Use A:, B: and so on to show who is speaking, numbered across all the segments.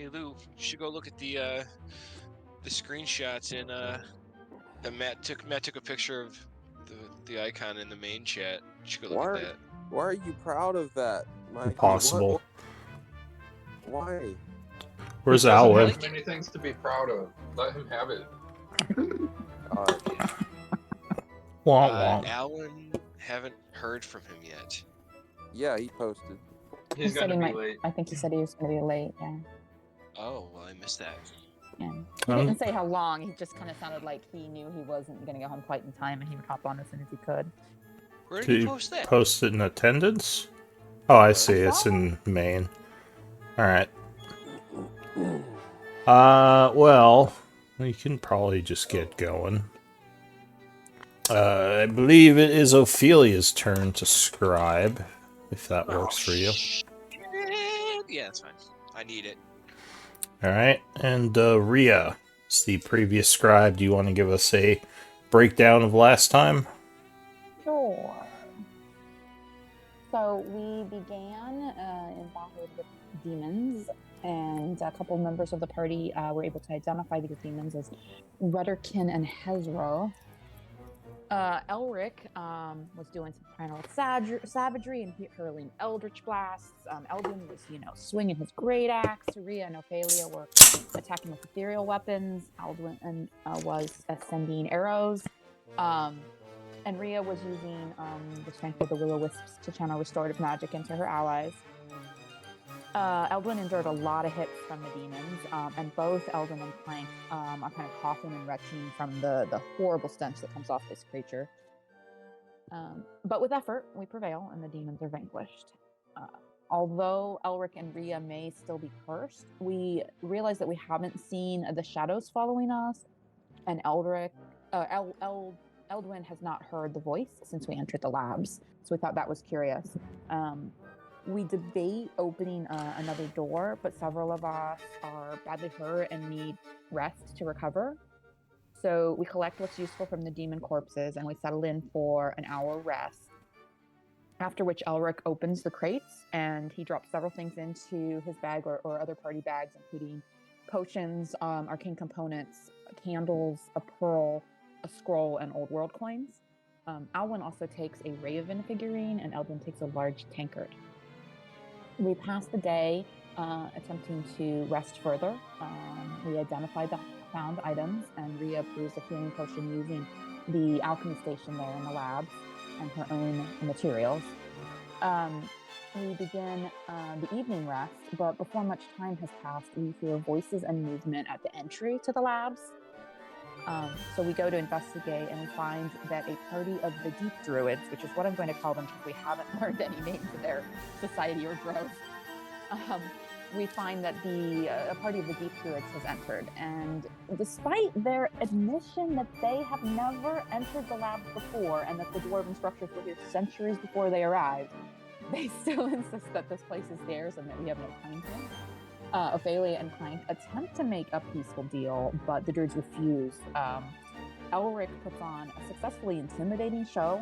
A: Hey Lou, you should go look at the screenshots in that Matt took. Matt took a picture of the icon in the main chat. You should go look at that.
B: Why are you proud of that, Mikey?
C: Impossible.
B: Why?
C: Where's
D: He doesn't
C: Alwyn?
D: have many things to be proud of. Let him have it.
A: Alwyn, haven't heard from him yet.
B: Yeah, he posted.
D: He's gonna be late.
E: I think he said he was gonna be late. Yeah.
A: Oh, well, I missed that.
E: Yeah. He didn't say how long. He just kind of sounded like he knew he wasn't gonna get home quite in time, and he would hop on as soon as he could.
A: Where did he post that?
C: Post it in attendance? Oh, I see. It's in Maine. All right. Well, we can probably just get going. I believe it is Ophelia's turn to scribe, if that works for you.
A: Yeah, that's fine. I need it.
C: All right, and Rhea, as the previous scribe, do you want to give us a breakdown of last time?
E: Sure. So we began in battle with demons, and a couple members of the party were able to identify these demons as Rudderkin and Hezro. Elric was doing some primal savagery and hurling eldritch blasts. Eldrin was, swinging his great axe. Rhea and Ophelia were attacking with ethereal weapons. Aldwin was ascending arrows. And Rhea was using the strength of the Will-O-Wisps to channel restorative magic into her allies. Eldwin endured a lot of hits from the demons, and both Eldwin and Plank are kind of coughing and retching from the horrible stench that comes off this creature. But with effort, we prevail, and the demons are vanquished. Although Elric and Rhea may still be cursed, we realize that we haven't seen the shadows following us, and Eldwin has not heard the voice since we entered the labs, so we thought that was curious. We debate opening another door, but several of us are badly hurt and need rest to recover. So we collect what's useful from the demon corpses and we settle in for an hour rest. After which Elric opens the crates and he drops several things into his bag or other party bags, including potions, arcane components, candles, a pearl, a scroll, and old world coins. Alwyn also takes a raven figurine and Eldwin takes a large tankard. We passed the day attempting to rest further. We identified the found items, and Rhea brews a healing potion using the alchemy station there in the labs and her own materials. We begin the evening rest, but before much time has passed, we hear voices and movement at the entry to the labs. So we go to investigate, and we find that a party of the Deep Druids, which is what I'm going to call them because we haven't learned any names of their society or growth, we find that a party of the Deep Druids has entered. And despite their admission that they have never entered the labs before and that the dwarven structures were here centuries before they arrived, they still insist that this place is theirs and that we have no claim to it. Ophelia and Clank attempt to make a peaceful deal, but the druids refuse. Elric puts on a successfully intimidating show,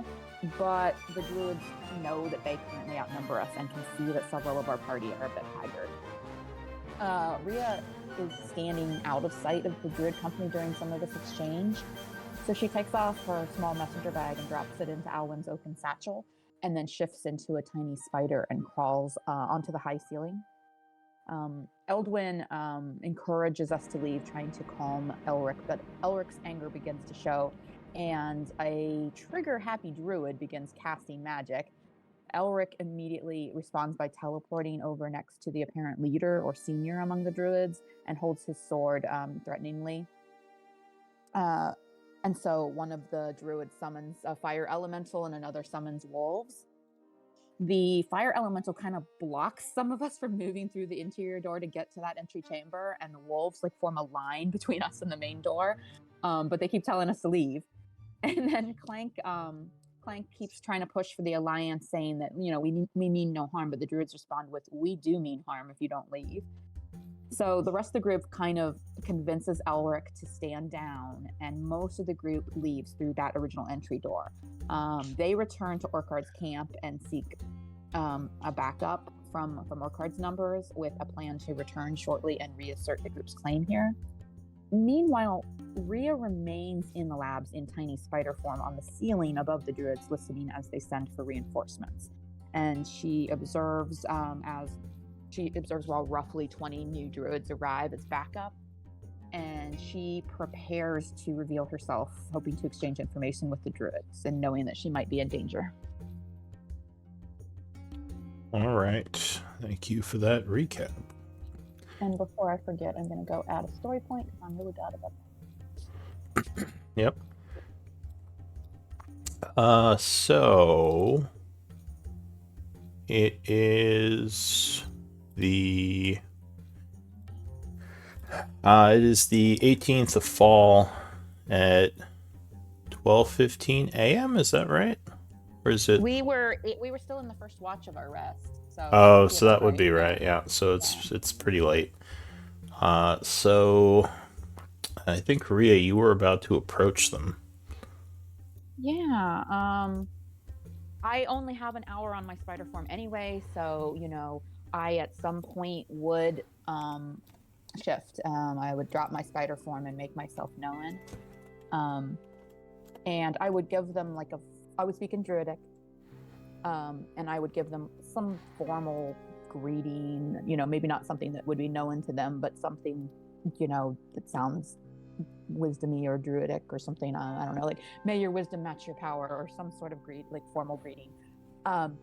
E: but the druids know that they currently outnumber us and can see that several of our party are a bit haggard. Rhea is standing out of sight of the druid company during some of this exchange, so she takes off her small messenger bag and drops it into Alwyn's oaken satchel, and then shifts into a tiny spider and crawls onto the high ceiling. Eldwin encourages us to leave, trying to calm Elric, but Elric's anger begins to show, and a trigger-happy druid begins casting magic. Elric immediately responds by teleporting over next to the apparent leader or senior among the druids and holds his sword threateningly. And so one of the druids summons a fire elemental and another summons wolves. The fire elemental kind of blocks some of us from moving through the interior door to get to that entry chamber, and the wolves form a line between us and the main door, but they keep telling us to leave. And then Clank keeps trying to push for the alliance, saying that we mean no harm, but the druids respond with, "We do mean harm if you don't leave." So the rest of the group kind of convinces Elric to stand down, and most of the group leaves through that original entry door. They return to Orkard's camp and seek a backup from Orchard's numbers with a plan to return shortly and reassert the group's claim here. Meanwhile, Rhea remains in the labs in tiny spider form on the ceiling above the druids, listening as they send for reinforcements. And she observes while roughly 20 new druids arrive as backup, and she prepares to reveal herself, hoping to exchange information with the druids and knowing that she might be in danger.
C: All right. Thank you for that recap.
E: And before I forget, I'm going to go add a story point because I'm really bad about that.
C: Yep. So it is the 18th of fall at 12:15 a.m. Is that right? Or is it?
E: We were still in the first watch of our rest. So
C: Oh, so that would be right. Yeah. So it's pretty late. So I think Rhea, you were about to approach them.
E: Yeah. I only have an hour on my spider form anyway, so I at some point would shift. I would drop my spider form and make myself known. And I would give them I would speak in Druidic. And I would give them some formal greeting, maybe not something that would be known to them, but something, that sounds wisdomy or Druidic or something. I don't know, like, may your wisdom match your power, or some sort of formal greeting. And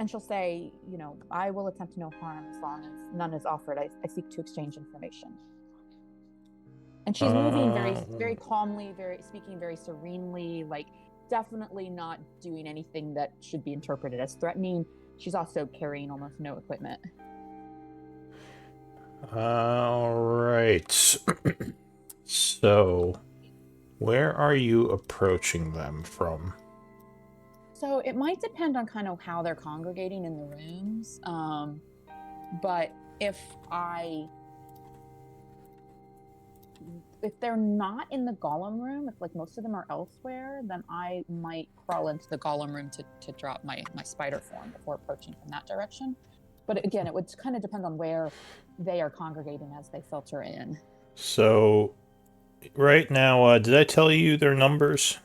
E: she'll say, I will attempt no harm as long as none is offered. I seek to exchange information. And she's moving very, very calmly, speaking very serenely, definitely not doing anything that should be interpreted as threatening. She's also carrying almost no equipment.
C: All right. So, where are you approaching them from?
E: So it might depend on kind of how they're congregating in the rooms. But if they're not in the golem room, if most of them are elsewhere, then I might crawl into the golem room to drop my spider form before approaching from that direction. But again, it would kind of depend on where they are congregating as they filter in.
C: So, right now, did I tell you their numbers?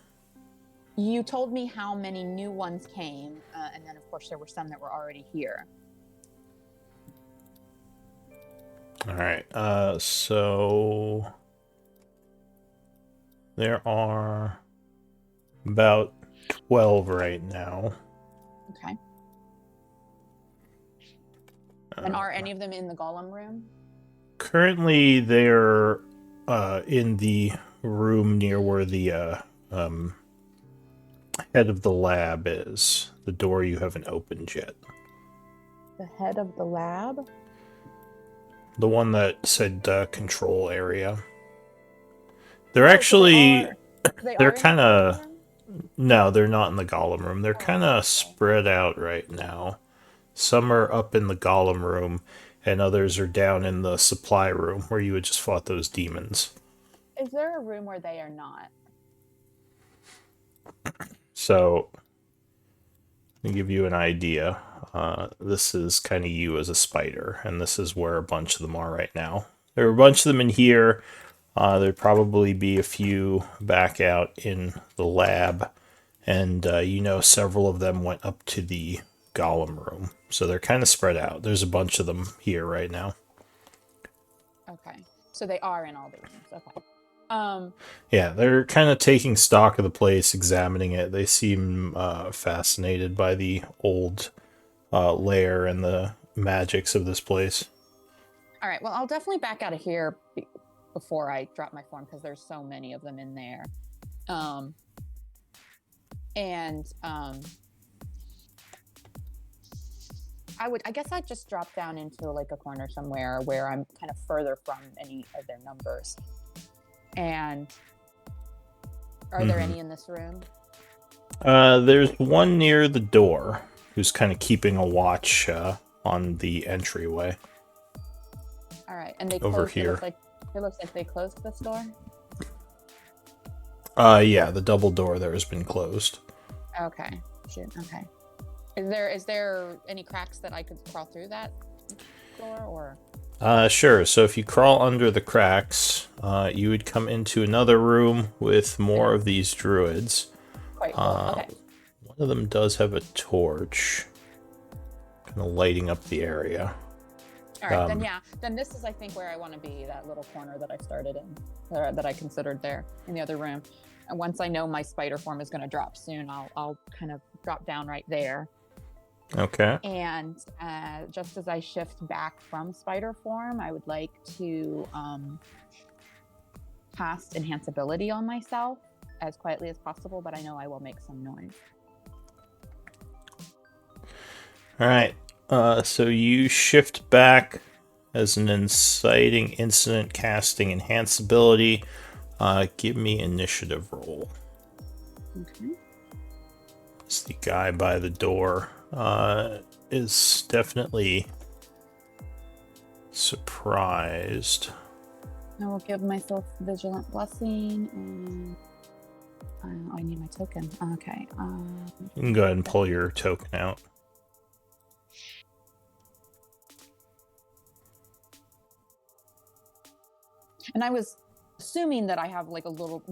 E: You told me how many new ones came, and then of course there were some that were already here.
C: All right, so there are about 12 right now.
E: Okay. And are any of them in the golem room?
C: Currently, they're in the room near where the head of the lab is. The door you haven't opened yet.
E: The head of the lab?
C: The one that said control area. They're actually... They're kind of... No, they're not in the golem room. They're kind of spread out right now. Some are up in the golem room, and others are down in the supply room, where you had just fought those demons.
E: Is there a room where they are not?
C: So, to give you an idea, this is kind of you as a spider, and this is where a bunch of them are right now. There are a bunch of them in here. There'd probably be a few back out in the lab, and several of them went up to the golem room. So they're kind of spread out. There's a bunch of them here right now.
E: Okay. So they are in all the rooms. Okay.
C: Yeah, they're kind of taking stock of the place, examining it. They seem fascinated by the old lair and the magics of this place.
E: All right. Well, I'll definitely back out of here before I drop my form, because there's so many of them in there. I guess I'd just drop down into a corner somewhere where I'm kind of further from any of their numbers. And are there any in this room?
C: There's one near the door who's kind of keeping a watch on the entryway.
E: All right, and they
C: over here.
E: It looks like they closed this door.
C: Yeah, the double door there has been closed.
E: Okay. Shoot. Okay. Is there any cracks that I could crawl through that door, or?
C: Sure. So if you crawl under the cracks, you would come into another room with more of these druids.
E: Quite cool. Okay.
C: One of them does have a torch, kind of lighting up the area.
E: All right, then this is, I think, where I want to be, that little corner that I started in, or that I considered there in the other room. And once I know my spider form is going to drop soon, I'll kind of drop down right there.
C: Okay.
E: And just as I shift back from spider form, I would like to cast Enhance Ability on myself as quietly as possible, but I know I will make some noise.
C: All right. So you shift back as an inciting incident, casting Enhance Ability. Give me initiative roll.
E: Okay.
C: It's the guy by the door. Is definitely surprised.
E: I will give myself Vigilant Blessing, and I need my token. Okay.
C: You can go ahead and pull your token out.
E: And I was assuming that I have like a little,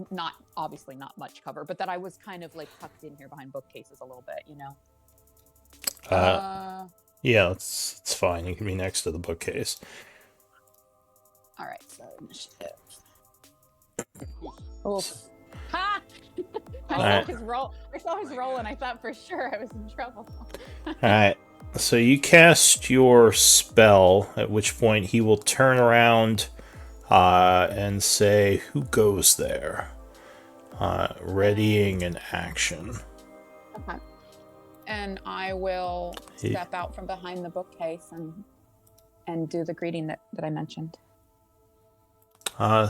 E: obviously not much cover, but that I was kind of like tucked in here behind bookcases a little bit, you know?
C: Yeah, it's fine. You can be next to the bookcase.
E: All right, so initiative. Oof. Ha! I saw his roll, and I thought for sure I was in trouble.
C: All right. So you cast your spell, at which point he will turn around and say, "Who goes there?" Readying an action.
E: Okay. And I will step out from behind the bookcase and do the greeting that I mentioned.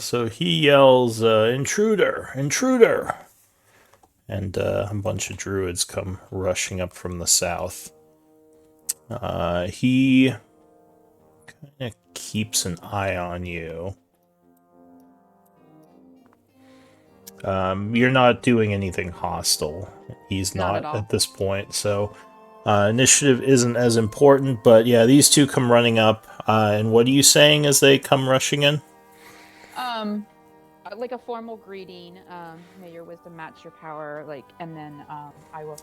C: So he yells, "Intruder! Intruder!" And a bunch of druids come rushing up from the south. He kind of keeps an eye on you. You're not doing anything hostile. He's not at this point, so initiative isn't as important. But yeah, these two come running up. And what are you saying as they come rushing in?
E: Like a formal greeting. May your wisdom match your power. And then I will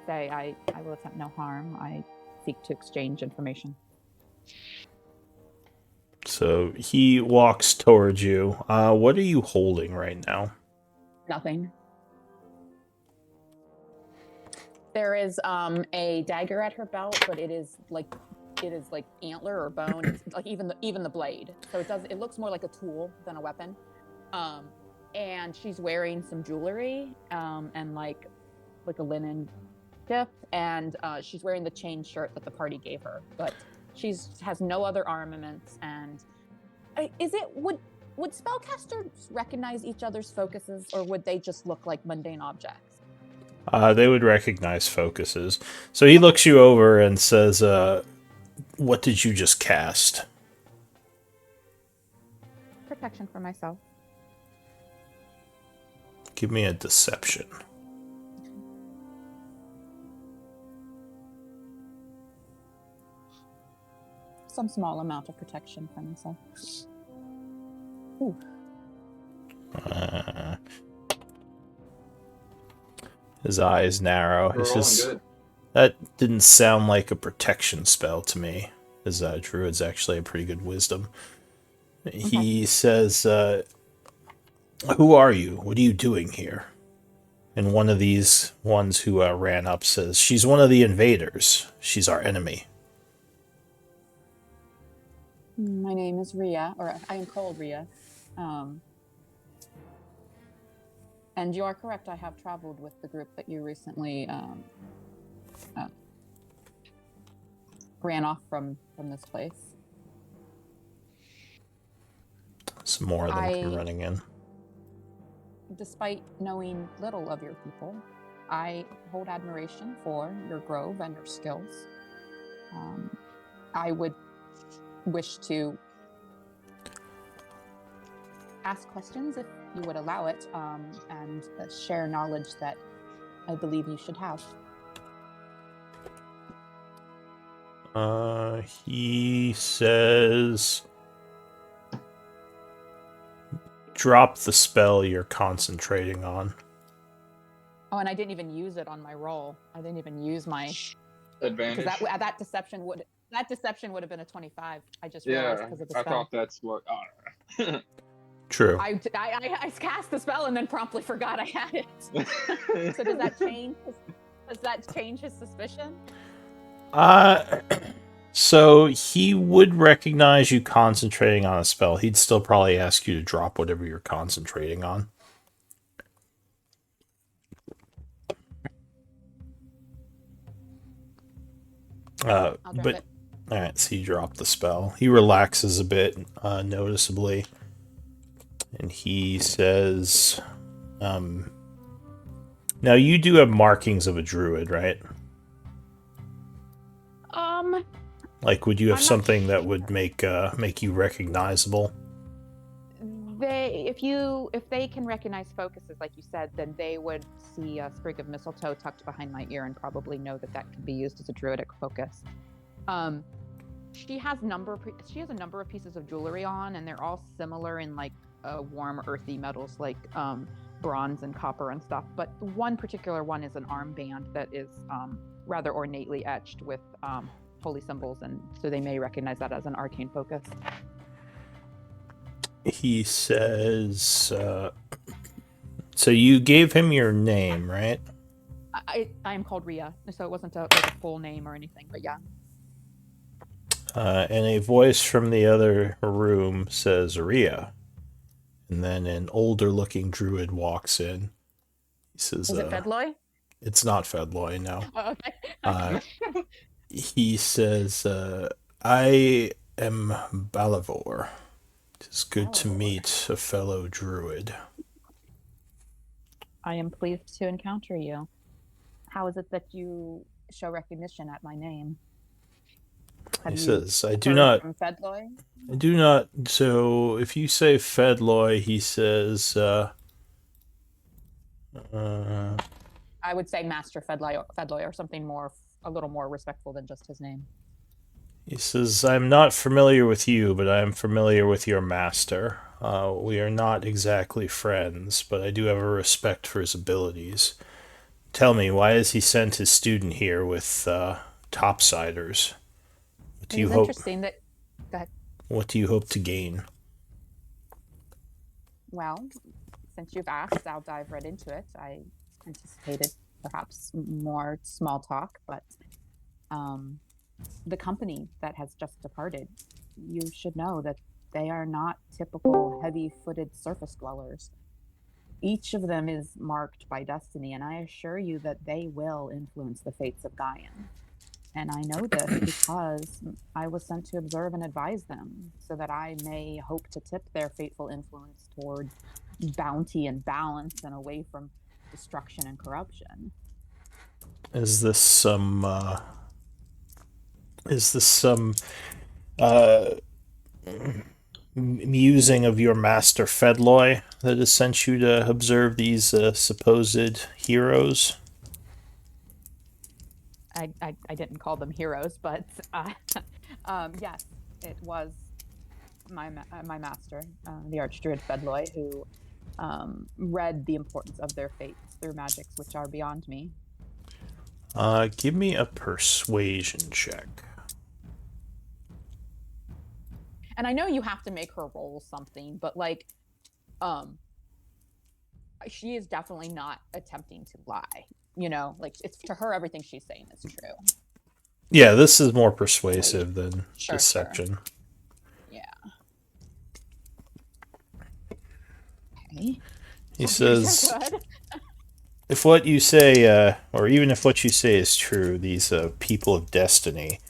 E: say I will attempt no harm. I seek to exchange information.
C: So he walks towards you. What are you holding right now?
E: Nothing. There is a dagger at her belt, but it is like antler or bone. It's like even the blade. So it looks more like a tool than a weapon. And she's wearing some jewelry and like a linen tip, and she's wearing the chain shirt that the party gave her. But has no other armaments. And would spellcasters recognize each other's focuses, or would they just look like mundane objects?
C: They would recognize focuses. So he looks you over and says, "What did you just cast?"
E: Protection for myself.
C: Give me a deception.
E: Some small amount of protection for myself. Ooh.
C: His eyes narrow.
D: He says,
C: "That didn't sound like a protection spell to me." His druid's actually a pretty good wisdom. Okay. He says, "Who are you? What are you doing here?" And one of these ones who ran up says, "She's one of the invaders. She's our enemy."
E: My name is Ria, or I am called Ria. And you are correct, I have traveled with the group that you recently ran off from this place.
C: Some more of them come running in.
E: Despite knowing little of your people, I hold admiration for your grove and your skills. I would wish to ask questions if you would allow it, and share knowledge that I believe you should have.
C: He says, drop the spell you're concentrating on.
E: Oh, and I didn't even use it on my roll. I didn't even use my
D: Advantage.
E: because that deception would have been a 25. I just realized
D: Yeah,
E: because of the
D: I
E: spell.
D: thought that's what.
C: True.
E: I cast the spell and then promptly forgot I had it. So does that change? Does that change his suspicion?
C: So he would recognize you concentrating on a spell. He'd still probably ask you to drop whatever you're concentrating on.
E: I'll drop
C: but
E: it.
C: all right, so you drop the spell. He relaxes a bit, noticeably, and he says, "Now you do have markings of a druid, right? Like, would you have something that would make you recognizable?"
E: If they can recognize focuses, like you said, then they would see a sprig of mistletoe tucked behind my ear and probably know that can be used as a druidic focus. She has a number of pieces of jewelry on, and they're all similar in like warm, earthy metals like bronze and copper and stuff. But one particular one is an armband that is rather ornately etched with holy symbols, and so they may recognize that as an arcane focus.
C: He says, so you gave him your name, right?
E: I am called Ria, so it wasn't a full name or anything, but yeah.
C: And a voice from the other room says, Ria. And then an older-looking druid walks in. He says,
E: "Is it Fedloy?"
C: It's not Fedloy, no.
E: Oh, okay.
C: He says, I am Balavor. It is good to meet a fellow druid.
E: I am pleased to encounter you. How is it that you show recognition at my name?
C: He says, I do not.
E: From Fedloy?
C: I do not. So if you say Fedloy, he says,
E: I would say Master Fedloy or something a little more respectful than just his name.
C: He says, I'm not familiar with you, but I am familiar with your master. We are not exactly friends, but I do have a respect for his abilities. Tell me, why has he sent his student here with topsiders? What do you hope?
E: Interesting that.
C: What do you hope to gain?
E: Well, since you've asked, I'll dive right into it. I anticipated perhaps more small talk, but the company that has just departed, you should know that they are not typical heavy-footed surface dwellers. Each of them is marked by destiny, and I assure you that they will influence the fates of Gaian. And I know this because I was sent to observe and advise them, so that I may hope to tip their fateful influence toward bounty and balance and away from destruction and corruption.
C: Is this some musing of your master Fedloy that has sent you to observe these supposed heroes?
E: I didn't call them heroes, but yes, it was my master, the Archdruid Fedloy, who read the importance of their fates through magics which are beyond me.
C: Give me a persuasion check.
E: And I know you have to make her roll something, but like, she is definitely not attempting to lie. You know, like it's to her, everything she's saying is true.
C: Yeah, this is more persuasive than deception.
E: Sure. Yeah. Okay.
C: He says, if what you say, or even if what you say is true, these people of destiny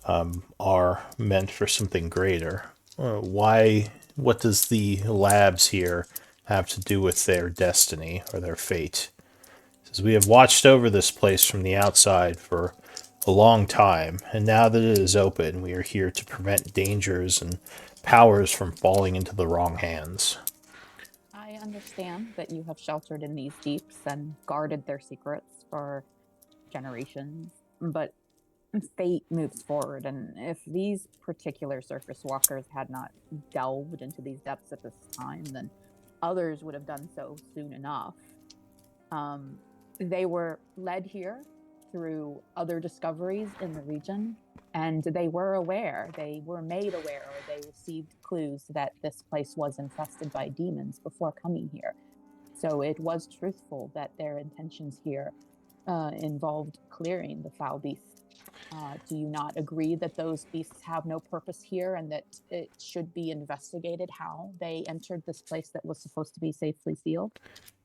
C: are meant for something greater. Why? What does the labs here have to do with their destiny or their fate? He says, we have watched over this place from the outside for a long time, and now that it is open, we are here to prevent dangers and powers from falling into the wrong hands.
E: I understand that you have sheltered in these deeps and guarded their secrets for generations, but fate moves forward, and if these particular surface walkers had not delved into these depths at this time, then others would have done so soon enough. They were led here through other discoveries in the region, and they were made aware, or they received clues that this place was infested by demons before coming here. So it was truthful that their intentions here involved clearing the foul beasts. Do you not agree that those beasts have no purpose here, and that it should be investigated how they entered this place that was supposed to be safely sealed?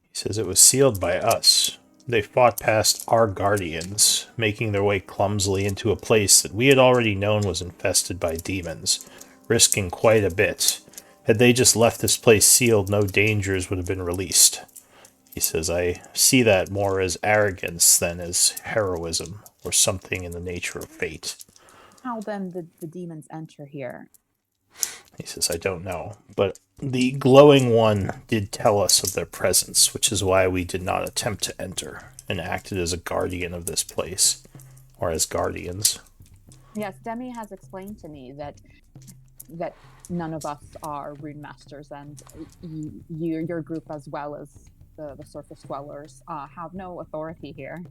C: He says it was sealed by us. They fought past our guardians, making their way clumsily into a place that we had already known was infested by demons, risking quite a bit. Had they just left this place sealed, no dangers would have been released. He says, I see that more as arrogance than as heroism, or something in the nature of fate.
E: How then did the demons enter here?
C: He says, I don't know, but the glowing one did tell us of their presence, which is why we did not attempt to enter, and acted as a guardian of this place, or as guardians.
E: Yes, Demi has explained to me that none of us are rune masters, and your group, as well as the surface dwellers, have no authority here.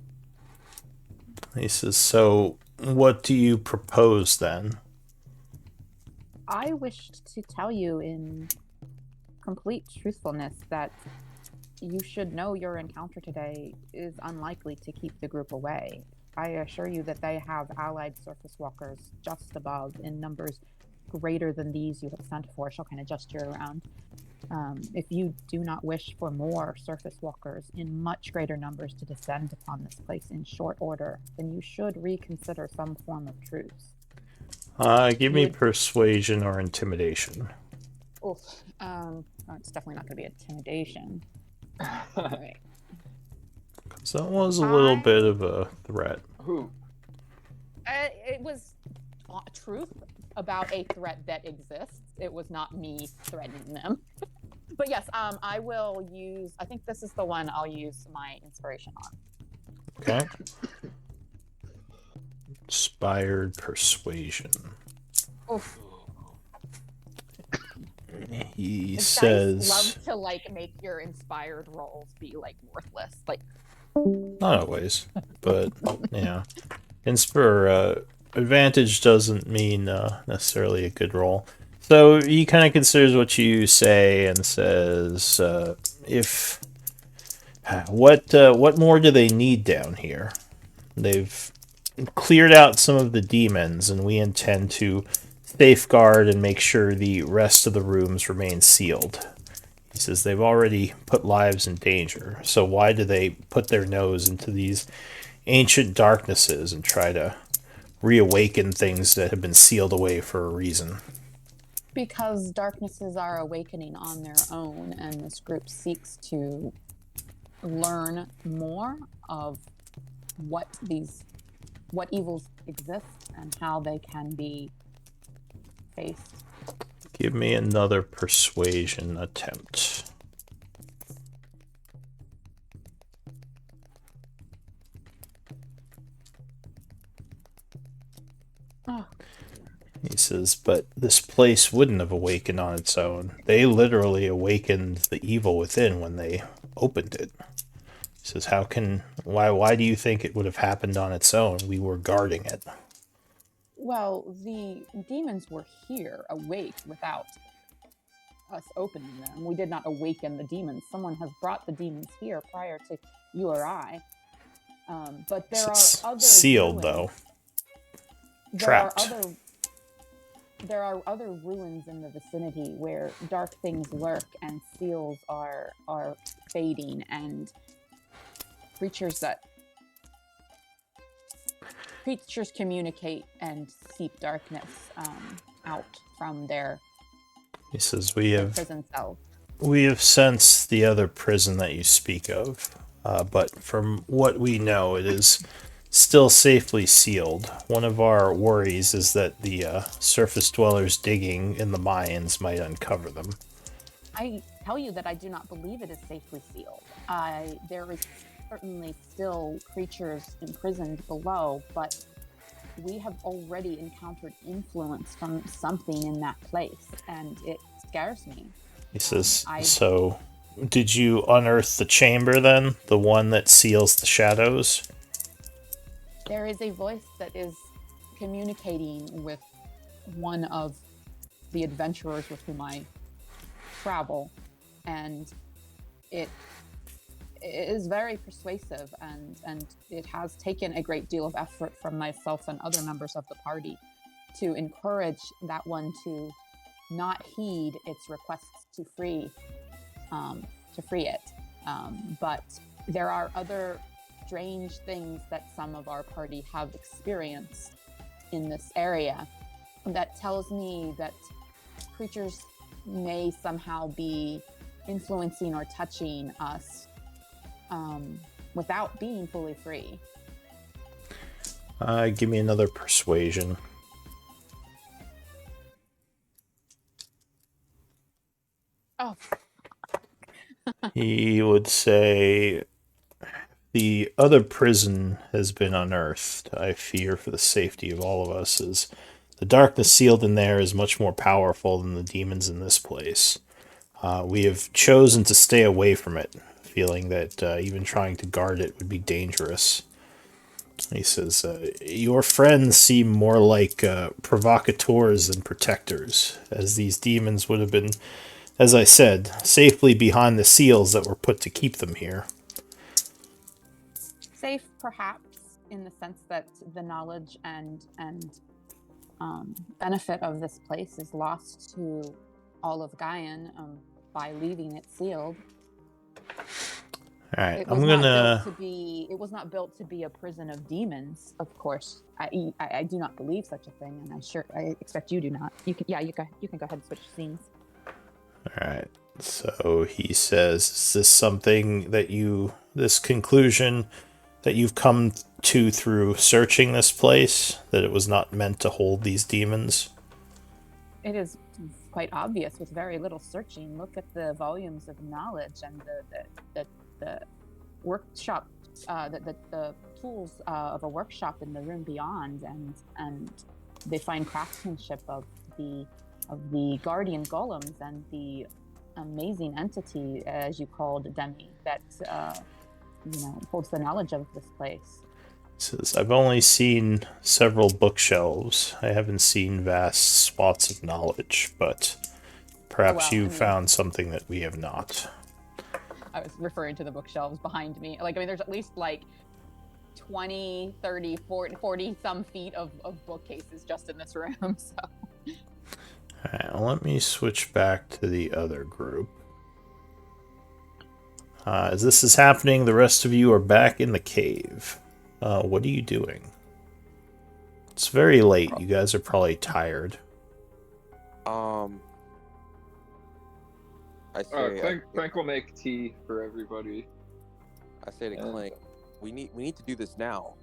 C: He says, so what do you propose then?
E: I wished to tell you in complete truthfulness that you should know your encounter today is unlikely to keep the group away. I assure you that they have allied surface walkers just above in numbers greater than these you have sent for. She'll kind of gesture around. If you do not wish for more surface walkers in much greater numbers to descend upon this place in short order, then you should reconsider some form of truce.
C: Give me persuasion or intimidation.
E: Oof. It's definitely not going to be intimidation. All right.
C: Because that was a little bit of a threat.
D: Who?
E: It was truth about a threat that exists. It was not me threatening them. But yes, I will use, I think this is the one I'll use my inspiration on.
C: Okay. Inspired persuasion.
E: Oof.
C: He
E: The
C: says...
E: dice love to, like, make your inspired rolls be, like, worthless. Like,
C: not always, but, yeah. Advantage doesn't mean necessarily a good roll. So he kind of considers what you say and says, what more do they need down here? They've cleared out some of the demons, and we intend to safeguard and make sure the rest of the rooms remain sealed. He says they've already put lives in danger, so why do they put their nose into these ancient darknesses and try to reawaken things that have been sealed away for a reason?
E: because darknesses are awakening on their own, and this group seeks to learn more of what evils exist and how they can be faced.
C: Give me another persuasion attempt.
E: Oh.
C: He says, but this place wouldn't have awakened on its own. They literally awakened the evil within when they opened it. He says, why do you think it would have happened on its own? We were guarding it.
E: Well, the demons were here, awake, without us opening them. We did not awaken the demons. Someone has brought the demons here prior to you or I. But there are other
C: sealed,
E: ruins.
C: though.
E: Trapped.
F: There are other ruins in the vicinity where dark things lurk and seals are fading, and creatures communicate and seep darkness out from their
C: He says,
F: prison cells.
C: We have sensed the other prison that you speak of, but from what we know, it is still safely sealed. One of our worries is that the surface dwellers digging in the mines might uncover them.
F: I tell you that I do not believe it is safely sealed. There is certainly still creatures imprisoned below, but we have already encountered influence from something in that place, and it scares me.
C: He says, so did you unearth the chamber then? The one that seals the shadows?
F: There is a voice that is communicating with one of the adventurers with whom I travel, and it is very persuasive, and it has taken a great deal of effort from myself and other members of the party to encourage that one to not heed its requests to free it. But there are other strange things that some of our party have experienced in this area that tells me that creatures may somehow be influencing or touching us without being fully free.
C: Give me another persuasion.
F: Oh.
C: He would say, the other prison has been unearthed. I fear for the safety of all of us, as the darkness sealed in there is much more powerful than the demons in this place. We have chosen to stay away from it, feeling that even trying to guard it would be dangerous. He says, your friends seem more like provocateurs than protectors, as these demons would have been, as I said, safely behind the seals that were put to keep them here.
F: Safe, perhaps, in the sense that the knowledge and benefit of this place is lost to all of Gaian by leaving it sealed.
C: All right,
F: It was not built to be a prison of demons, of course. I do not believe such a thing, and I expect you do not. You can go ahead and switch scenes.
C: All right. So he says, is this something that this conclusion that you've come to through searching this place, that it was not meant to hold these demons?
F: It is quite obvious with very little searching. Look at the volumes of knowledge and the workshop, the tools of a workshop in the room beyond, and they find craftsmanship of the guardian golems and the amazing entity, as you called Demi, that holds the knowledge of this place.
C: Says, I've only seen several bookshelves. I haven't seen vast swaths of knowledge, but perhaps you found something that we have not.
F: I was referring to the bookshelves behind me. There's at least 20, 30, 40 some feet of bookcases just in this room, so...
C: Alright, well, let me switch back to the other group. As this is happening, the rest of you are back in the cave. What are you doing? It's very late. You guys are probably tired.
B: I say,
D: Clank will make tea for everybody.
B: I say to Clank, we need to do this now.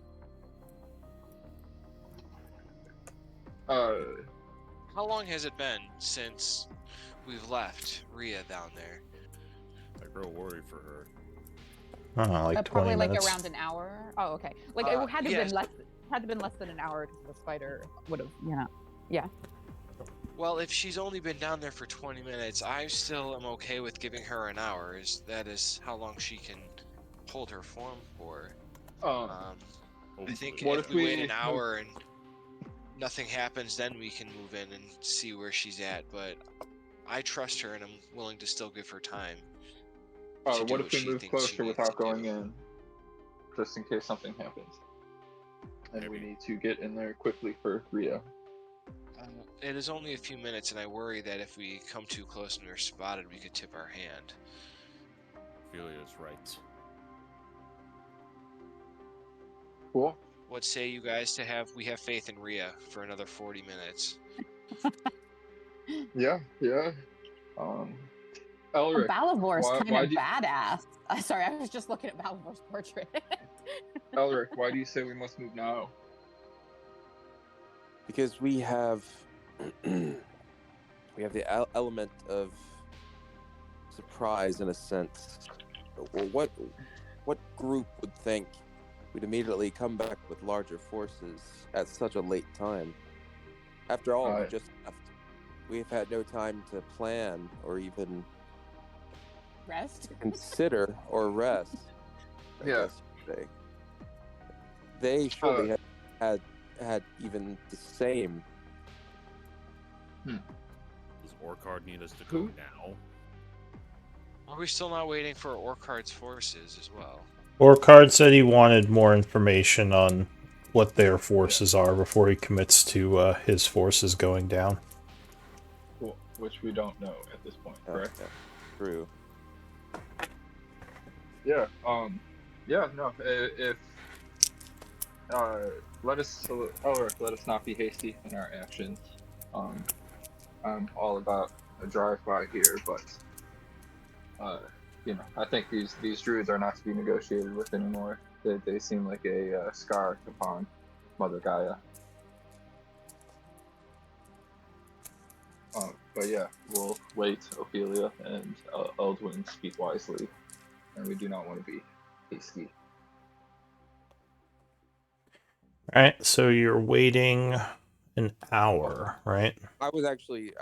A: How long has it been since we've left Rhea down there?
G: I grow worried for her.
C: Like 20
F: probably
C: minutes.
F: around an hour. Oh, okay. It had to have been less than an hour because the spider would have, yeah.
A: Well, if she's only been down there for 20 minutes, I still am okay with giving her an hour. That is how long she can hold her form for. I think if we wait an hour and nothing happens, then we can move in and see where she's at. But I trust her, and I'm willing to still give her time.
D: What if we move closer without going in, just in case something happens? And we need to get in there quickly for Rhea.
A: It is only a few minutes, and I worry that if we come too close and we're spotted, we could tip our hand.
G: Ophelia's right.
D: Cool.
A: What say you guys we have faith in Rhea for another 40 minutes?
D: Yeah. Elric,
F: Balavor's kind of badass. Sorry, I was just looking at Balavor's portrait.
D: Elric, why do you say we must move now?
B: Because we have the element of surprise in a sense. What group would think we'd immediately come back with larger forces at such a late time. After all, we just left. We've had no time to plan or even
F: Rest?
B: consider or rest. I
D: Yeah.
B: guess you could say. They surely had even the same.
G: Does Orcard need us to go now?
A: Are we still not waiting for Orcard's forces as well?
C: Orcard said he wanted more information on what their forces are before he commits to his forces going down.
D: Cool. Which we don't know at this point, correct?
B: Yeah. True.
D: Yeah. Yeah. No. If let us not be hasty in our actions. I'm all about a drive-by here, but I think these druids are not to be negotiated with anymore. They seem like a scar upon Mother Gaia. But yeah, we'll wait, Ophelia, and Eldwin speak wisely, and we do not want to be hasty.
C: Alright, so you're waiting an hour, right?
B: I was actually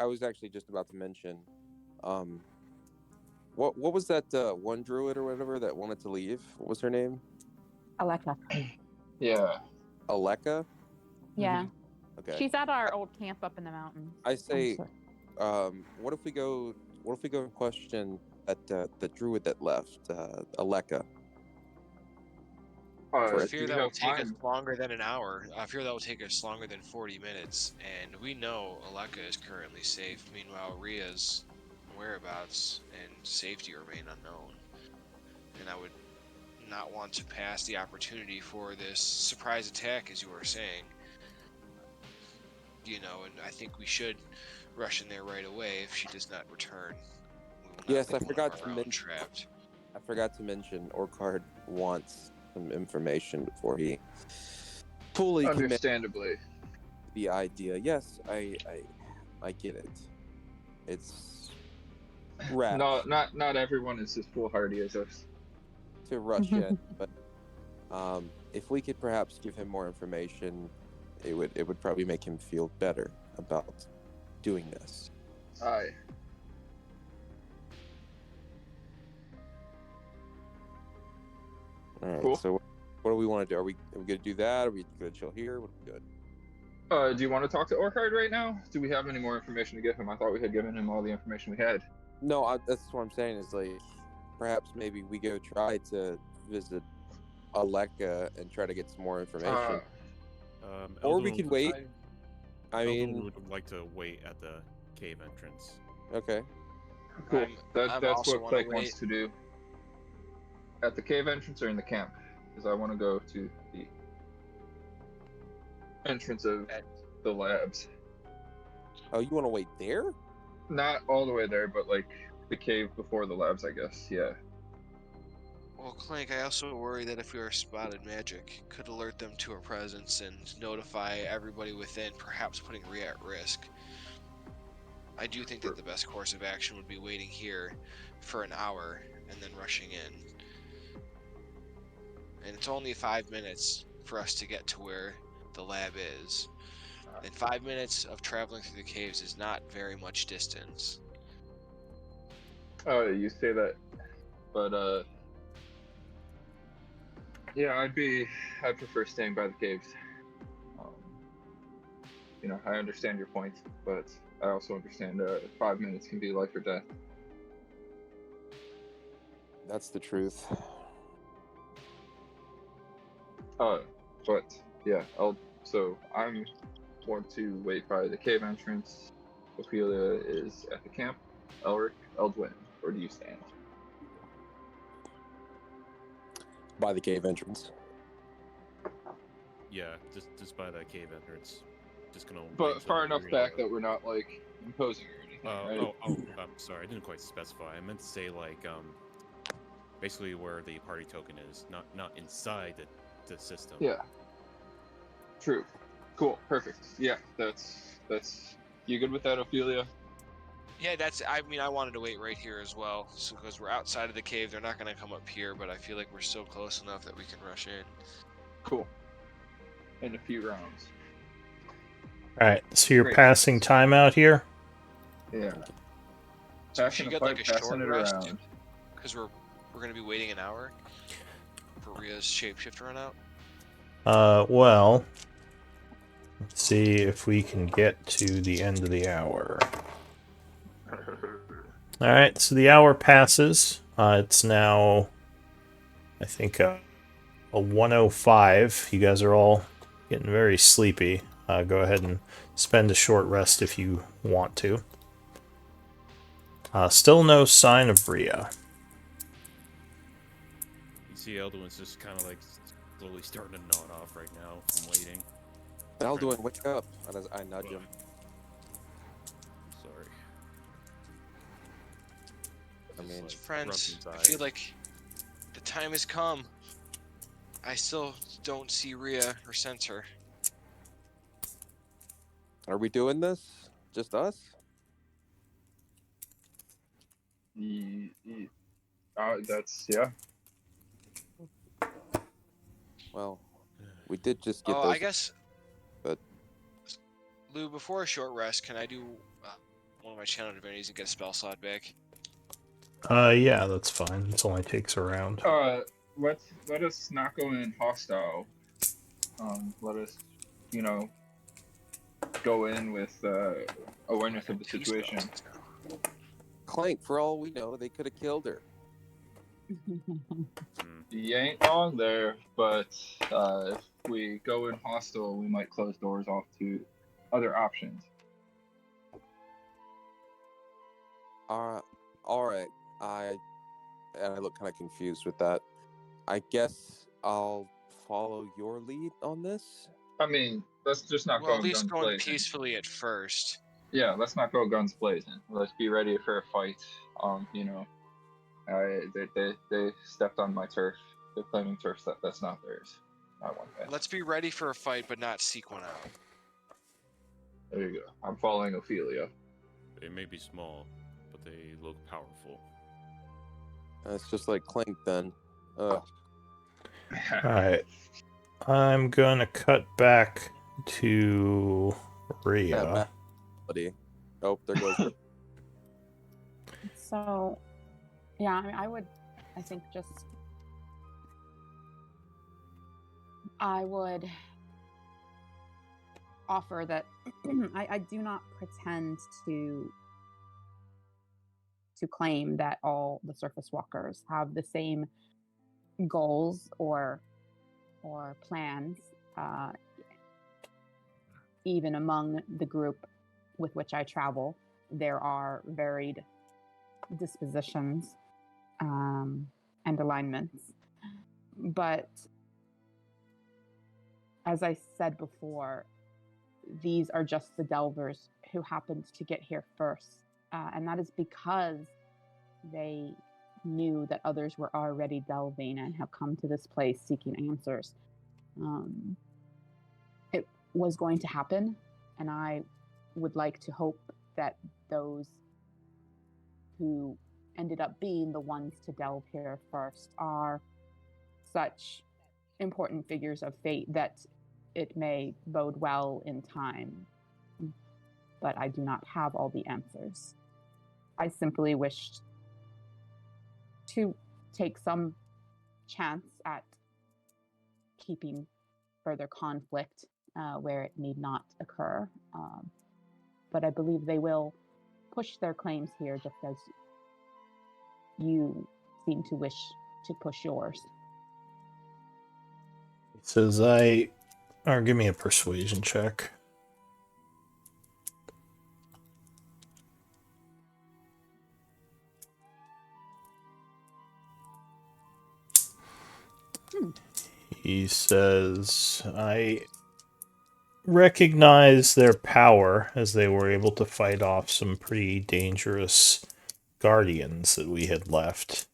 B: just about to mention, what was that one druid or whatever that wanted to leave? What was her name?
E: Aleka.
D: Yeah.
B: Aleka?
E: Yeah.
B: Okay.
E: She's at our old camp up in the mountains.
B: I say, what if we go and question the druid that left, Aleka?
A: I fear that will take us longer than an hour. I fear that will take us longer than 40 minutes, and we know Aleka is currently safe. Meanwhile, Ria's whereabouts and safety remain unknown. And I would not want to pass the opportunity for this surprise attack, as you were saying. And I think we should rush in there right away if she does not return.
B: Yes, I forgot to mention Orcard wants some information before he fully
D: understandably
B: the idea. Yes, I get it. It's rash.
D: No, not everyone is as foolhardy as us.
B: To rush in, but if we could perhaps give him more information, it would probably make him feel better about doing this.
D: Aye.
B: All right.
D: Cool.
B: So, what do we want to do? Are we gonna do that? Are we gonna chill here? What are we doing?
D: Do you want to talk to Orcard right now? Do we have any more information to give him? I thought we had given him all the information we had.
B: No, that's what I'm saying. Is like, perhaps maybe we go try to visit Aleka and try to get some more information. Or we could wait. I mean,
G: would like to wait at the cave entrance.
B: Okay.
D: Cool. That's what Blake wants to do. At the cave entrance or in the camp? Because I want to go to the entrance of the labs.
B: Oh, you want to wait there?
D: Not all the way there, but like the cave before the labs, I guess. Yeah.
A: Well, Clank, I also worry that if we are spotted, magic could alert them to our presence and notify everybody within, perhaps putting Rhea at risk. I do think that the best course of action would be waiting here for an hour and then rushing in. And it's only 5 minutes for us to get to where the lab is. And 5 minutes of traveling through the caves is not very much distance.
D: You say that, but yeah, I'd prefer staying by the caves. I understand your point, but I also understand 5 minutes can be life or death.
B: That's the truth.
D: But yeah, I'm going to wait by the cave entrance. Ophelia is at the camp. Elric, Eldwin, where do you stand?
B: By the cave entrance.
G: Yeah, just by the cave entrance. Just gonna.
D: But far enough back that we're not like imposing or anything. Right?
G: I'm sorry, I didn't quite specify. I meant to say like basically where the party token is, not inside the system.
D: Yeah. True. Cool. Perfect. Yeah, that's. You good with that, Ophelia?
A: Yeah, I wanted to wait right here as well, because we're outside of the cave. They're not going to come up here, but I feel like we're still close enough that we can rush in.
D: Cool. In a few rounds.
C: Alright, so you're
D: Great.
C: passing time out here?
D: Yeah.
A: So we should get like a short
D: it
A: rest,
D: around.
A: because we're gonna be waiting an hour for Rhea's shapeshift to run out.
C: Well, let's see if we can get to the end of the hour. Alright, so the hour passes. It's now, I think, a 1:05. You guys are all getting very sleepy. Go ahead and spend a short rest if you want to. Still no sign of Rhea.
G: You see Elduin's just kind of like slowly starting to nod off right now from waiting.
B: Elduin, wake up. I nudge him.
G: I'm sorry.
B: I mean,
A: Friends, I feel like the time has come. I still don't see Rhea or sense her.
B: Are we doing this? Just us?
D: That's, yeah.
B: Well, we did just get
A: Oh,
B: those.
A: I guess.
B: But
A: Lou, before a short rest, can I do one of my channel divinities and get a spell slot back?
C: Yeah, that's fine. It only takes a round.
D: Let us not go in hostile. Let us, go in with awareness of the situation.
B: Clank, for all we know, they could have killed her.
D: You ain't wrong there, but if we go in hostile, we might close doors off to other options.
B: All right. I look kind of confused with that. I guess I'll follow your lead on this.
D: I mean, let's just not go
A: at least
D: guns
A: going
D: blazing.
A: peacefully at first.
D: Yeah, let's not go guns blazing. Let's be ready for a fight. They stepped on my turf. They're claiming turf that's not theirs. I want that.
A: Let's be ready for a fight, but not seek one out.
D: There you go. I'm following Ophelia.
G: They may be small, but they look powerful.
B: It's just like Clank then. Ugh.
C: Alright. I'm gonna cut back to Rhea.
B: Oh, there goes Rhea.
F: So, yeah, I would offer that I do not pretend to claim that all the surface walkers have the same goals or plans, even among the group with which I travel. There are varied dispositions and alignments. But as I said before, these are just the Delvers who happened to get here first. And that is because they knew that others were already delving and have come to this place seeking answers. It was going to happen, and I would like to hope that those who ended up being the ones to delve here first are such important figures of fate that it may bode well in time. But I do not have all the answers. I simply wished to take some chance at keeping further conflict where it need not occur. But I believe they will push their claims here just as you seem to wish to push yours.
C: It says or give me a persuasion check. He says, I recognize their power as they were able to fight off some pretty dangerous guardians that we had left.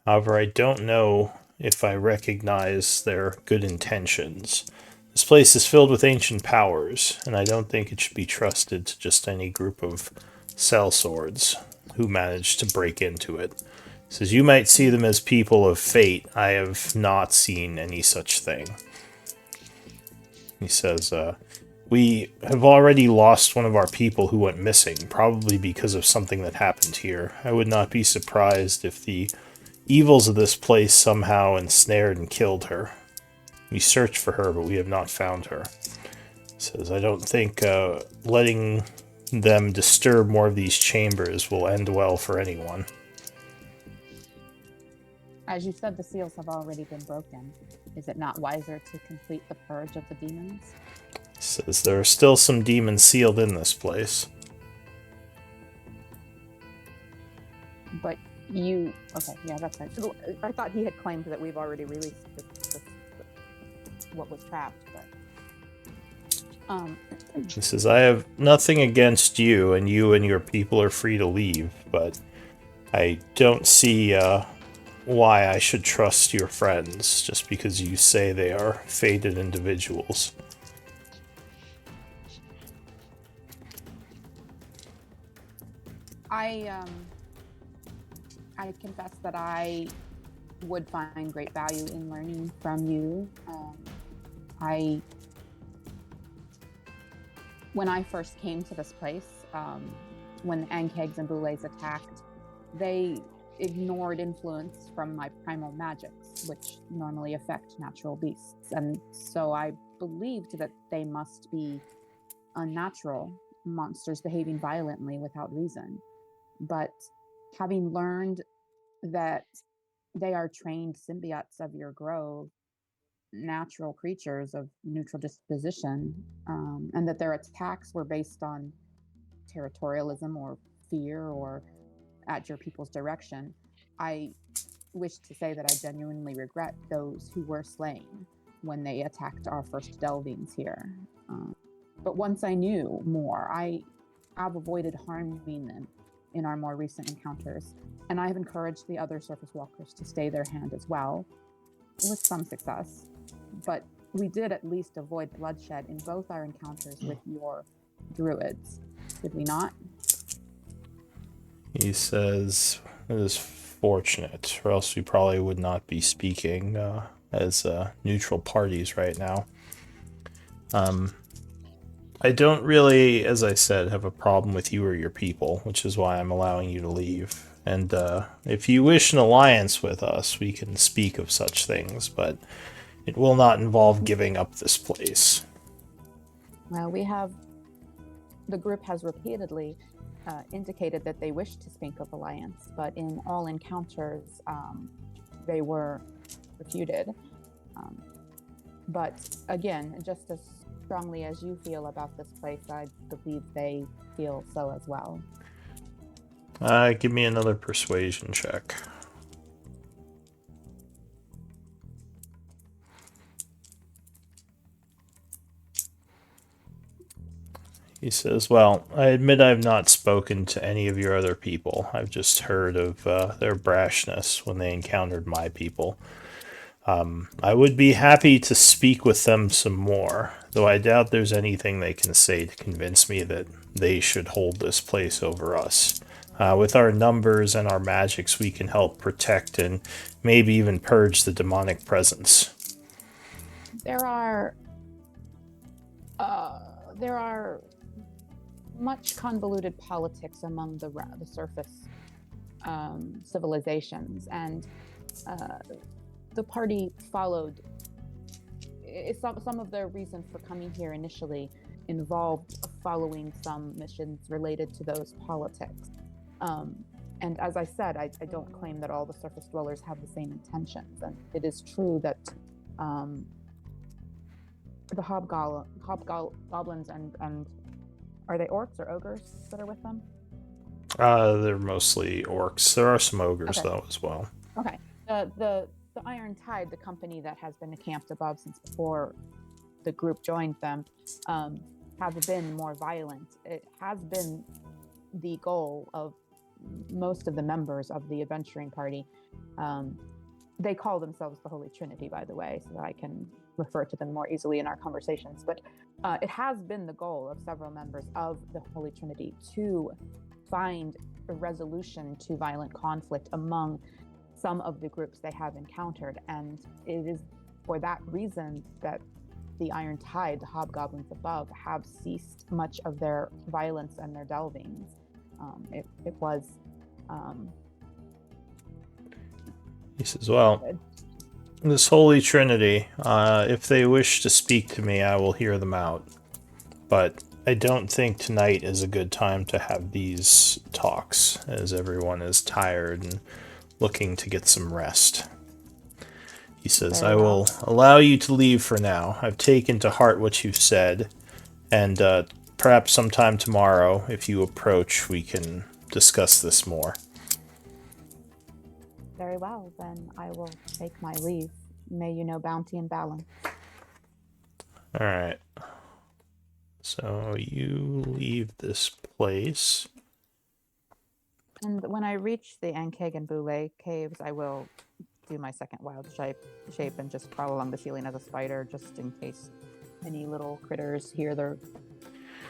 C: However, I don't know if I recognize their good intentions. This place is filled with ancient powers, and I don't think it should be trusted to just any group of sellswords who managed to break into it. He says, you might see them as people of fate. I have not seen any such thing. He says, we have already lost one of our people who went missing, probably because of something that happened here. I would not be surprised if the evils of this place somehow ensnared and killed her. We searched for her, but we have not found her. He says, I don't think letting them disturb more of these chambers will end well for anyone.
F: As you said, the seals have already been broken. Is it not wiser to complete the purge of the demons?
C: He says there are still some demons sealed in this place.
F: But you... Okay, yeah, that's right. I thought he had claimed that we've already released what was trapped, but...
C: He says, I have nothing against you, and your people are free to leave, but I don't see why I should trust your friends just because you say they are fated individuals.
F: I confess that I would find great value in learning from you. When I first came to this place, when the Ankegs and Boulets attacked, they ignored influence from my primal magics, which normally affect natural beasts. And so I believed that they must be unnatural monsters behaving violently without reason. But having learned that they are trained symbiotes of your grove, natural creatures of neutral disposition, and that their attacks were based on territorialism or fear or at your people's direction, I wish to say that I genuinely regret those who were slain when they attacked our first delvings here. But once I knew more, I've avoided harming them in our more recent encounters, and I have encouraged the other surface walkers to stay their hand as well, with some success. But we did at least avoid bloodshed in both our encounters with your druids, did we not?
C: He says, it is fortunate, or else we probably would not be speaking as neutral parties right now. I don't really, as I said, have a problem with you or your people, which is why I'm allowing you to leave. And if you wish an alliance with us, we can speak of such things, but it will not involve giving up this place.
F: Well, the group has repeatedly indicated that they wish to speak of alliance, but in all encounters, they were refuted. But again, just as strongly as you feel about this place, I believe they feel so as well.
C: Give me another persuasion check. He says, well, I admit I've not spoken to any of your other people. I've just heard of their brashness when they encountered my people. I would be happy to speak with them some more, though I doubt there's anything they can say to convince me that they should hold this place over us. With our numbers and our magics, we can help protect and maybe even purge the demonic presence.
F: There are much convoluted politics among the surface civilizations, and the party followed. Some of their reason for coming here initially involved following some missions related to those politics. And as I said, I don't claim that all the surface dwellers have the same intentions. And it is true that the hobgoblins and are they orcs or ogres that are with them?
C: They're mostly orcs. There are some ogres, though, as well.
F: Okay. The Iron Tide, the company that has been camped above since before the group joined them, have been more violent. It has been the goal of most of the members of the adventuring party. They call themselves the Holy Trinity, by the way, so that I can refer to them more easily in our conversations. But it has been the goal of several members of the Holy Trinity to find a resolution to violent conflict among some of the groups they have encountered. And it is for that reason that
E: the Iron Tide, the hobgoblins above, have ceased much of their violence and their delvings. It was.
C: He says, well, this Holy Trinity, if they wish to speak to me, I will hear them out. But I don't think tonight is a good time to have these talks, as everyone is tired and looking to get some rest. He says, I will allow you to leave for now. I've taken to heart what you've said, and perhaps sometime tomorrow, if you approach, we can discuss this more.
E: Very well, then I will take my leave. May you know bounty and balance.
C: Alright. So you leave this place.
E: And when I reach the Ankeg and Boule caves, I will do my second wild shape and just crawl along the ceiling as a spider, just in case any little critters hear the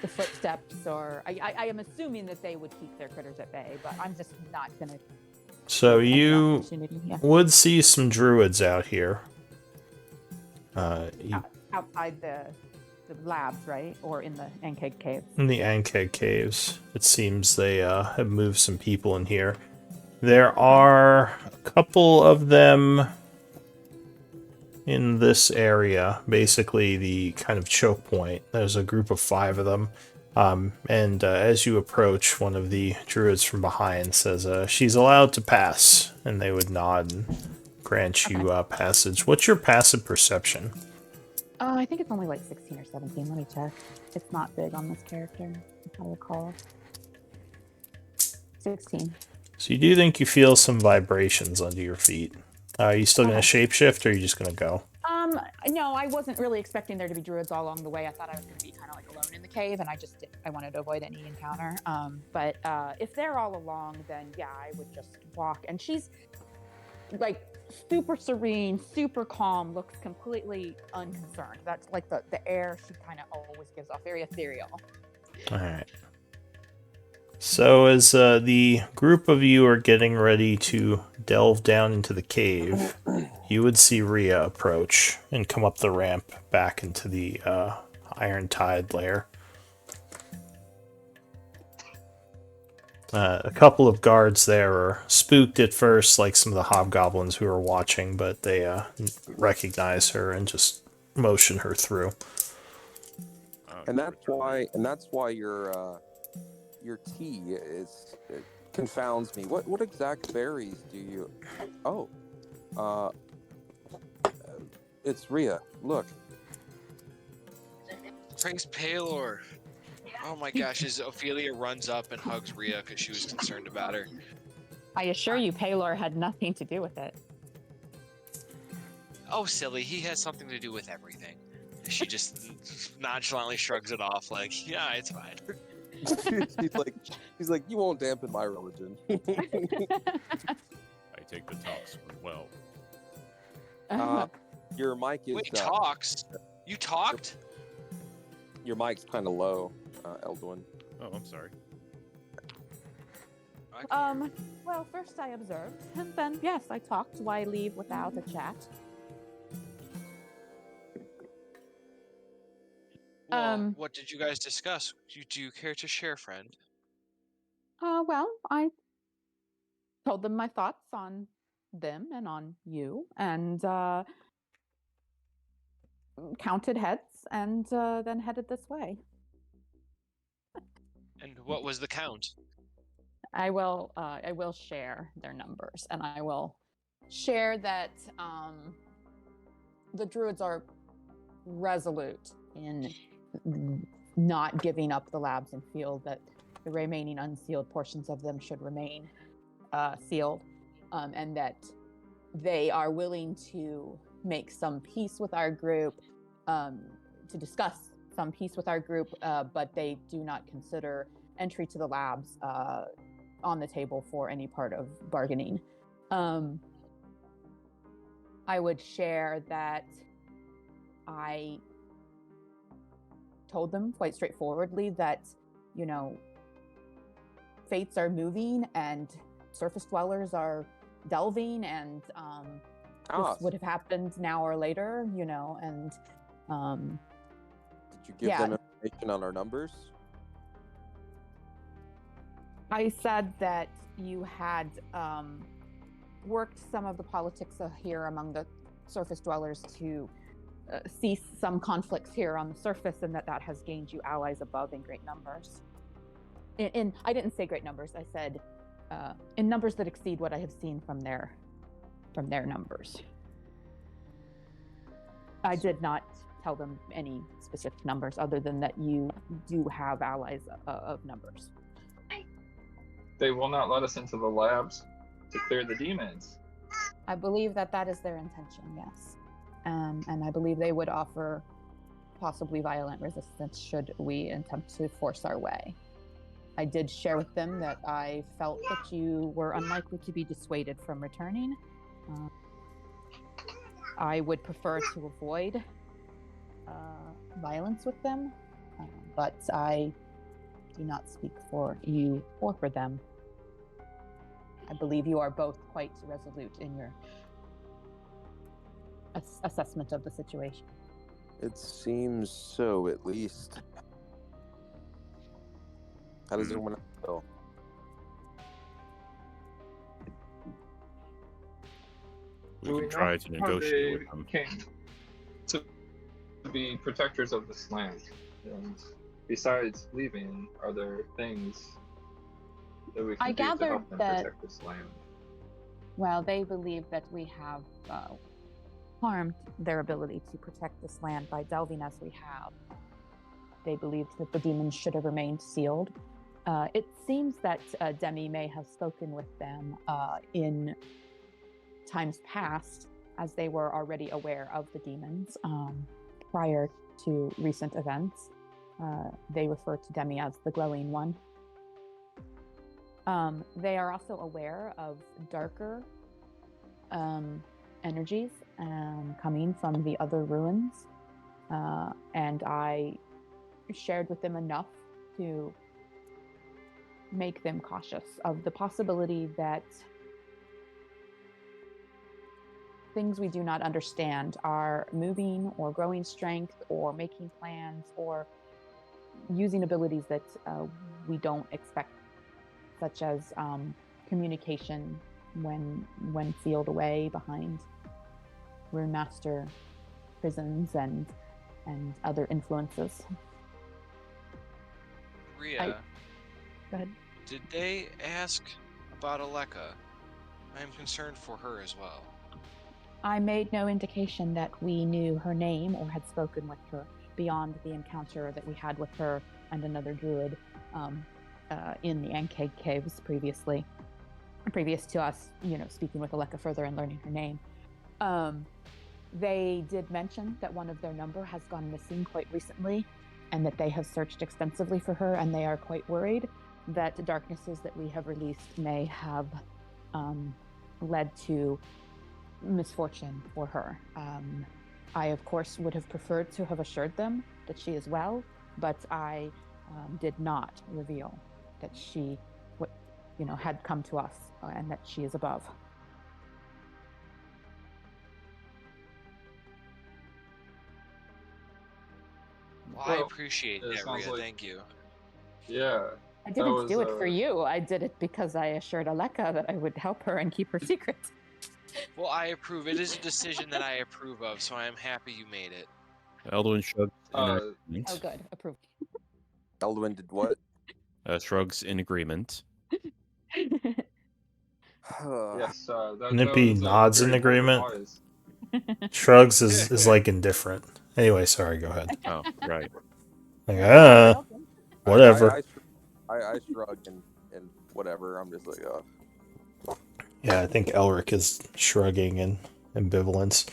E: footsteps. Or I am assuming that they would keep their critters at bay, but I'm just not gonna.
C: So you would see some druids out here.
E: Outside the labs, right? Or in the Ankeg caves?
C: In the Ankeg caves. It seems they have moved some people in here. There are a couple of them in this area, basically the kind of choke point. There's a group of 5 of them. And as you approach, one of the druids from behind says, she's allowed to pass. And they would nod and grant you passage. What's your passive perception?
E: I think it's only like 16 or 17. Let me check. It's not big on this character, if I recall. 16.
C: So you do think you feel some vibrations under your feet. Are you still going to shapeshift, or are you just going to go?
E: No, I wasn't really expecting there to be druids all along the way. I thought I was going to be kind of like alone in the cave, and I wanted to avoid any encounter. But if they're all along, then yeah, I would just walk. And she's like super serene, super calm, looks completely unconcerned. That's like the air she kind of always gives off, very ethereal.
C: All right. So as the group of you are getting ready to delve down into the cave, you would see Rhea approach and come up the ramp back into the Iron Tide lair. A couple of guards there are spooked at first, like some of the hobgoblins who are watching, but they recognize her and just motion her through.
B: And that's why your tea it confounds me. What exact berries do you? Oh, it's Rhea. Look.
A: Praise Palor. Oh my gosh, as Ophelia runs up and hugs Rhea because she was concerned about her.
E: I assure you, Palor had nothing to do with it.
A: Oh, silly, he has something to do with everything. She just nonchalantly shrugs it off like, yeah, it's fine.
B: He's like, you won't dampen my religion.
G: I take the talks well.
B: Your mic is...
A: Wait, talks? You talked?
B: Your mic's kind of low, Eldwin.
G: Oh, I'm sorry.
E: Well, first I observed, and then, yes, I talked. Why leave without a chat?
A: Well, what did you guys discuss? Do you care to share, friend?
E: Well, I told them my thoughts on them and on you, and counted heads, and then headed this way.
A: And what was the count?
F: I will share their numbers, and I will share that the druids are resolute in not giving up the labs and feel that the remaining unsealed portions of them should remain sealed, and that they are willing to make some peace with our group, to discuss some peace with our group, but they do not consider entry to the labs on the table for any part of bargaining. I would share that I told them quite straightforwardly that, fates are moving and surface dwellers are delving, and this would have happened now or later, and
B: Did you give them information on our numbers?
E: I said that you had worked some of the politics here among the surface dwellers to cease some conflicts here on the surface, and that has gained you allies above in great numbers. I didn't say great numbers. I said in numbers that exceed what I have seen from their numbers. I did not tell them any specific numbers other than that you do have allies of numbers.
D: They will not let us into the labs to clear the demons.
E: I believe that is their intention, yes. And I believe they would offer possibly violent resistance should we attempt to force our way. I did share with them that I felt that you were unlikely to be dissuaded from returning. I would prefer to avoid violence with them, but I do not speak for you or for them. I believe you are both quite resolute in your assessment of the situation.
B: It seems so, at least. How does everyone feel?
G: We can try to negotiate with them.
D: Came to be protectors of this land. And besides leaving, are there things that we can do to help them protect this land?
E: Well, they believe that we have harmed their ability to protect this land by delving as we have. They believed that the demons should have remained sealed. It seems that Demi may have spoken with them in times past, as they were already aware of the demons prior to recent events. They refer to Demi as the glowing one. They are also aware of darker energies coming from the other ruins, and I shared with them enough to make them cautious of the possibility that things we do not understand are moving or growing strength or making plans or using abilities that we don't expect, such as communication when sealed away behind Rune Master prisons and other influences.
A: Rhea,
E: go ahead.
A: Did they ask about Aleka? I am concerned for her as well.
E: I made no indication that we knew her name or had spoken with her beyond the encounter that we had with her and another druid in the Ankeg Caves previous to us, speaking with Aleka further and learning her name. They did mention that one of their number has gone missing quite recently and that they have searched extensively for her, and they are quite worried that the darknesses that we have released may have led to misfortune for her. I, of course, would have preferred to have assured them that she is well, but I did not reveal that she had come to us and that she is above.
A: Well, I appreciate that, Rhea. Thank you.
D: Yeah.
E: I didn't do it for you. I did it because I assured Aleka that I would help her and keep her secret.
A: Well, I approve. It is a decision that I approve of, so I am happy you made it.
G: Eldwin shrugs in agreement.
E: Oh, good. Approved.
B: Eldwin did what?
G: Shrugs in agreement.
D: Yes,
C: Wouldn't it be nods in agreement?
D: Wise.
C: Shrugs is like indifferent. Anyway, sorry, go ahead.
G: Oh, right.
C: Like, whatever.
B: I shrug and whatever. I'm just like,
C: Yeah, I think Elric is shrugging in ambivalence.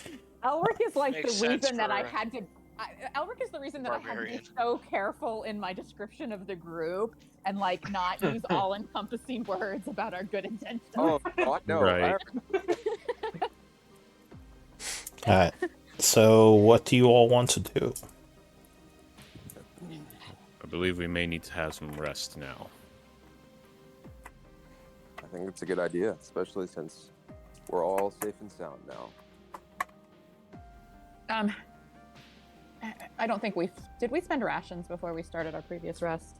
E: Elric is like
A: Makes
E: the
A: sense
E: reason that
A: for
E: I had to. Elric is the reason that I had to be so careful in my description of the group and not use all-encompassing words about our good intentions.
B: Oh, I know.
G: Right.
C: Alright, so what do you all want to do?
G: I believe we may need to have some rest now.
B: I think it's a good idea, especially since we're all safe and sound now.
F: I don't think did we spend rations before we started our previous rest?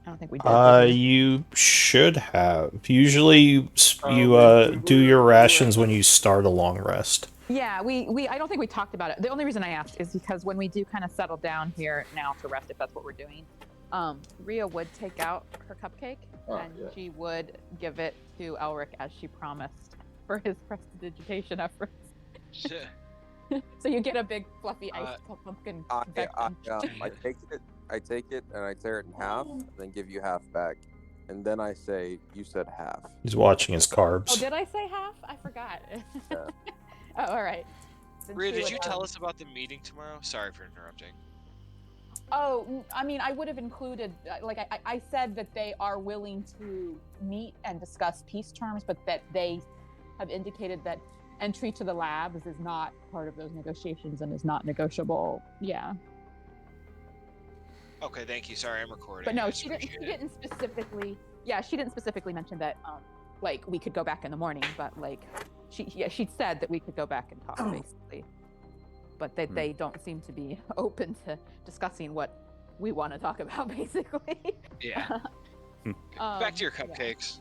F: I don't think we did.
C: You should have. Usually you do your rations when you start a long rest.
E: Yeah, we I don't think we talked about it. The only reason I asked is because when we do kind of settle down here now to rest, if that's what we're doing, Rhea would take out her cupcake she would give it to Elric as she promised for his prestidigitation efforts. So you get a big fluffy ice pumpkin.
B: I take it and I tear it in half, and then give you half back, and then I say, "You said half."
C: He's watching his carbs.
E: Oh, did I say half? I forgot.
B: Yeah.
E: Oh, all right.
A: Rhea, did you tell us about the meeting tomorrow? Sorry for interrupting.
E: Oh, I mean, I would have included, like, I said that they are willing to meet and discuss peace terms, but that they have indicated that entry to the labs is not part of those negotiations and is not negotiable. Yeah.
A: Okay, thank you. Sorry, I'm recording.
E: But no, she didn't specifically. Yeah, she didn't specifically mention that. Like we could go back in the morning, but like she said that we could go back and talk basically. But they don't seem to be open to discussing what we want to talk about, basically.
A: Yeah. Back to your cupcakes.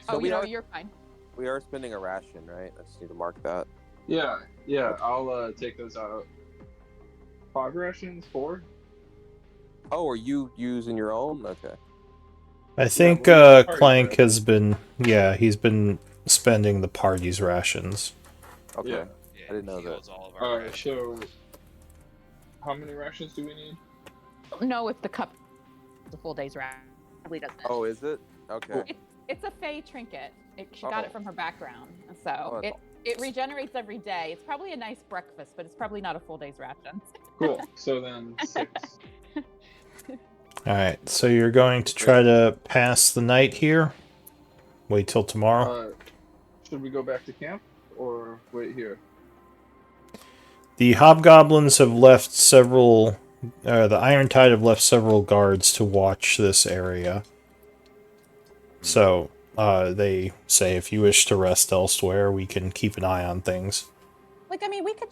B: So
E: you're fine.
B: We are spending a ration, right? I just need to mark that.
D: Yeah. I'll take those out. 5 rations, 4.
B: Oh, are you using your own? Okay.
C: I think Clank has been, he's been spending the party's rations.
B: Okay.
D: Yeah.
B: I didn't know that.
D: Alright, so how many rations do we need?
E: No, it's the cup. The full day's ration. Probably doesn't.
B: Oh, is it? Okay.
E: It's a Fey trinket. She got it from her background, so it regenerates every day. It's probably a nice breakfast, but it's probably not a full day's ration.
D: Cool. So then 6.
C: Alright, so you're going to try to pass the night here? Wait till tomorrow?
D: Should we go back to camp or wait here?
C: The hobgoblins have left several... the Iron Tide have left several guards to watch this area. So, they say if you wish to rest elsewhere, we can keep an eye on things.
E: Like, I mean, we could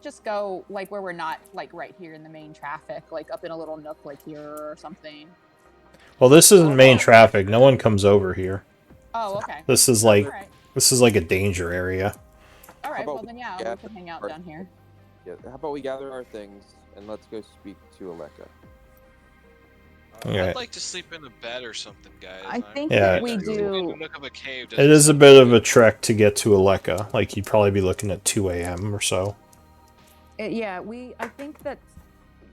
E: just go, like, where we're not, like, right here in the main traffic, like, up in a little nook, like, here or something.
C: Well, this isn't main traffic. No one comes over here.
E: Oh, okay.
C: This is like a danger area.
E: All right, well, then, we can hang out down here.
B: Yeah, how about we gather our things, and let's go speak to Aleka.
C: Okay.
A: I'd like to sleep in a bed or something, guys.
E: I think that we do.
C: It is a bit of a trek to get to Aleka. Like, you'd probably be looking at 2 a.m. or so.
E: Yeah, I think that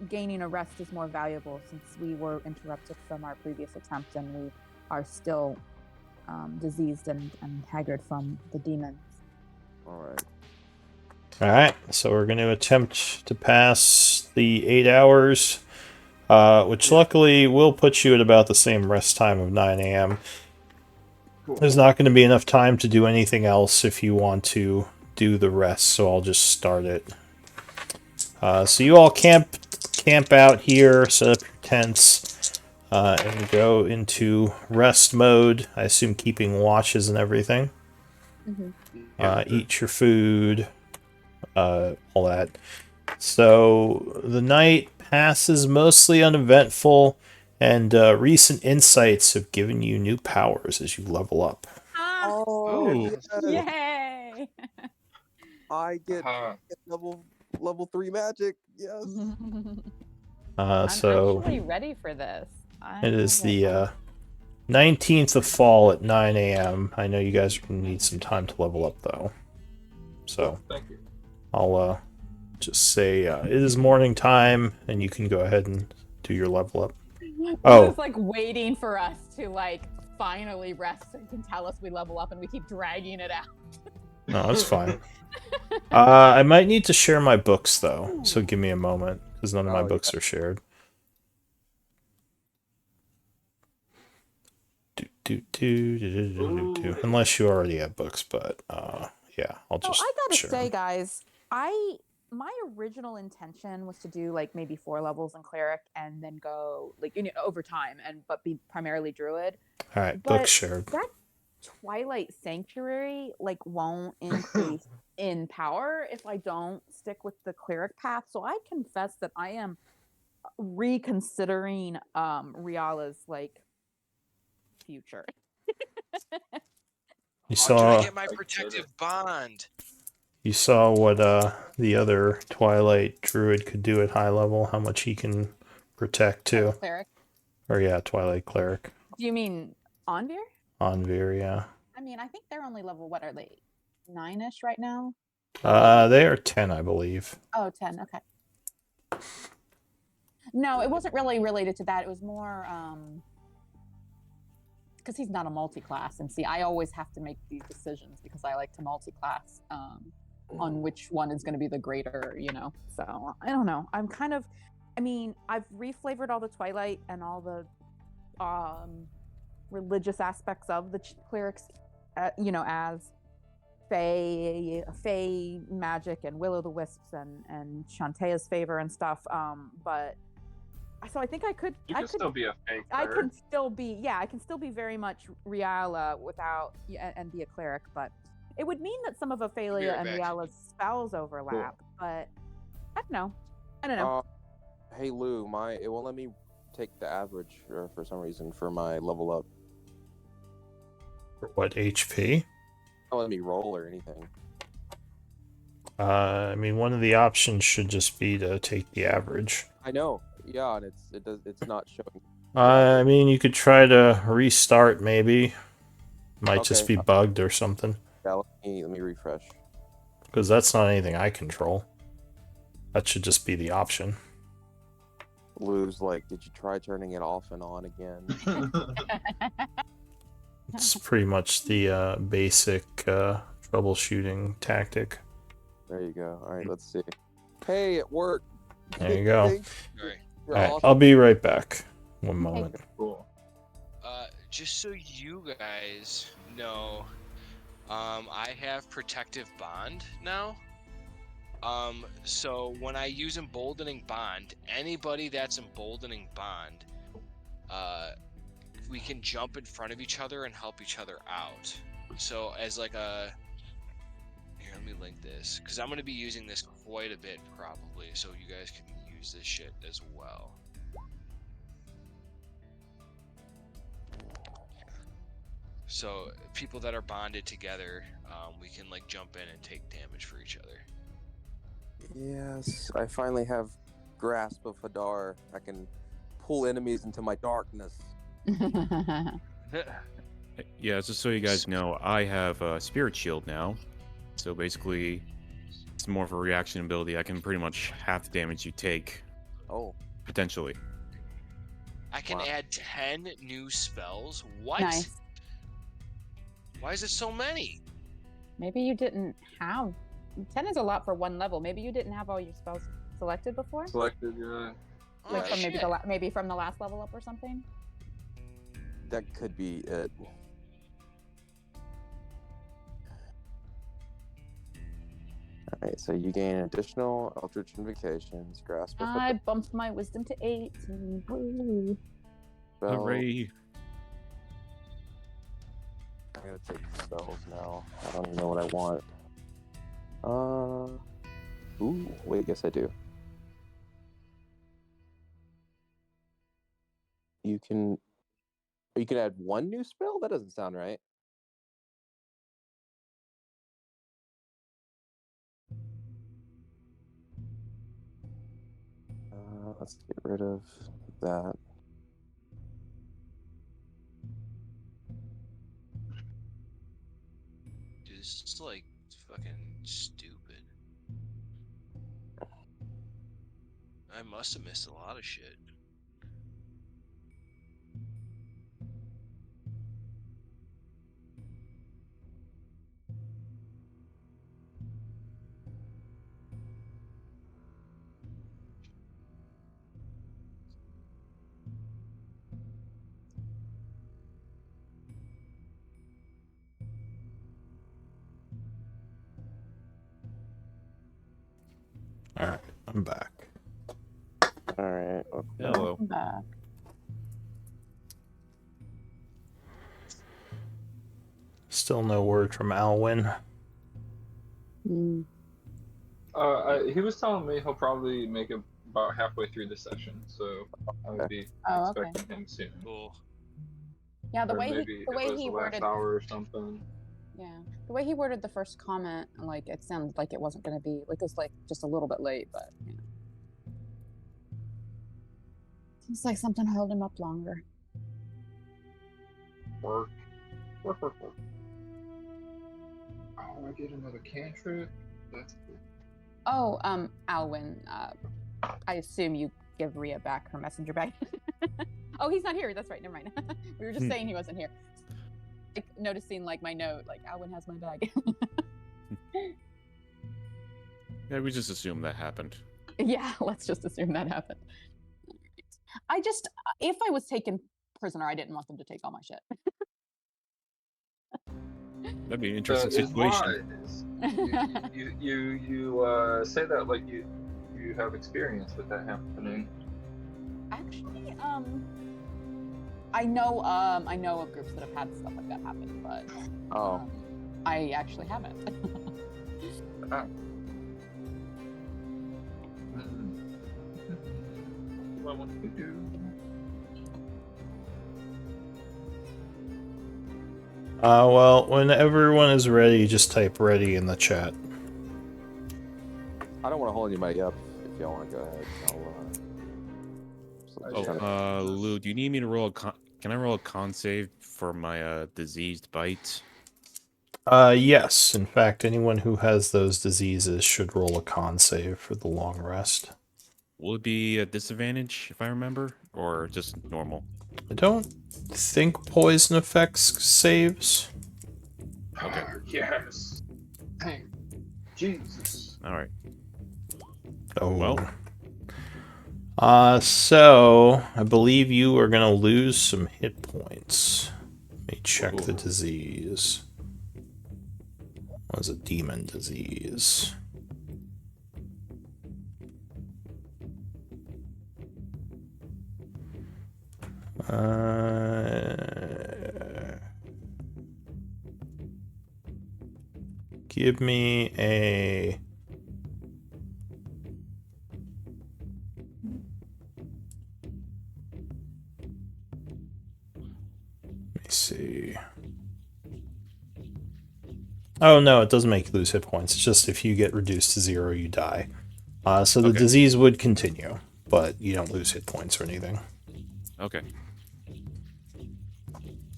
E: gaining a rest is more valuable since we were interrupted from our previous attempt and we are still diseased and haggard from the demons.
C: Alright, so we're going to attempt to pass the 8 hours. Which luckily will put you at about the same rest time of 9 a.m. Cool. There's not going to be enough time to do anything else if you want to do the rest, so I'll just start it. So you all camp out here, set up your tents, and go into rest mode. I assume keeping watches and everything. Mm-hmm. Eat your food, all that. So the night passes mostly uneventful, and recent insights have given you new powers as you level up.
B: Oh,
E: yay!
B: I get level 3 magic. Yes.
E: I'm actually ready for this.
C: It is the 19th of fall at 9 a.m. I know you guys need some time to level up, though. So
D: thank you.
C: I'll just say it is morning time, and you can go ahead and do your level up.
E: It's like waiting for us to like finally rest so you can tell us we level up, and we keep dragging it out.
C: No, that's fine. I might need to share my books though, so give me a moment because none of my books are shared. Unless you already have books, but yeah, I'll just.
E: I gotta say, guys, my original intention was to do like maybe 4 levels in cleric and then go like over time but be primarily druid.
C: All right, books shared.
E: That Twilight Sanctuary like won't increase in power if I don't stick with the cleric path. So I confess that I am reconsidering Riala's like future.
C: You
A: I'm trying
C: saw
A: to get my protective bond.
C: you saw what the other Twilight Druid could do at high level, how much he can protect too.
F: Cleric.
C: Or yeah, Twilight Cleric.
E: Do you mean Onvir?
C: Onvir, yeah.
E: I mean, I think they're only level, what are they? 9-ish right now?
C: They are 10, I believe.
E: Oh, 10, okay. No, it wasn't really related to that. It was more because he's not a multi-class. And see, I always have to make these decisions because I like to multi-class on which one is going to be the greater, you know. So I don't know. I'm kind of, I mean, I've reflavored all the Twilight and all the religious aspects of the clerics, you know, as Fae magic and Will-o'-the-Wisps and Shantaea's favor and stuff. But so I think I could
D: still be a fake
E: I
D: cleric.
E: can still be I can still be very much Riala without and be a cleric, but it would mean that some of Ophelia
A: right
E: and
A: back.
E: Riala's spells overlap. But I don't know.
B: Hey Lou, it won't let me take the average for some reason for my level up.
C: What HP?
B: Don't let me roll or anything.
C: I mean, one of the options should just be to take the average.
B: I know. Yeah, and it's not showing.
C: I mean, you could try to restart, maybe. Might just
B: Okay.
C: be bugged or something.
B: Yeah, let me refresh.
C: Because that's not anything I control. That should just be the option.
B: Lou's like, did you try turning it off and on again?
C: It's pretty much the basic troubleshooting tactic.
B: There you go. All right, let's see. Hey, it worked.
C: There you go.
A: All right.
B: You're
C: All right,
B: awesome.
C: I'll be right back. One moment.
D: Cool.
A: Just so you guys know, I have protective bond now. So when I use emboldening bond, anybody that's emboldening bond, we can jump in front of each other and help each other out. So as like a, here, let me link this, because I'm going to be using this quite a bit probably, so you guys can use this shit as well. So people that are bonded together, we can like jump in and take damage for each other.
B: Yes, I finally have grasp of Hadar. I can pull enemies into my darkness.
G: Yeah, just so you guys know, I have a Spirit Shield now. So basically, it's more of a reaction ability. I can pretty much half the damage you take.
B: Oh.
G: Potentially.
A: I can add 10 new spells. What?
F: Nice.
A: Why is it so many?
F: Maybe you didn't have 10 is a lot for one level. Maybe you didn't have all your spells selected before.
D: Selected, yeah.
F: Like
A: Oh,
F: from
A: shit.
F: maybe from the last level up or something.
B: That could be it. Alright, so you gain additional Eldritch Invocations, Grasp of
F: I bumped my wisdom to 8. Woo.
B: Spell.
G: Hooray.
B: I gotta take the spells now. I don't even know what I want. Ooh, wait, yes I do. You can add one new spell? That doesn't sound right. Let's get rid of that.
A: Dude, this is like fucking stupid. I must have missed a lot of shit.
C: Alright, I'm back.
B: Alright.
G: Hello.
C: Still no word from Alwyn.
D: He was telling me he'll probably make it about halfway through the session, so I would be expecting him soon.
A: Cool.
F: Yeah, the
D: Or
F: way
D: maybe
F: he
D: if it was
F: he
D: the last
F: worded
D: hour or something.
F: Yeah, the way he worded the first comment, like it sounded like it wasn't going to be like it was like just a little bit late, but you know. Seems like something held him up longer.
D: Work. Oh, I get another cantrip. That's cool.
F: Oh, Alwyn, I assume you give Rhea back her messenger bag. Oh, he's not here. That's right. Never mind. We were just saying he wasn't here. Like, noticing like my note, like Alwyn has my bag.
G: Yeah, we just assume that happened.
F: Yeah, let's just assume that happened. I just, if I was taken prisoner, I didn't want them to take all my shit.
G: That'd be an interesting situation.
D: You say that like you have experience with that happening.
F: Actually, I know of groups that have had stuff like that happen, but I actually haven't.
D: What want to do?
C: Well, when everyone is ready, just type ready in the chat.
B: I don't want to hold anybody up if y'all want to go ahead.
G: Lou, do you need me to roll can I roll a con save for my diseased bite?
C: Yes. In fact, anyone who has those diseases should roll a con save for the long rest.
G: Will it be a disadvantage if I remember, or just normal?
C: I don't think poison affects saves.
G: Okay.
D: Yes. Thank Jesus.
G: All right.
C: Oh. Well. So I believe you are gonna lose some hit points. Let me check the disease. What was a demon disease? Give me a... Let me see. Oh no, it doesn't make you lose hit points. It's just if you get reduced to 0, you die. So the disease would continue, but you don't lose hit points or anything.
G: Okay.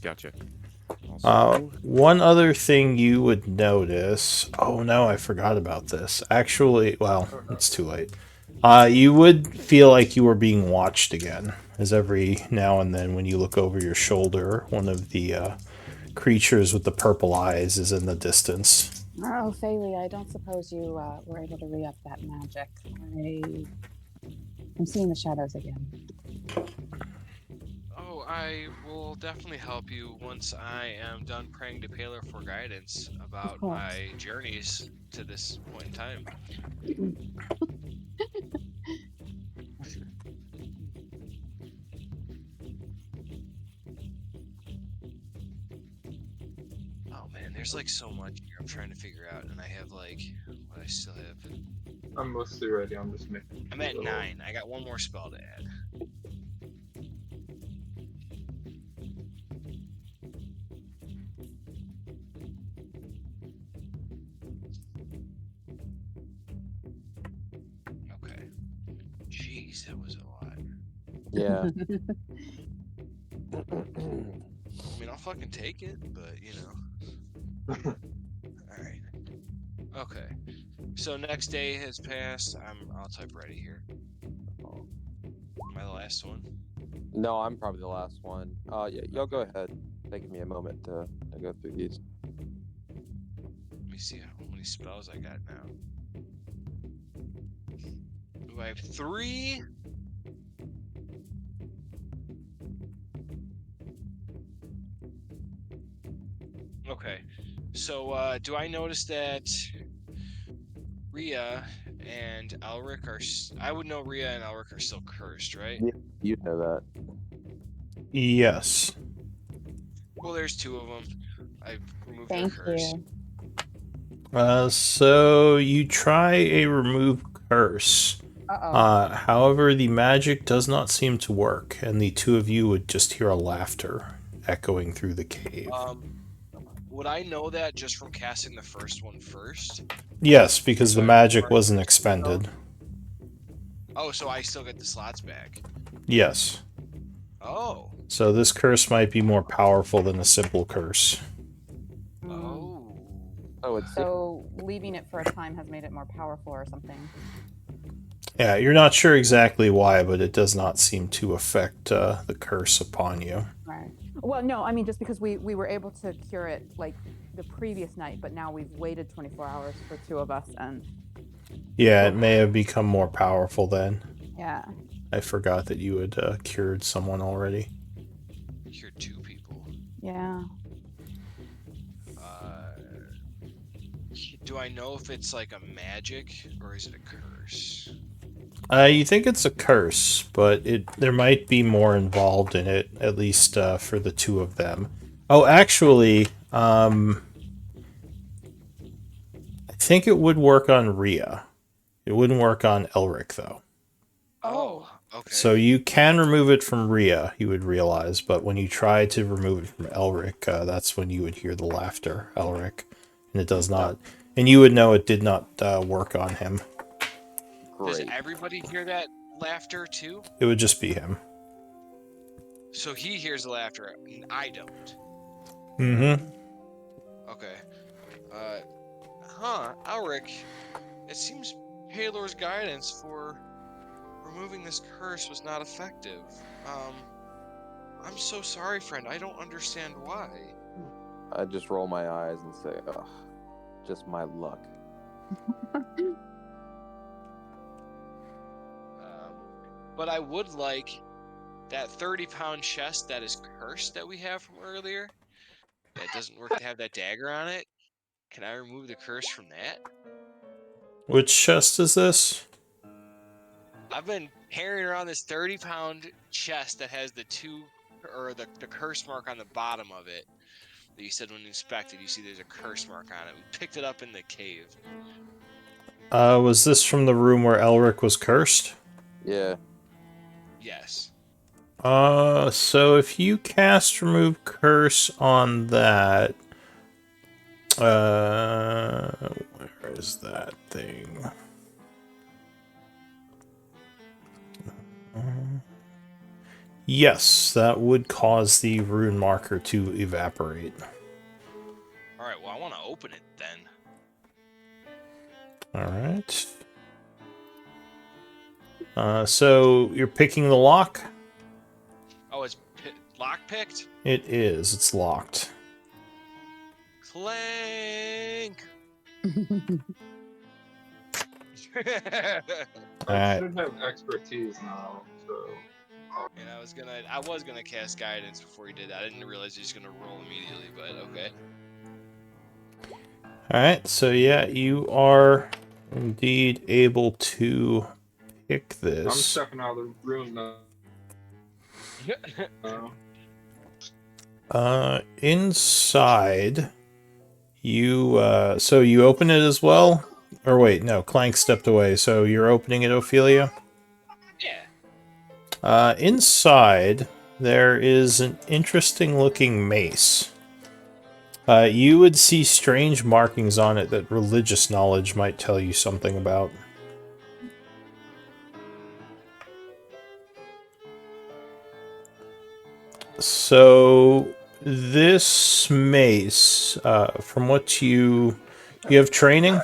G: Gotcha.
C: One other thing you would notice... Oh no, I forgot about this. Actually, well, it's too late. You would feel like you were being watched again, as every now and then when you look over your shoulder, one of the creatures with the purple eyes is in the distance.
F: Oh, Faylee, I don't suppose you were able to re-up that magic. I'm seeing the shadows again.
A: Oh, I will definitely help you once I am done praying to Paler for guidance about my journeys to this point in time. Oh man, there's like so much here I'm trying to figure out, and I have like what I still have.
D: I'm mostly ready. I'm just making.
A: I'm at 9. I got one more spell to add. Okay. Jeez, that was a lot.
B: Yeah.
A: I mean, I'll fucking take it, but you know. Alright. Okay. So next day has passed. I'll type ready here. Am I the last one?
B: No, I'm probably the last one. Yeah, y'all go ahead. Taking me a moment to go through these.
A: Let me see how many spells I got now. Do I have 3? Okay. So, do I notice that Rhea and Elric are... I would know Rhea and Elric are still cursed, right?
B: Yeah, you'd know that.
A: Yes. Well, there's 2 of them. I removed their curse.
C: So you try a remove curse.
F: Uh-oh.
C: However, the magic does not seem to work, and the two of you would just hear a laughter echoing through the cave.
A: Would I know that just from casting the first one first?
C: Yes, because the
A: So
C: magic wasn't expended.
A: Oh, so I still get the slots back.
C: Yes.
A: Oh.
C: So this curse might be more powerful than a simple curse.
A: Oh.
F: So leaving it for a time has made it more powerful or something.
C: Yeah, you're not sure exactly why, but it does not seem to affect the curse upon you.
F: Right. Well, no, I mean, just because we were able to cure it, like, the previous night, but now we've waited 24 hours for two of us, and...
C: Yeah, it may have become more powerful then.
F: Yeah.
C: I forgot that you had cured someone already.
A: Cured two people.
F: Yeah.
A: Do I know if it's like a magic or is it a curse?
C: You think it's a curse, but there might be more involved in it, at least for the two of them. Oh, actually, I think it would work on Rhea. It wouldn't work on Elric, though.
A: Oh, okay.
C: So you can remove it from Rhea, you would realize, but when you try to remove it from Elric, that's when you would hear the laughter, Elric. And it does not. And you would know it did not work on him.
A: Does everybody hear that laughter too?
C: It would just be him.
A: So he hears the laughter and I don't.
C: Mm-hmm.
A: Okay. Elric, it seems Palor's guidance for removing this curse was not effective. I'm so sorry, friend. I don't understand why.
B: I just roll my eyes and say, ugh, just my luck.
A: But I would like that 30-pound chest that is cursed that we have from earlier. That doesn't work to have that dagger on it. Can I remove the curse from that?
C: Which chest is this?
A: I've been carrying around this 30-pound chest that has the the curse mark on the bottom of it. That you said when inspected, you see there's a curse mark on it. We picked it up in the cave.
C: Was this from the room where Elric was cursed?
B: Yeah.
A: Yes.
C: So if you cast remove curse on that, where is that thing? Yes, that would cause the rune marker to evaporate.
A: Alright, well I want to open it then.
C: Alright. So you're picking the lock?
A: Oh, it's lock-picked?
C: It is. It's locked.
A: Clank!
D: I should have expertise now, so...
A: And I was gonna cast guidance before he did that. I didn't realize he was gonna roll immediately, but okay.
C: Alright, so yeah, you are indeed able to pick this.
D: I'm stepping out of the room now.
C: Inside, so you open it as well? Or wait, no, Clank stepped away, so you're opening it, Ophelia?
A: Yeah.
C: Inside, there is an interesting looking mace. You would see strange markings on it that religious knowledge might tell you something about. So, this mace, from what you have training?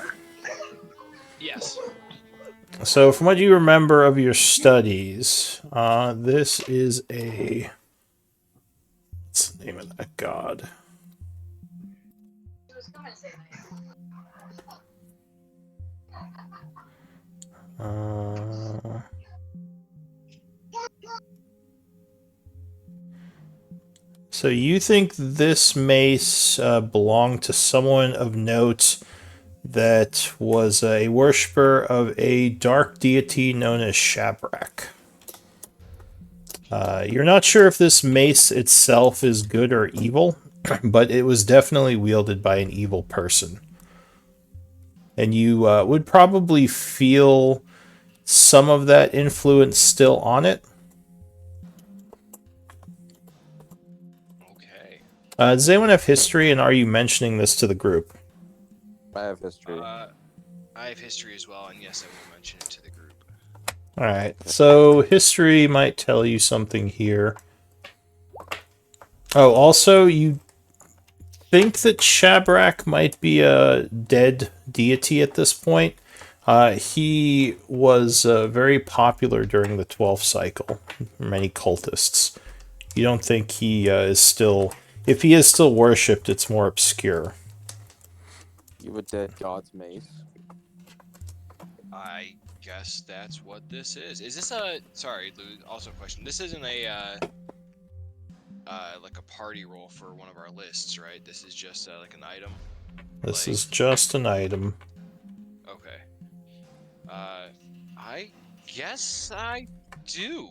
A: Yes.
C: So, from what you remember of your studies, this is a... What's the name of that god? So you think this mace belonged to someone of note that was a worshiper of a dark deity known as Shabrak. You're not sure if this mace itself is good or evil, but it was definitely wielded by an evil person. and you would probably feel some of that influence still on it.
A: Okay.
C: Does anyone have history, and are you mentioning this to the group?
B: I have history.
A: I have history as well, and yes, I will mention it to the group.
C: All right. So history might tell you something here. Oh, also, you think that Shabrak might be a dead deity at this point. He was very popular during the 12th cycle. Many cultists. You don't think he is still... If he is still worshipped, it's more obscure.
B: You have a dead god's mace.
A: I guess that's what this is. Is this a... Sorry, Lou, also a question. This isn't a, like a party roll for one of our lists, right? This is just, like an item?
C: This
A: like...
C: is just an item.
A: Okay. I guess I do.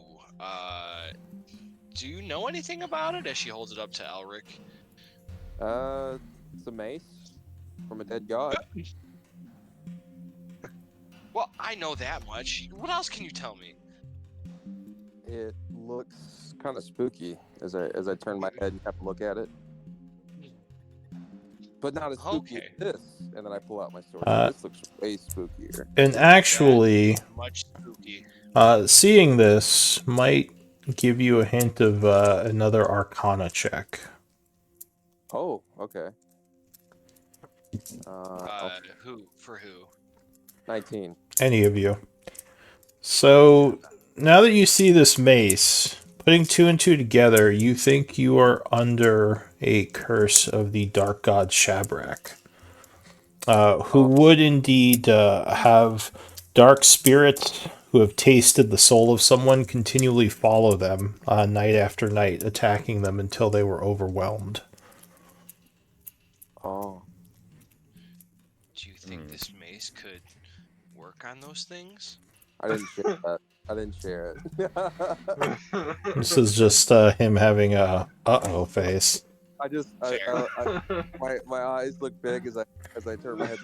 A: Do you know anything about it? As she holds it up to Elric.
B: It's a mace from a dead god.
A: Well, I know that much. What else can you tell me?
B: It looks kind of spooky as I turn my head and have a look at it. But not as spooky as this. And then I pull out my sword. This looks way spookier.
C: And actually,
A: much spooky.
C: Seeing this might give you a hint of another Arcana check.
B: Oh, okay.
A: Who? For who?
B: 19.
C: Any of you. So, now that you see this mace, putting 2 and 2 together, you think you are under a curse of the Dark God Shabrak, who would indeed have dark spirits who have tasted the soul of someone continually follow them night after night, attacking them until they were overwhelmed.
B: Oh.
A: Do you think this mace could work on those things?
B: I didn't share that. I didn't share it.
C: This is just him having a uh-oh face.
B: My eyes look big as I turn my head,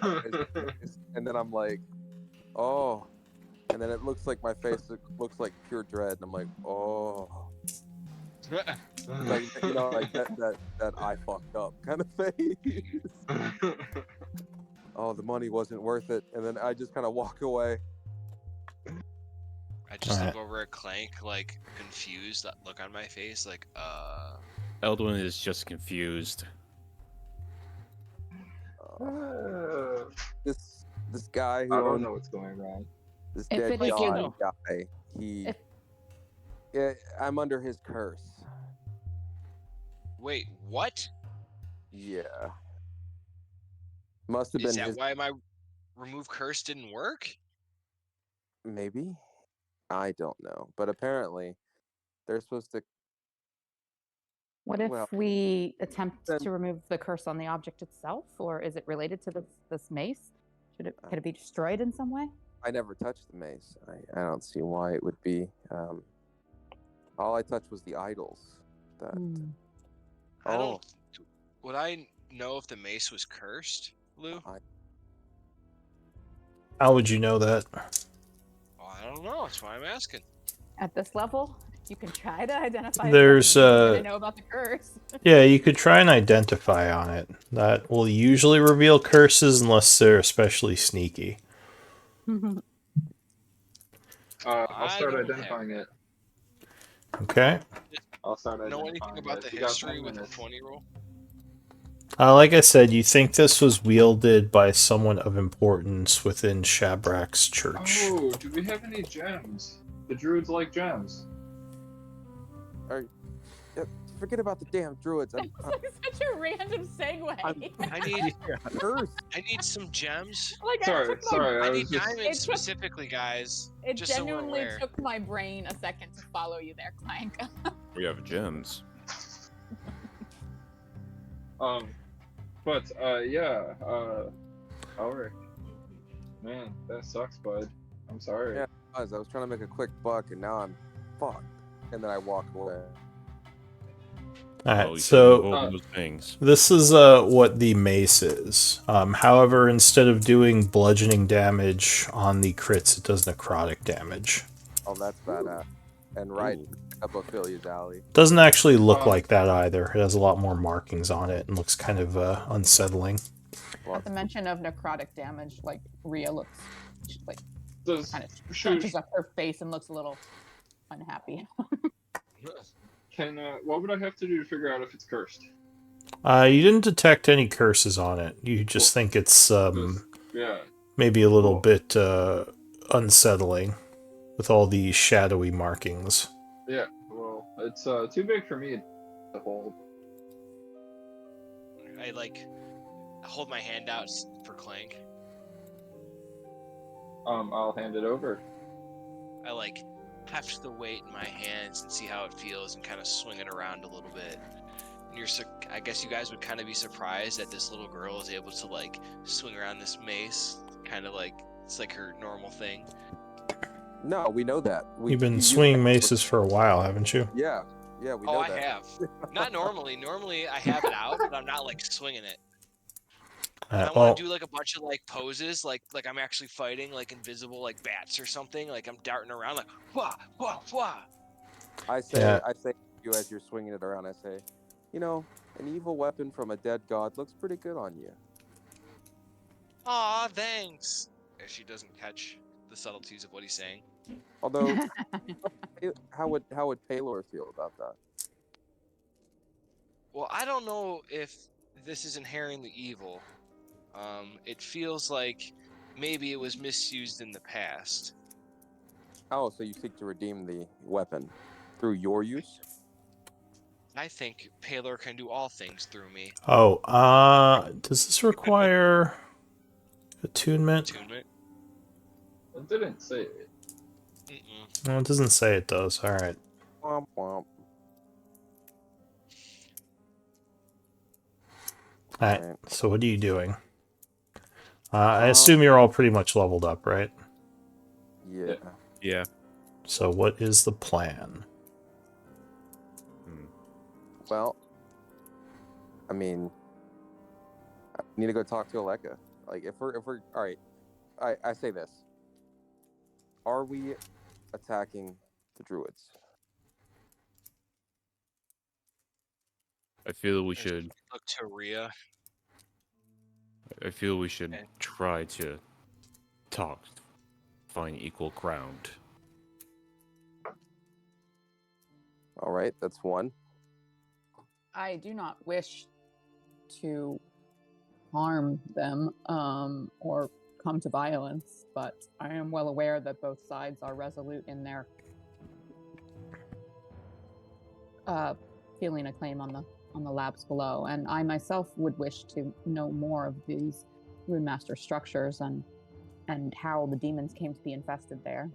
B: and then I'm like, oh, and then it looks like my face looks like pure dread, and I'm like, oh, like, you know, like that I fucked up kind of face. Oh, the money wasn't worth it, and then I just kind of walk away.
A: I just look over at Clank, like, confused, that look on my face, like,
G: Eldwin is just confused.
B: This guy who
D: I don't know what's going on.
B: This
F: If
B: dead
F: it is
B: god guy, yeah, I'm under his curse.
A: Wait, what?
B: Yeah. Must have been
A: Is that why my remove curse didn't work?
B: Maybe. I don't know. But apparently, they're supposed to...
E: What if we attempt to remove the curse on the object itself? Or is it related to this mace? Could it be destroyed in some way?
B: I never touched the mace. I don't see why it would be. All I touched was the idols.
A: I don't... Would I know if the mace was cursed, Lou?
C: How would you know that?
A: Well, I don't know. That's why I'm asking.
E: At this level, you can try to identify.
C: There's
E: I know about the curse.
C: Yeah, you could try and identify on it. That will usually reveal curses unless they're especially sneaky.
D: I'll start identifying it.
C: Okay.
D: I'll start identifying
A: know anything about the history with the 20 roll?
C: Like I said, you think this was wielded by someone of importance within Shabrak's church.
D: Oh, do we have any gems? The druids like gems.
B: Forget about the damn druids.
E: That's such a random segue.
A: I need some gems.
E: Like,
D: sorry.
A: I need diamonds specifically, guys.
F: It
A: just
F: genuinely took my brain a second to follow you there, Clank.
G: We have gems.
D: Yeah, Elric. Man, that sucks, bud. I'm sorry.
B: Yeah, I was trying to make a quick buck, and now I'm fucked. And then I walk away.
C: All right,
G: you said
C: so
G: move over those things.
C: this is what the mace is. However, instead of doing bludgeoning damage on the crits, it does necrotic damage.
B: Oh, that's badass. And right
G: Ooh.
B: up Ophelia's alley.
C: Doesn't actually look like that either. It has a lot more markings on it and looks kind of unsettling.
F: At the mention of necrotic damage, like Rhea looks like kind of scrunches up her face and looks a little unhappy.
D: What would I have to do to figure out if it's cursed?
C: You didn't detect any curses on it. You just think it's maybe a little bit unsettling with all the shadowy markings.
D: Yeah, well, it's too big for me to hold.
A: I hold my hand out for Clank.
D: I'll hand it over.
A: I heft the weight in my hands and see how it feels and kind of swing it around a little bit. And I guess you guys would kind of be surprised that this little girl is able to swing around this mace, kind of it's like her normal thing.
B: No, we know that.
C: You've been swinging maces for a while, haven't you?
B: Yeah, we know that.
A: I have. Not normally. Normally I have it out, but I'm not swinging it. I want to do a bunch of poses, like I'm actually fighting invisible bats or something. I'm darting around wah wah wah.
B: I say you as you're swinging it around. I say, an evil weapon from a dead god looks pretty good on you.
A: Aw, thanks. She doesn't catch the subtleties of what he's saying.
B: Although, how would Palor feel about that?
A: Well, I don't know if this is inherently evil. It feels like maybe it was misused in the past.
B: Oh, so you seek to redeem the weapon through your use?
A: I think Palor can do all things through me.
C: Oh, does this require attunement?
D: It didn't say it.
C: No, it doesn't say it does. All right.
B: Womp womp.
C: All right. So what are you doing? I assume you're all pretty much leveled up, right?
B: Yeah.
G: Yeah.
C: So what is the plan?
B: Well, I mean, I need to go talk to Aleka. If we're all right, I say this: are we attacking the druids?
G: I feel we should
A: look to Rhea.
G: I feel we should try to find equal ground.
B: All right, that's one.
F: I do not wish to harm them or come to violence, but I am well aware that both sides are resolute in their feeling a claim on the labs below, and I myself would wish to know more of these Rune Master structures and how the demons came to be infested there.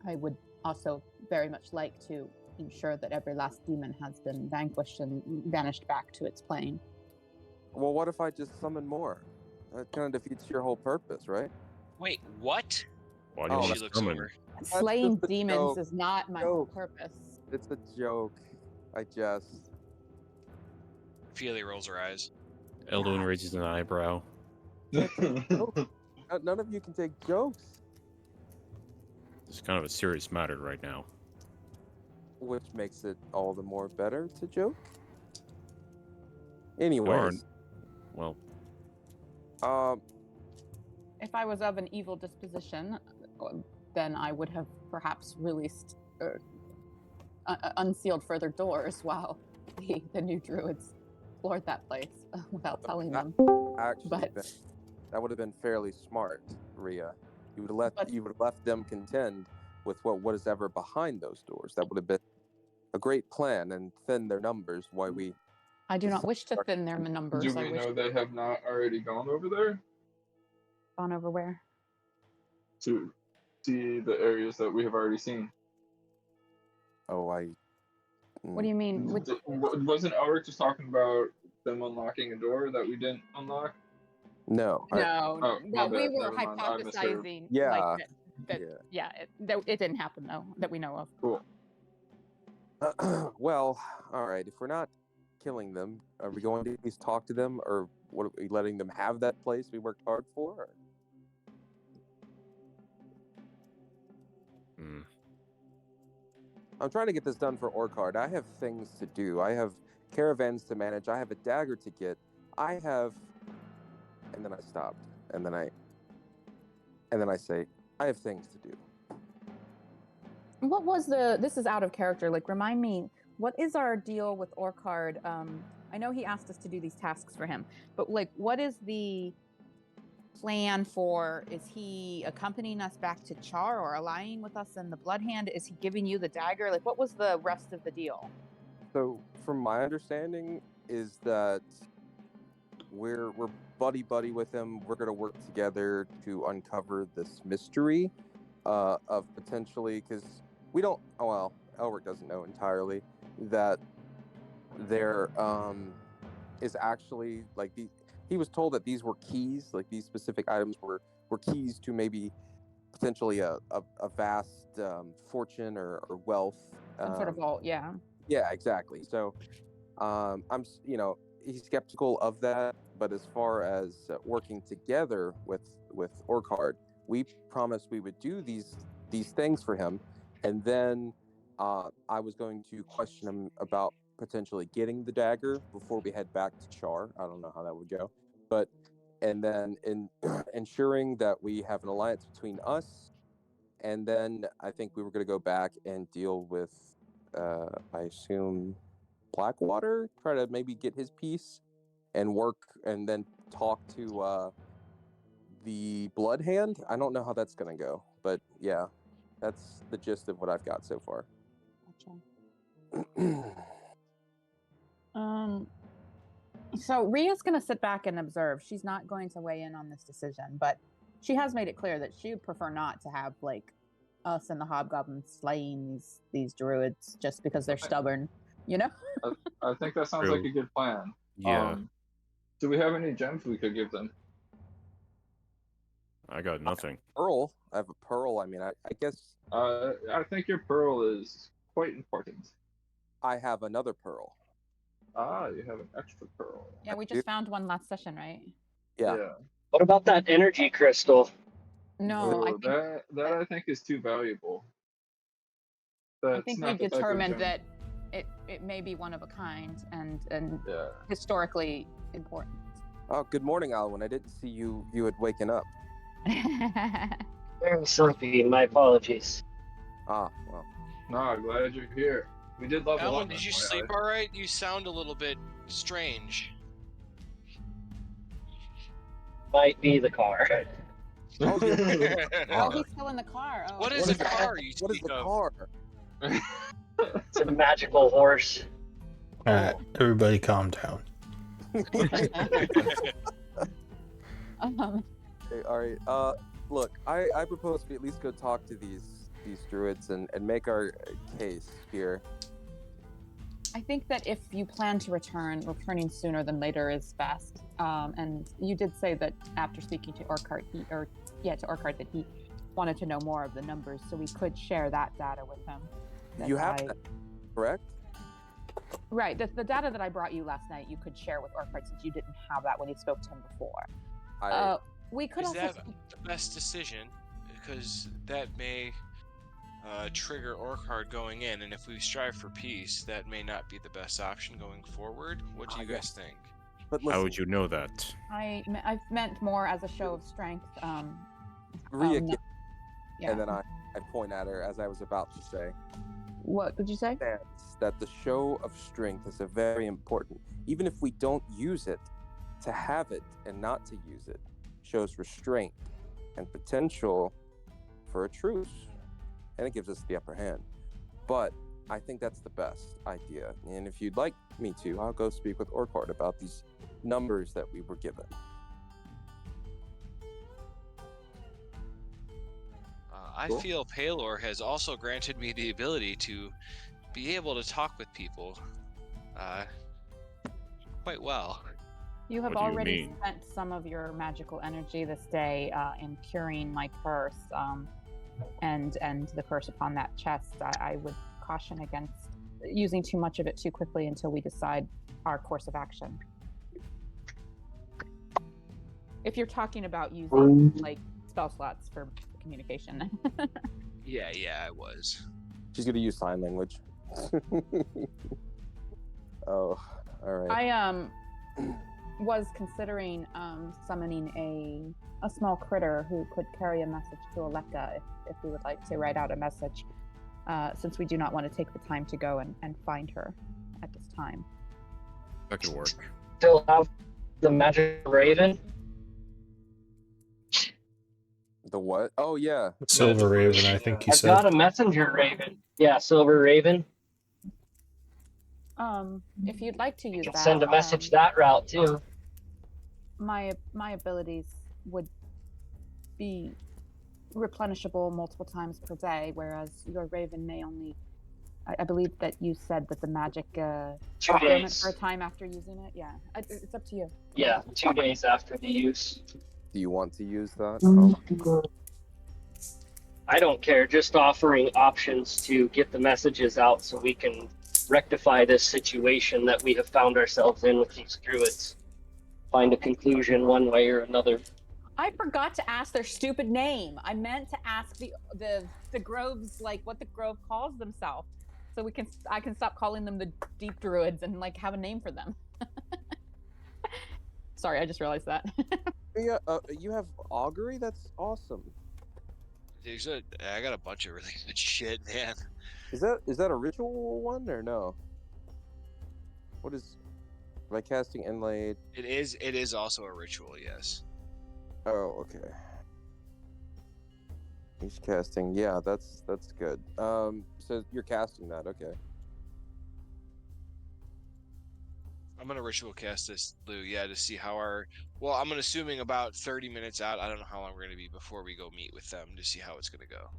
F: I would also very much like to ensure that every last demon has been vanquished and vanished back to its plane.
B: Well, what if I just summon more? That kind of defeats your whole purpose, right?
A: Wait, what?
G: Why do you
A: She looks over.
F: Slaying demons is not my whole purpose.
B: It's a joke. I just...
A: Ophelia rolls her eyes.
G: Elduin raises an eyebrow.
B: None of you can take jokes.
G: It's kind of a serious matter right now.
B: Which makes it all the more better to joke. Anyways.
G: Well.
F: If I was of an evil disposition, then I would have perhaps released, unsealed further doors while the new druids explored that place without telling them.
B: Actually, that would have been fairly smart, Rhea. You would have left them contend with what is ever behind those doors. That would have been a great plan and thin their numbers. Why we?
F: I do not wish to thin their numbers.
D: Do we know they have not already gone over there?
F: Gone over where?
D: To see the areas that we have already seen.
B: Oh,
F: What do you mean?
D: Wasn't Elric just talking about them unlocking a door that we didn't unlock?
B: No.
F: No, we were hypothesizing.
B: Yeah.
F: It didn't happen though, that we know of.
D: Cool.
B: Well, all right. If we're not killing them? Are we going to at least talk to them, or what? Are we letting them have that place we worked hard for? Or? I'm trying to get this done for Orchard. I have things to do. I have caravans to manage. I have a dagger to get. I have, and then I stopped, and then I say, I have things to do.
E: What was this is out of character, like remind me, what is our deal with Orchard? I know he asked us to do these tasks for him, but like what is the plan for, is he accompanying us back to Char or allying with us in the Blood Hand? Is he giving you the dagger? Like what was the rest of the deal?
B: So from my understanding is that we're buddy with him. We're going to work together to uncover this mystery of potentially, because we don't, well, Elric doesn't know entirely that there is actually like he was told that these were keys, like these specific items were keys to maybe potentially a vast fortune or wealth.
E: Some sort of vault, yeah.
B: Yeah, exactly. So I'm, he's skeptical of that, but as far as working together with Orchard, we promised we would do these things for him, and then I was going to question him about potentially getting the dagger before we head back to Char. I don't know how that would go, but and then ensuring that we have an alliance between us, and then I think we were going to go back and deal with, I assume, Blackwater, try to maybe get his piece and work, and then talk to the Blood Hand. I don't know how that's going to go, but yeah, that's the gist of what I've got so far.
E: Gotcha. So Ria's going to sit back and observe. She's not going to weigh in on this decision, but she has made it clear that she would prefer not to have like us and the hobgoblins slaying these druids just because they're stubborn, you know?
D: I think that sounds like a good plan.
G: Yeah.
D: Do we have any gems we could give them?
G: I got nothing.
B: Pearl. I have a pearl. I mean, I guess.
D: I think your pearl is quite important.
B: I have another pearl.
D: Ah, you have an extra pearl.
E: Yeah, we just found one last session, right?
B: Yeah.
H: What about that energy crystal?
E: No, I think
D: that I think is too valuable.
E: I think we determined that it may be one of a kind and historically important.
B: Oh, good morning, Alwyn. I didn't see you had waken up.
H: Very sleepy. My apologies.
B: Ah, well.
D: No, I'm glad you're here. We did love
A: Alan, did you sleep all right? You sound a little bit strange.
H: Might be the car.
E: Oh, he's still in the car. Oh.
A: What is a car you
B: What is
A: speak
B: the
A: of?
B: car?
H: It's a magical horse.
C: All right, everybody calm down.
B: Okay, all right. Look, I propose we at least go talk to these druids and make our case here.
E: I think that if you plan to returning sooner than later is best. And you did say that after speaking to Orchard, that he wanted to know more of the numbers, so we could share that data with him.
B: You have that, correct?
E: Right. The data that I brought you last night, you could share with Orchard since you didn't have that when you spoke to him before. We could
A: Is
E: also
A: that the best decision? Because that may trigger Orchard going in, and if we strive for peace, that may not be the best option going forward. What do you guys think?
B: But listen,
G: how would you know that?
E: I've meant more as a show of strength.
B: Ria,
E: yeah.
B: And then I point at her as I was about to say.
E: What did you say?
B: That the show of strength is a very important. Even if we don't use it, to have it and not to use it shows restraint and potential for a truce, and it gives us the upper hand. But I think that's the best idea, and if you'd like me to, I'll go speak with Orchard about these numbers that we were given.
A: I feel Palor has also granted me the ability to be able to talk with people quite well.
E: You have already spent some of your magical energy this day in curing my curse, and the curse upon that chest. I would caution against using too much of it too quickly until we decide our course of action. If you're talking about using like spell slots for communication.
A: Yeah, I was.
B: She's gonna use sign language. Oh, all right.
E: I was considering summoning a small critter who could carry a message to Aleka if we would like to write out a message, since we do not want to take the time to go and find her at this time.
G: That could work.
H: Still have the magic raven.
B: The what? Oh yeah.
C: Silver Raven, I think you
H: I've
C: said.
H: got a messenger raven. Yeah, silver raven.
E: If you'd like to use
H: You can
E: that,
H: send a message that route too.
E: my abilities would be replenishable multiple times per day, whereas your raven may only. I believe that you said that the magic
H: 2
E: dormant
H: days.
E: for a time after using it. Yeah, it's up to you.
H: Yeah, 2 days after the use.
B: Do you want to use that?
H: I don't care, just offering options to get the messages out so we can rectify this situation that we have found ourselves in with these druids. Find a conclusion one way or another.
E: I forgot to ask their stupid name. I meant to ask the groves, like what the grove calls themselves, so I can stop calling them the deep druids and like have a name for them. Sorry, I just realized that.
B: Yeah, you have augury. That's awesome.
A: I got a bunch of really good shit, man.
B: Is that a ritual one or no? What is? Am I casting inlaid?
A: It is also a ritual, yes.
B: Oh, okay. He's casting. Yeah, that's good. So you're casting that, okay?
A: I'm gonna ritual cast this, Lou. Yeah, to see how our. Well, I'm assuming about 30 minutes out. I don't know how long we're gonna be before we go meet with them to see how it's gonna go.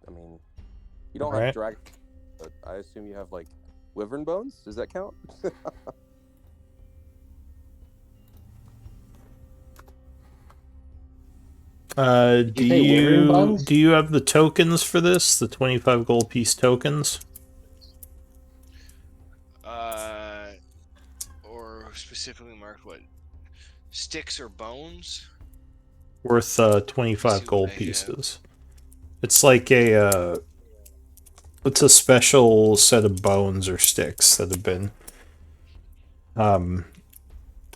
B: I mean, you don't have dragon, but I assume you have like wyvern bones. Does that count?
C: Do you have the tokens for this? The 25 gold piece tokens?
A: Or specifically marked what? Sticks or bones?
C: Worth 25 gold pieces. It's like it's a special set of bones or sticks that have been I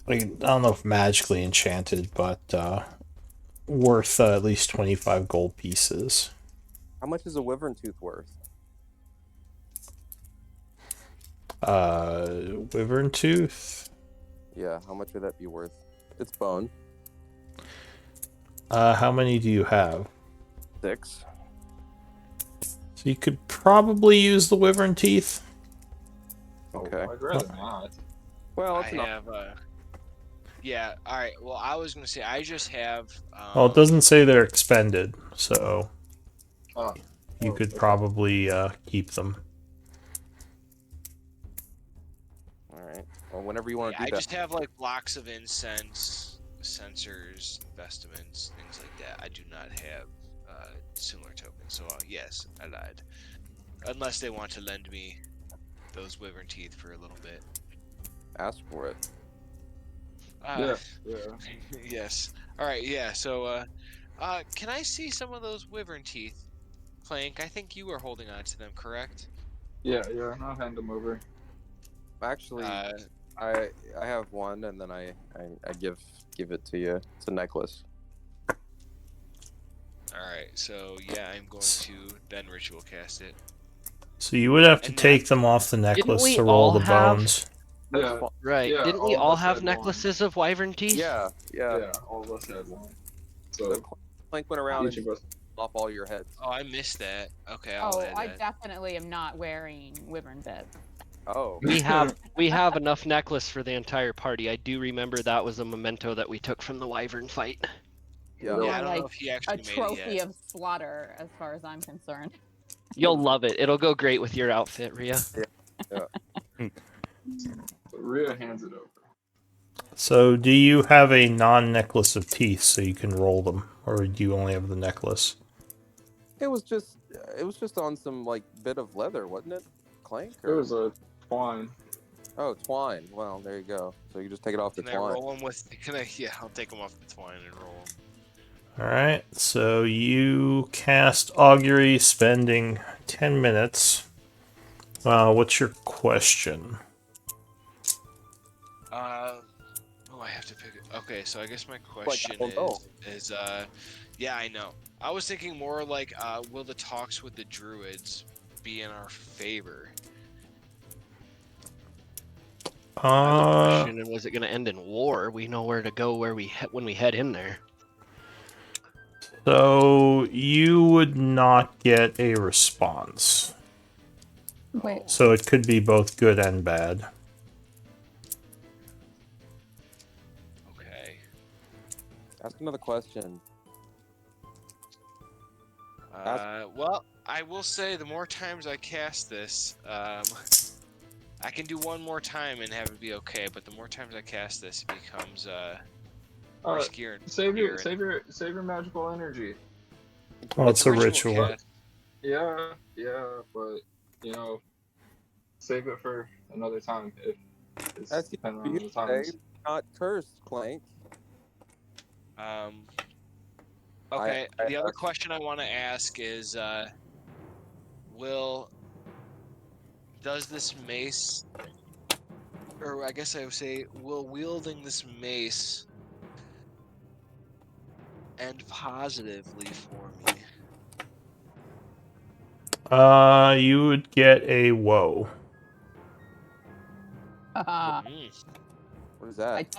C: don't know if magically enchanted, but worth at least 25 gold pieces.
B: How much is a wyvern tooth worth?
C: Wyvern tooth?
B: Yeah, how much would that be worth? It's bone.
C: How many do you have?
B: 6.
C: So you could probably use the wyvern teeth.
B: Okay.
D: I'd rather not.
B: Well,
A: I have. Yeah. All right. Well, I was gonna say I just have.
C: Well, it doesn't say they're expended, so you could
B: okay.
C: probably keep them.
B: All right. Well, whenever you want to do
A: I
B: that.
A: just have like blocks of incense, sensors, vestments, things like that. I do not have similar tokens. So yes, I lied. Unless they want to lend me those wyvern teeth for a little bit.
B: Ask for it.
D: Yeah.
A: Yes. All right. Yeah. So, can I see some of those wyvern teeth, Clank? I think you were holding on to them, correct?
D: Yeah. I'll hand them over.
B: Actually, I have one, and then I give it to you. It's a necklace.
A: All right. So yeah, I'm going to then ritual cast it.
C: So you would have to take them off the necklace to roll the bones.
D: Yeah.
I: Right.
D: Yeah,
I: Didn't we all have necklaces of wyvern teeth?
B: Yeah.
D: All of us had one. So
B: Clank went around and off all your heads.
A: Oh, I missed that. Okay, I'll add
E: I
A: that.
E: definitely am not wearing wyvern bits.
B: Oh.
I: We have enough necklace for the entire party. I do remember that was a memento that we took from the wyvern fight.
B: Yeah.
A: Yeah, I don't know if he actually
E: a
A: made it
E: trophy
A: yet.
E: of slaughter, as far as I'm concerned.
I: You'll love it. It'll go great with your outfit, Rhea.
B: Yeah.
D: Rhea hands it over.
C: So do you have a non-necklace of teeth so you can roll them? Or do you only have the necklace?
B: It was just on some like bit of leather, wasn't it? Clank?
D: It was a twine.
B: Oh, twine. Well, there you go. So you just take it off the
A: Can I
B: twine.
A: roll them with? Can I? Yeah, I'll take them off the twine and roll them.
C: Alright, so you cast Augury, spending 10 minutes. What's your question?
A: Oh, I have to pick it. Okay, so I guess my question is, yeah, I know. I was thinking more like, will the talks with the druids be in our favor?
I: And was it going to end in war? We know where to go when we head in there.
C: So you would not get a response.
F: Wait.
C: So it could be both good and bad.
A: Okay.
B: Ask another question.
A: Well, I will say the more times I cast this, I can do one more time and have it be okay. But the more times I cast this, it becomes riskier.
D: Save your magical energy.
C: Well, it's a ritual.
D: Yeah, but save it for another time if it's depending on the times.
B: Not cursed, Clank.
A: Okay. The other question I want to ask is, does this mace, or I guess I would say, will wielding this mace end positively for me?
C: You would get a woe.
B: What is that?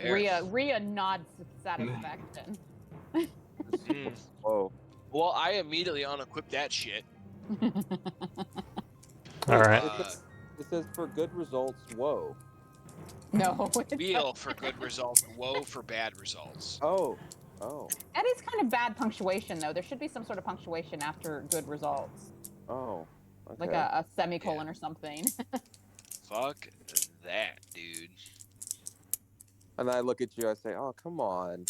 E: Rhea nods satisfaction.
B: Whoa.
A: Well, I immediately unequip that shit.
C: All right.
B: It says for good results, whoa.
E: No.
A: Wheel for good results, woe for bad results.
B: Oh.
E: That is kind of bad punctuation, though. There should be some sort of punctuation after good results.
B: Oh. Okay.
E: Like a semicolon or something.
A: Fuck that, dude.
B: And I look at you, I say, oh, come on.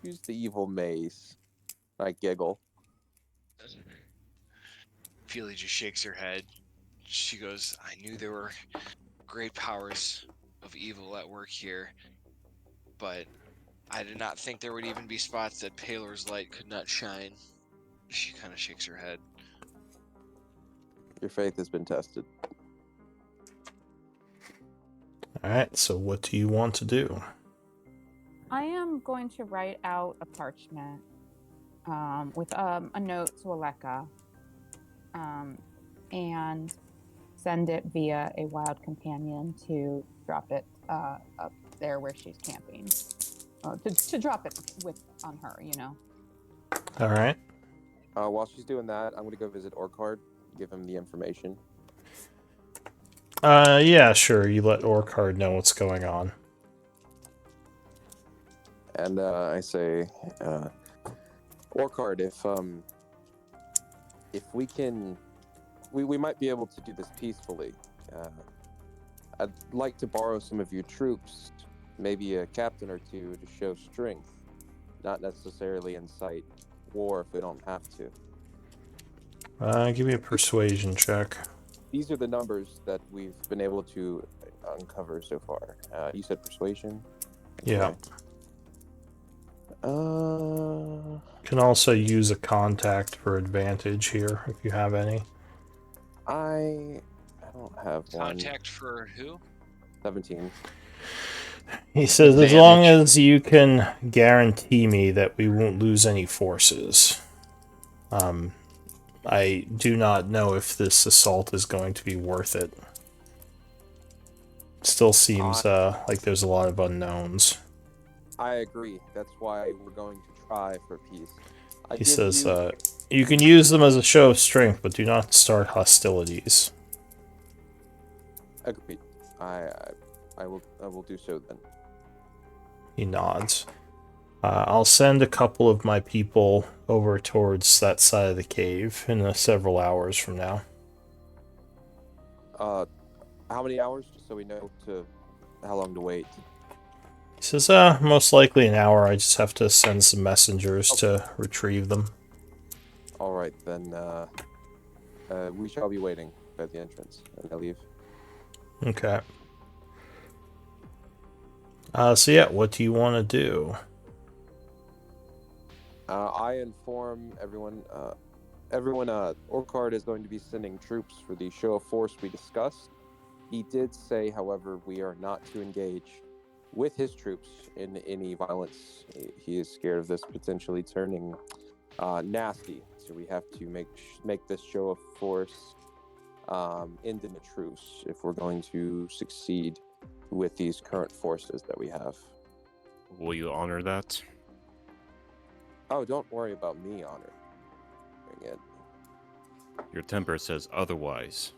B: Use the evil mace. I giggle.
A: Feely just shakes her head. She goes, I knew there were great powers of evil at work here, but I did not think there would even be spots that Palor's light could not shine. She kind of shakes her head.
B: Your faith has been tested.
C: Alright, so what do you want to do?
E: I am going to write out a parchment with a note to Aleka and send it via a wild companion to drop it up there where she's camping. To drop it on her,
C: Alright.
B: While she's doing that, I'm going to go visit Orcard, give him the information.
C: Yeah, sure. You let Orcard know what's going on.
B: And I say, Orcard, if we can, we might be able to do this peacefully. I'd like to borrow some of your troops, maybe a captain or two, to show strength, not necessarily incite war if we don't have to.
C: Give me a persuasion check.
B: These are the numbers that we've been able to uncover so far. You said persuasion? Okay.
C: Yeah. Can also use a contact for advantage here, if you have any.
B: I don't have one.
A: Contact for who?
B: 17.
C: He says, as long as you can guarantee me that we won't lose any forces. I do not know if this assault is going to be worth it. Still seems like there's a lot of unknowns.
B: I agree. That's why we're going to try for peace.
C: He says, you can use them as a show of strength, but do not start hostilities.
B: Agreed. I will do so then.
C: He nods. I'll send a couple of my people over towards that side of the cave in several hours from now.
B: How many hours, just so we know how long to wait?
C: He says, most likely an hour. I just have to send some messengers to retrieve them.
B: All right, then we shall be waiting by the entrance, and I leave.
C: Okay. So yeah, what do you want to do?
B: I inform everyone. Orkard is going to be sending troops for the show of force we discussed. He did say, however, we are not to engage with his troops in any violence. He is scared of this potentially turning nasty, so we have to make this show of force end in a truce if we're going to succeed with these current forces that we have.
G: Will you honor that?
B: Oh, don't worry about me honoring it.
G: Your temper says otherwise.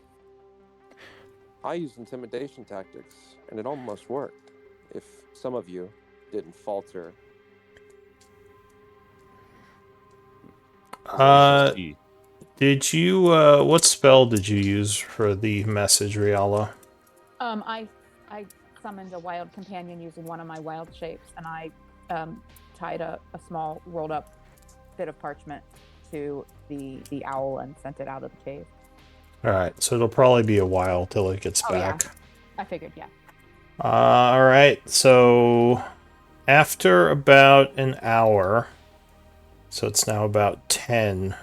B: I used intimidation tactics, and it almost worked. If some of you didn't falter.
C: Did you, what spell did you use for the message, Riala?
E: I summoned a wild companion using one of my wild shapes, and I tied a small rolled up bit of parchment to the owl and sent it out of the cave.
C: Alright, so it'll probably be a while till it gets back.
E: Yeah. I figured, yeah.
C: Alright, so after about an hour, so it's now about 10,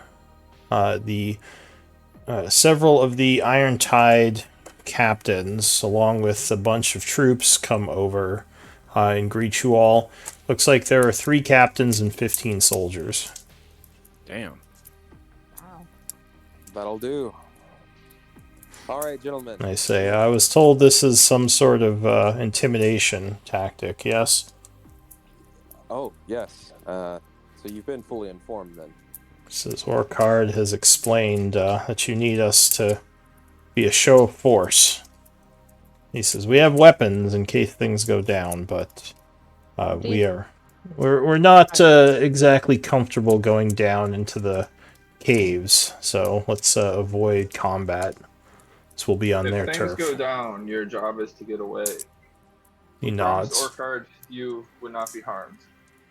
C: several of the Iron Tide captains, along with a bunch of troops, come over and greet you all. Looks like there are 3 captains and 15 soldiers.
G: Damn.
E: Wow.
B: That'll do. All right, gentlemen.
C: I say, I was told this is some sort of intimidation tactic, yes?
B: Oh, yes. So you've been fully informed then.
C: Says Orkard has explained that you need us to be a show of force. He says, we have weapons in case things go down, but we're not exactly comfortable going down into the caves, so let's avoid combat. This will be on their turf.
D: If things go down, your job is to get away.
C: He nods.
D: Orkard, you would not be harmed.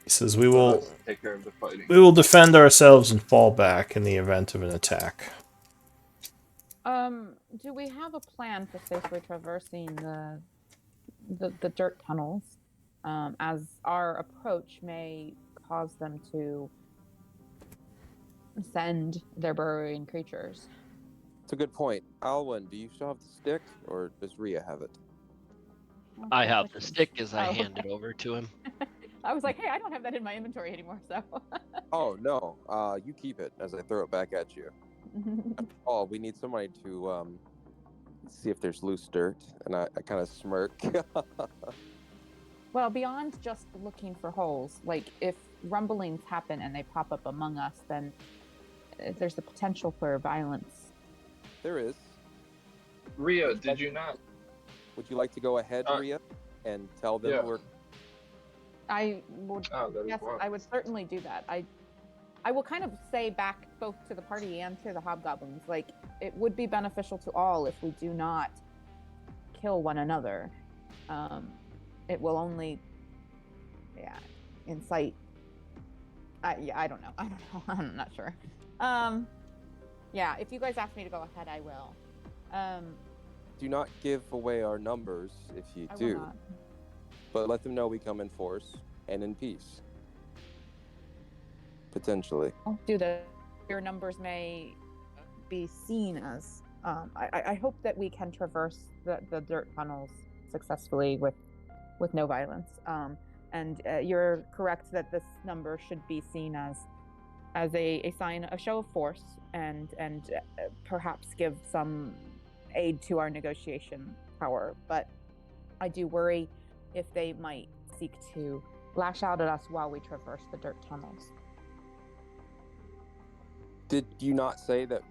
C: He says, we will
D: take care of the fighting.
C: We will defend ourselves and fall back in the event of an attack.
E: Do we have a plan for safely traversing the dirt tunnels? As our approach may cause them to send their burrowing creatures.
B: It's a good point. Alwyn, do you still have the stick, or does Rhea have it?
I: I have the stick as I hand it over to him.
E: I was like, hey, I don't have that in my inventory anymore, so.
B: Oh, no. You keep it as I throw it back at you. Oh, we need somebody to see if there's loose dirt, and I kind of smirk.
E: Well, beyond just looking for holes, like if rumblings happen and they pop up among us, then there's the potential for violence.
B: There is.
D: Rhea, did you not?
B: Would you like to go ahead, Rhea, and tell them we're...
E: I would. Yes, I would certainly do that. I will kind of say back both to the party and to the hobgoblins, like it would be beneficial to all if we do not kill one another. It will only, incite. I don't know. I'm not sure. If you guys ask me to go ahead, I will.
B: Do not give away our numbers if you do. But let them know we come in force and in peace. Potentially.
E: Don't do that. Your numbers may be seen as. I hope that we can traverse the dirt tunnels successfully with no violence. And you're correct that this number should be seen as a sign, a show of force, and perhaps give some aid to our negotiation power. But I do worry if they might seek to lash out at us while we traverse the dirt tunnels.
B: Did you not say that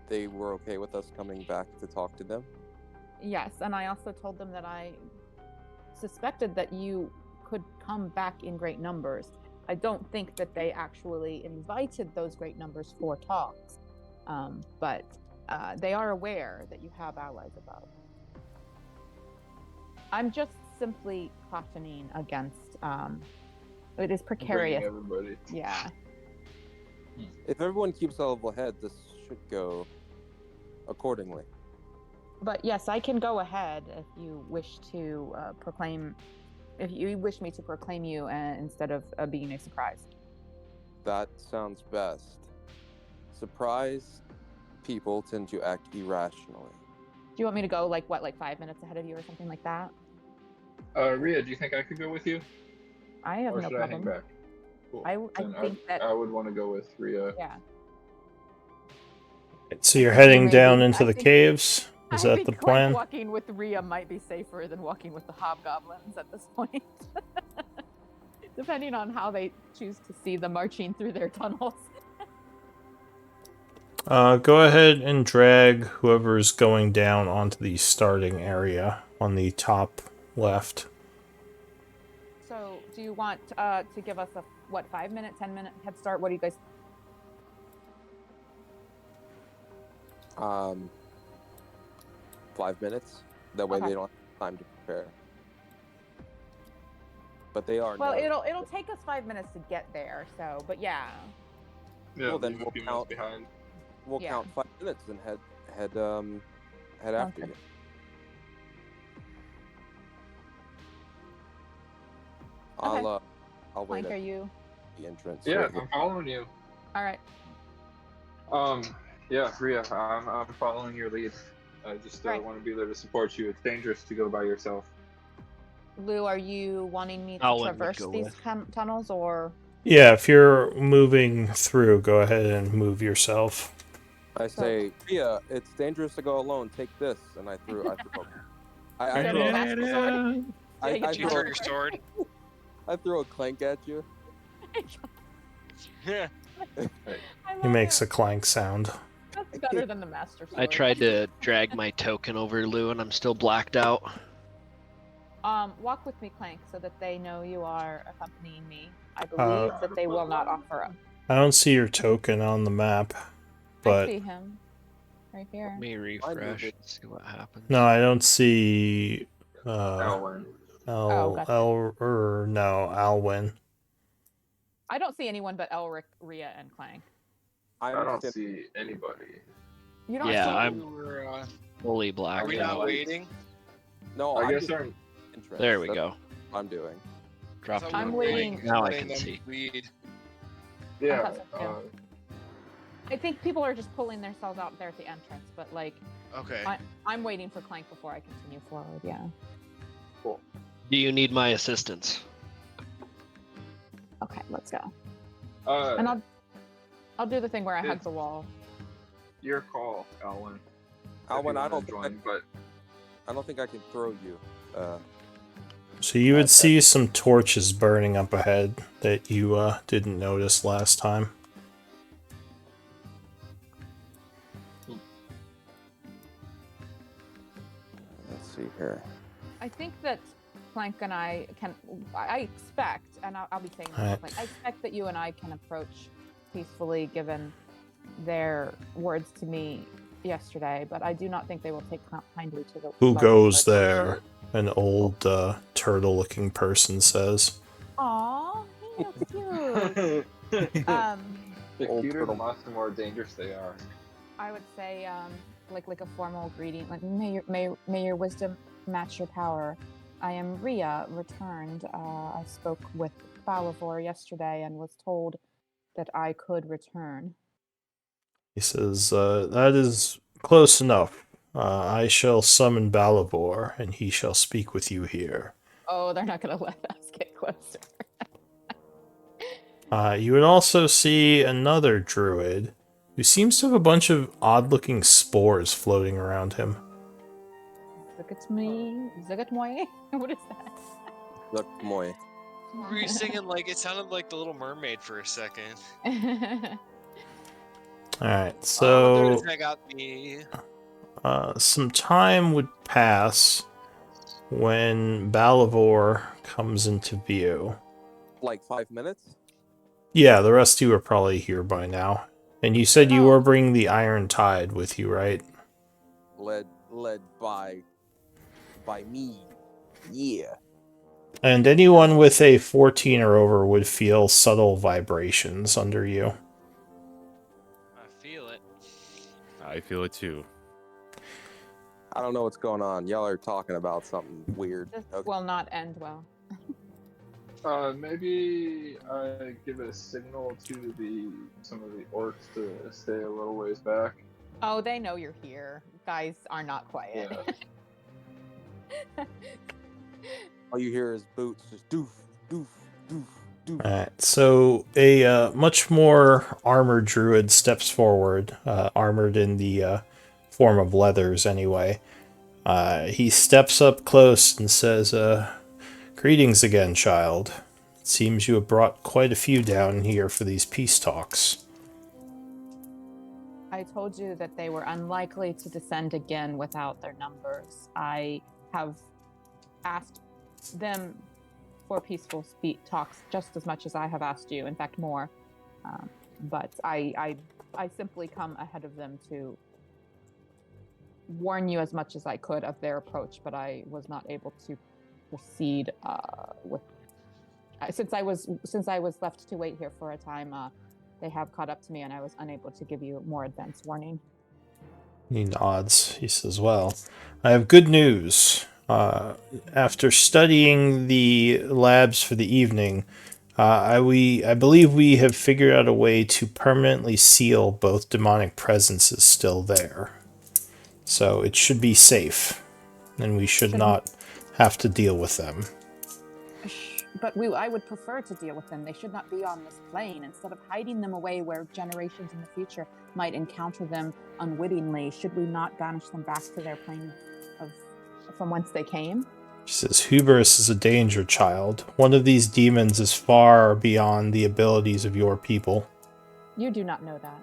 B: they were okay with us coming back to talk to them?
E: Yes, and I also told them that I suspected that you could come back in great numbers. I don't think that they actually invited those great numbers for talks, but they are aware that you have allies about. I'm just simply cautioning against. It is precarious.
D: Everybody.
E: Yeah.
B: If everyone keeps a level head, this should go accordingly.
E: But yes, I can go ahead if you wish to proclaim. If you wish me to proclaim you instead of being a surprise.
B: That sounds best. Surprise people tend to act irrationally.
E: Do you want me to go like 5 minutes ahead of you or something like that?
D: Rhea, do you think I could go with you?
E: I have
D: Or
E: no
D: should I hang
E: problem.
D: back? Cool.
E: I
D: Then
E: think that.
D: I would want to go with Rhea.
E: Yeah.
C: So you're heading
E: Maybe.
C: down into
E: I
C: the
E: think-
C: caves? Is
E: I
C: that
E: think
C: the
E: Clank
C: plan?
E: walking with Rhea might be safer than walking with the hobgoblins at this point. Depending on how they choose to see the marching through their tunnels.
C: Go ahead and drag whoever's going down onto the starting area on the top left.
E: So, do you want to give us a 5 minute, 10-minute head start? What do you guys?
B: 5 minutes. That way
E: Okay.
B: they don't have time to prepare. But they are.
E: Well,
B: known.
E: it'll take us 5 minutes to get there. So, but yeah.
D: Yeah,
B: Well, then
D: leave a
B: we'll
D: few
B: count-
D: minutes behind.
B: We'll
E: Yeah.
B: count 5 minutes and head after
E: Okay.
B: you.
E: Okay.
B: I'll wait
E: Clank,
B: at
E: are you?
B: the entrance.
D: Yeah,
B: right here.
D: I'm following you.
E: All right.
D: Yeah, Rhea, I'm following your lead. I just
E: Right.
D: want to be there to support you. It's dangerous to go by yourself.
E: Lou, are you wanting me to
I: Alwyn would
E: traverse
I: go
E: these
I: with.
E: tunnels or?
C: Yeah, if you're moving through, go ahead and move yourself.
B: I say, Rhea, it's dangerous to go alone. Take this, and I threw. I
E: Is that a master sword?
B: I
E: Did
A: Did you throw your sword?
B: I throw a clank at you.
A: Yeah.
C: He makes a clank sound.
E: That's better than the master sword.
I: I tried to drag my token over Lou, and I'm still blacked out.
E: Walk with me, Clank, so that they know you are accompanying me. I believe that they will not offer up.
C: I don't see your token on the map,
E: I
C: but
E: see him right here.
I: Let me refresh and see what happens.
C: no, I don't see
D: Alwyn.
E: Gotcha.
C: Alwyn.
E: I don't see anyone but Elric, Rhea, and Clank.
D: I don't see anybody.
E: You don't
I: Yeah,
E: see
I: I'm
A: We're,
I: fully
A: are
I: blacked
A: we not
I: out.
A: waiting?
B: No,
D: I
B: I'm
D: guess
B: just
D: I'm.
B: interest.
I: There we
B: That's
I: go.
B: what I'm doing.
I: Dropped
A: I thought
I: my
E: I'm
A: we were
E: waiting.
I: Now I
A: letting
I: can
A: them
I: see.
A: lead.
D: Yeah.
E: thought so, too. I think people are just pulling themselves out there at the entrance, but like
A: Okay.
E: I'm waiting for Clank before I continue forward. Yeah.
I: Do you need my assistance?
E: Okay, let's go. And I'll do the thing where I hug
D: It's-
E: the wall.
D: Your call, Alwyn.
B: Alwyn, I don't
D: join, but
B: think I can throw you.
C: So you would see some torches burning up ahead that you didn't notice last time.
B: Let's see here.
E: I think that Clank and I can. I expect, and I'll be saying this.
C: Alright.
E: Clank, I expect that you and I can approach peacefully, given their words to me yesterday. But I do not think they will take kindly to the.
C: Who
E: level
C: goes
E: that-
C: there? An old turtle-looking person says.
E: Aw, he looks cute.
D: the
B: Old
D: cuter,
B: turtle.
D: the less, the more dangerous they are.
E: I would say, like a formal greeting, like may your wisdom match your power. I am Rhea, returned. I spoke with Balavor yesterday and was told that I could return.
C: He says, that is close enough. I shall summon Balavor, and he shall speak with you here.
E: Oh, they're not gonna let us get closer.
C: You would also see another druid who seems to have a bunch of odd-looking spores floating around him.
E: Zagatmoy? What is that?
B: Look, Moy.
A: Were you singing like it sounded like the Little Mermaid for a second?
C: Alright,
A: Oh,
C: so
A: there's I got me.
C: some time would pass when Balavor comes into view.
B: Like 5 minutes?
C: Yeah, the rest of you are probably here by now. And you said you
E: Oh.
C: were bringing the Iron Tide with you, right?
B: Led by me. Yeah.
C: And anyone with a 14 or over would feel subtle vibrations under you.
G: I feel it too.
B: I don't know what's going on. Y'all are talking about something weird.
E: This
B: Okay.
E: will not end well.
D: Maybe I give a signal to some of the orcs to stay a little ways back.
E: Oh, they know you're here. Guys are not quiet.
D: Yeah.
B: All you hear is boots just doof, doof, doof, doof.
C: Alright, so a much more armored druid steps forward, armored in the form of leathers anyway. He steps up close and says, "Greetings again, child. It seems you have brought quite a few down here for these peace talks."
E: I told you that they were unlikely to descend again without their numbers. I have asked them for peaceful talks just as much as I have asked you, in fact more. But I simply come ahead of them to warn you as much as I could of their approach, but I was not able to proceed with since I was left to wait here for a time. They have caught up to me, and I was unable to give you more advance warning.
C: He nods. He says, "Well, I have good news. After studying the labs for the evening, I believe we have figured out a way to permanently seal both demonic presences still there. So it should be safe, and we should not have to deal with them."
E: But I would prefer to deal with them. They should not be on this plane. Instead of hiding them away where generations in the future might encounter them unwittingly, should we not banish them back to their plane from whence they came?
C: She says, "Hubris is a danger, child. One of these demons is far beyond the abilities of your people."
E: You do not know that.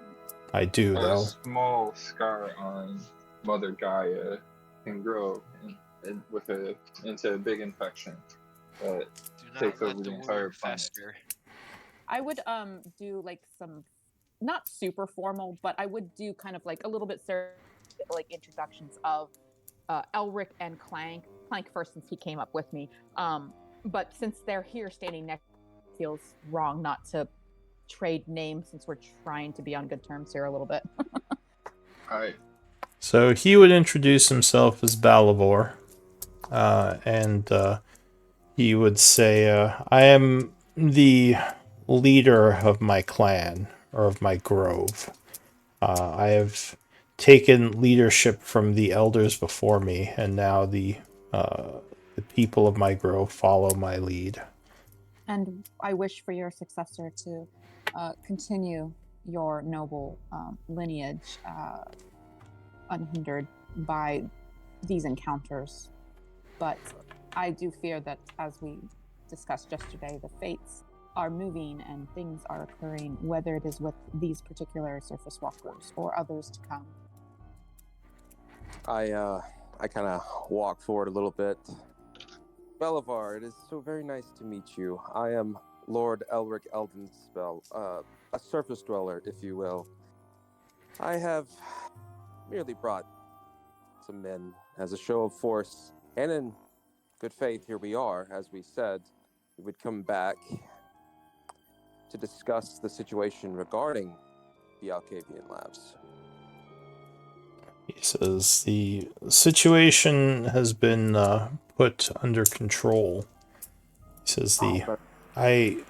C: I do, though.
D: A small scar on Mother Gaia can grow into a big infection that takes over the entire planet.
E: I would do like some, not super formal, but I would do kind of like a little bit like introductions of Elric and Clank first, since he came up with me. But since they're here standing next, it feels wrong not to trade names since we're trying to be on good terms here a little bit.
D: Alright.
C: So he would introduce himself as Balavor, and he would say, "I am the leader of my clan, or of my grove. I have taken leadership from the elders before me, and now the people of my grove follow my lead.
E: And I wish for your successor to continue your noble lineage unhindered by these encounters. But I do fear that, as we discussed yesterday, the fates are moving and things are occurring, whether it is with these particular surface walkers or others to come."
B: I kind of walk forward a little bit. Belivar, it is so very nice to meet you. I am Lord Elric Eldenspell, a surface dweller, if you will. I have merely brought some men as a show of force, and in good faith, here we are. As we said, we would come back to discuss the situation regarding the Alcavian labs.
C: He says, "The situation has been put under control." He says, I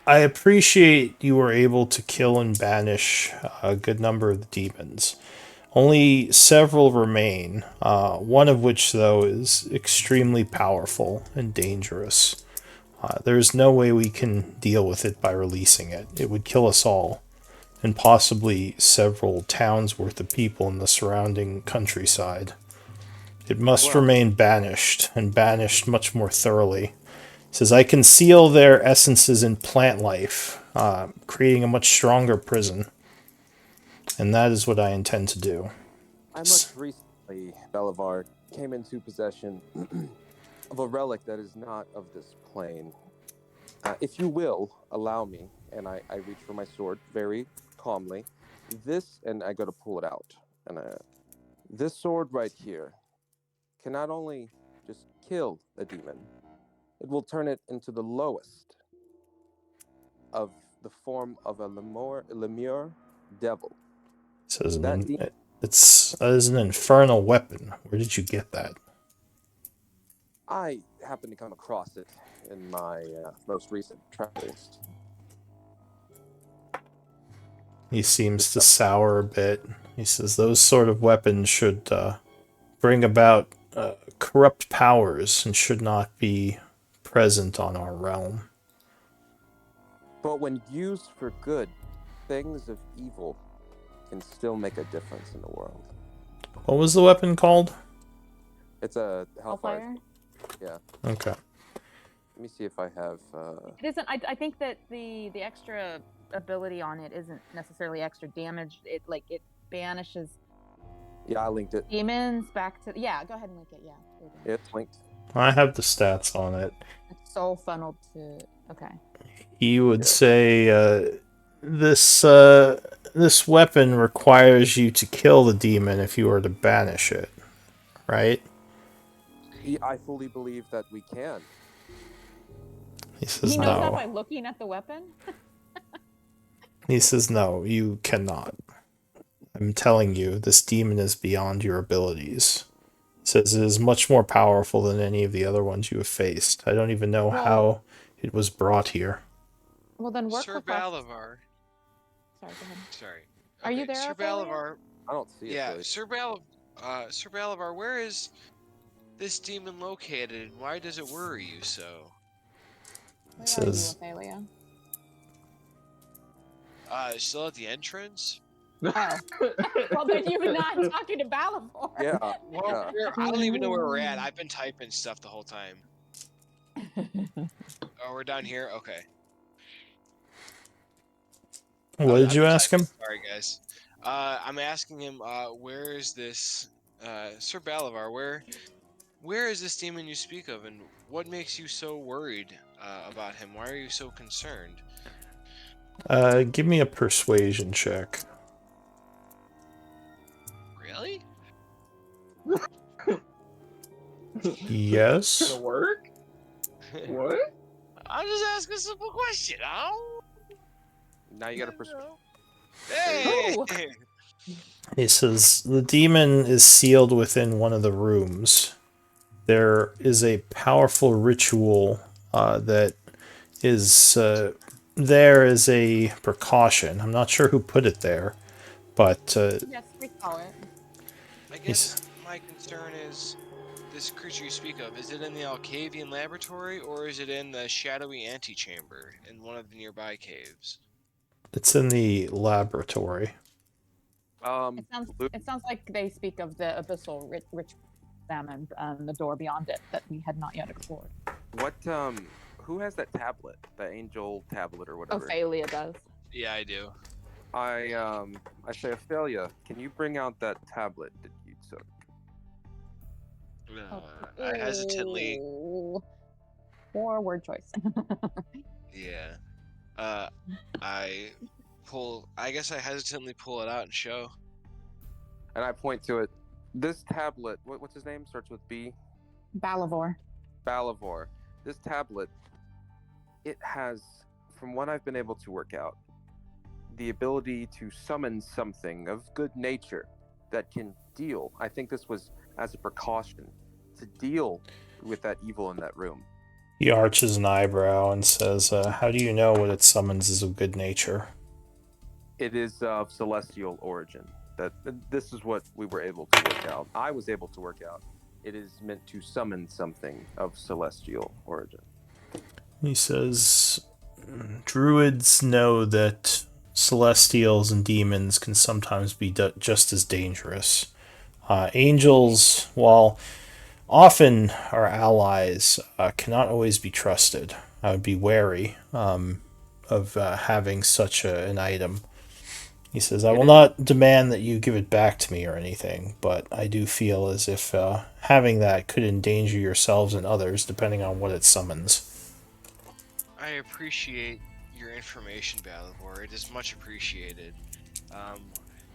C: appreciate you were able to kill and banish a good number of the demons. Only several remain, one of which, though, is extremely powerful and dangerous. There is no way we can deal with it by releasing it. It would kill us all, and possibly several towns worth of people in the surrounding countryside. It must remain banished, and banished much more thoroughly. He says, "I conceal their essences in plant life, creating a much stronger prison. And that is what I intend to do."
B: I most recently, Belivar, came into possession of a relic that is not of this plane. If you will allow me, and I reach for my sword very calmly, and I go to pull it out, and this sword right here can not only just kill a demon, it will turn it into the lowest of the form of a Lemur devil.
C: Says, It's an infernal weapon. Where did you get that?
B: I happened to come across it in my most recent travels.
C: He seems to sour a bit. He says those sort of weapons should bring about corrupt powers and should not be present on our realm.
B: But when used for good, things of evil can still make a difference in the world.
C: What was the weapon called?
B: It's a Hellfire. Yeah.
C: Okay.
B: Let me see if I have.
E: It isn't. I think that the extra ability on it isn't necessarily extra damage. It banishes.
B: Yeah, I linked it.
E: Demons back to. Yeah, go ahead and link it. Yeah.
B: It's linked.
C: I have the stats on it.
E: It's soul funneled to. Okay.
C: He would say this weapon requires you to kill the demon if you were to banish it, right?
B: I fully believe that we can.
C: He says
E: He knows that
C: no.
E: by looking at the weapon?
C: He says no, you cannot. I'm telling you, this demon is beyond your abilities. He says it is much more powerful than any of the other ones you have faced. I don't even know how it was brought here.
E: Well, then work
A: Sir
E: with us.
A: Balavar.
E: Sorry, go ahead.
A: Sorry.
E: Are you there,
A: Sir
E: Ophelia?
A: Balavar?
B: I don't see it.
A: Yeah,
B: Really.
A: Sir Balavar, where is this demon located, and why does it worry you so?
F: Where
C: Says,
F: are you, Ophelia?
A: Still at the entrance?
F: Oh.
E: Well, then you're not talking to Balavar.
B: Yeah.
A: Well, I don't even know where we're at. I've been typing stuff the whole time. Oh, we're down here? Okay.
C: what did you ask him?
A: Sorry, guys. I'm asking him, where is this, Sir Balavar, where is this demon you speak of, and what makes you so worried about him? Why are you so concerned?
C: Give me a persuasion check.
A: Really?
C: Yes.
D: It's gonna work? What?
A: I'm just asking a simple question.
B: Now you got to
A: Hey!
C: He says, the demon is sealed within one of the rooms. There is a powerful ritual that is there as a precaution. I'm not sure who put it there, but...
F: Yes, we saw it.
A: I guess my concern is, this creature you speak of, is it in the Alcavian laboratory, or is it in the shadowy antechamber in one of the nearby caves?
C: It's in the laboratory.
F: It sounds like they speak of the abyssal rich salmon and the door beyond it that we had not yet explored.
B: What? Who has that tablet? The angel tablet or whatever?
F: Ophelia does.
A: Yeah, I do.
B: I say, Ophelia, can you bring out that tablet that you took?
A: I hesitantly.
F: Poor word choice.
A: Yeah. I guess I hesitantly pull it out and show.
B: And I point to it. This tablet, what's his name? Starts with B?
F: Balavar.
B: Balavar. This tablet, it has, from what I've been able to work out, the ability to summon something of good nature that can deal. I think this was as a precaution to deal with that evil in that room.
C: He arches an eyebrow and says, how do you know what it summons is of good nature?
B: It is of celestial origin. This is what we were able to work out. I was able to work out. It is meant to summon something of celestial origin.
C: He says, druids know that celestials and demons can sometimes be just as dangerous. Angels, while often our allies, cannot always be trusted. I would be wary of having such an item. He says, I will not demand that you give it back to me or anything, but I do feel as if having that could endanger yourselves and others, depending on what it summons.
A: I appreciate your information, Balivor. It is much appreciated.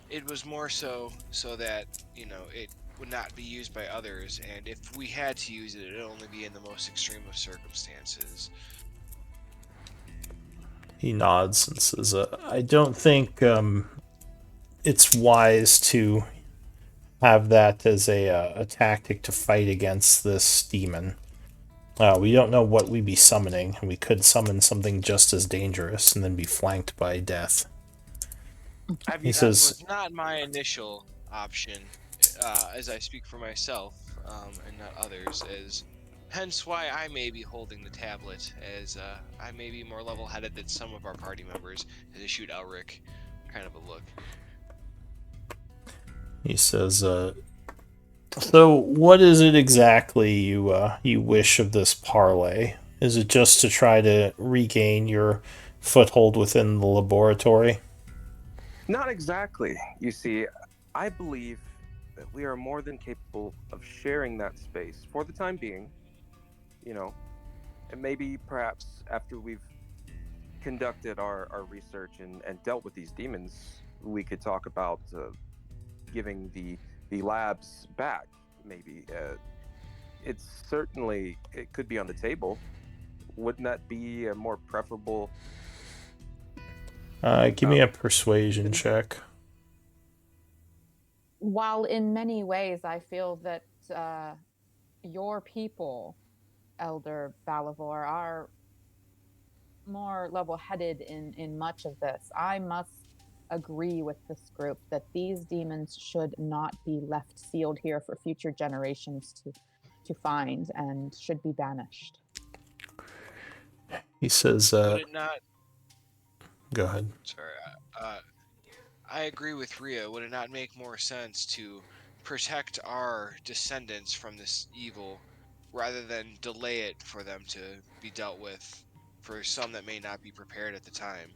A: It was more so that, it would not be used by others, and if we had to use it, it would only be in the most extreme of circumstances.
C: He nods and says, I don't think it's wise to have that as a tactic to fight against this demon. We don't know what we'd be summoning, and we could summon something just as dangerous and then be flanked by death. He says,
A: was not my initial option, as I speak for myself and not others, as hence why I may be holding the tablet, as I may be more level-headed than some of our party members, as I shoot Elric kind of a look.
C: He says, so what is it exactly you wish of this parlay? Is it just to try to regain your foothold within the laboratory?
B: Not exactly. You see, I believe that we are more than capable of sharing that space for the time being, and maybe perhaps after we've conducted our research and dealt with these demons, we could talk about giving the labs back. Maybe it could be on the table. Wouldn't that be a more preferable?
C: Give me a persuasion check.
F: While in many ways I feel that your people, Elder Balavor, are more level-headed in much of this, I must agree with this group that these demons should not be left sealed here for future generations to find and should be banished.
C: He says,
A: Would it not...
C: Go ahead.
A: Sorry. I agree with Rhea. Would it not make more sense to protect our descendants from this evil rather than delay it for them to be dealt with for some that may not be prepared at the time?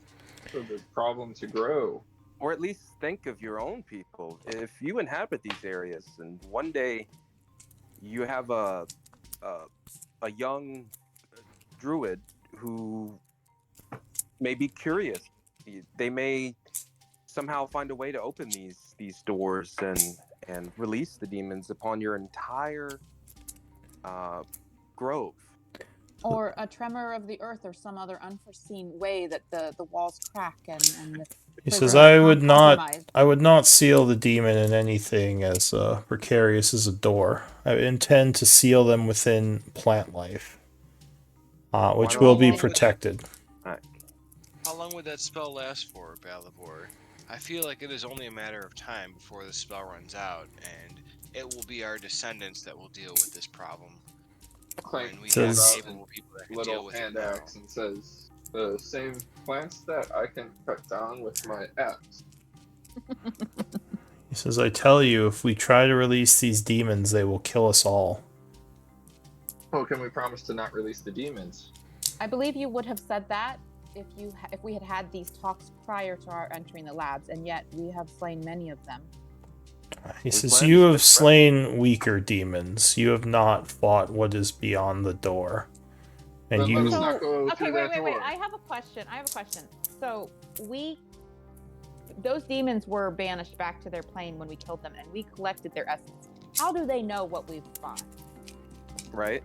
D: For the problem to grow.
B: Or at least think of your own people. If you inhabit these areas and one day you have a young druid who may be curious, they may somehow find a way to open these doors and release the demons upon your entire grove.
F: Or a tremor of the earth, or some other unforeseen way that the walls crack and the
C: he says, I would not seal the demon in anything as precarious as a door. I intend to seal them within plant life, which will be protected.
A: How long would that spell last for, Balavor? I feel like it is only a matter of time before the spell runs out, and it will be our descendants that will deal with this problem.
D: Clank
A: we
D: have
A: have
D: a
A: little
D: hand axe and says, the same plants that I can cut down with my axe.
C: He says, I tell you, if we try to release these demons, they will kill us all.
D: Well, can we promise to not release the demons?
F: I believe you would have said that if we had had these talks prior to our entering the labs, and yet we have slain many of them.
C: He says, you have slain weaker demons. You have not fought what is beyond the door. And
D: then
C: you...
D: let's not go
F: okay,
D: through that
F: wait.
D: door.
F: I have a question. So those demons were banished back to their plane when we killed them, and we collected their essence. How do they know what we've fought?
B: Right.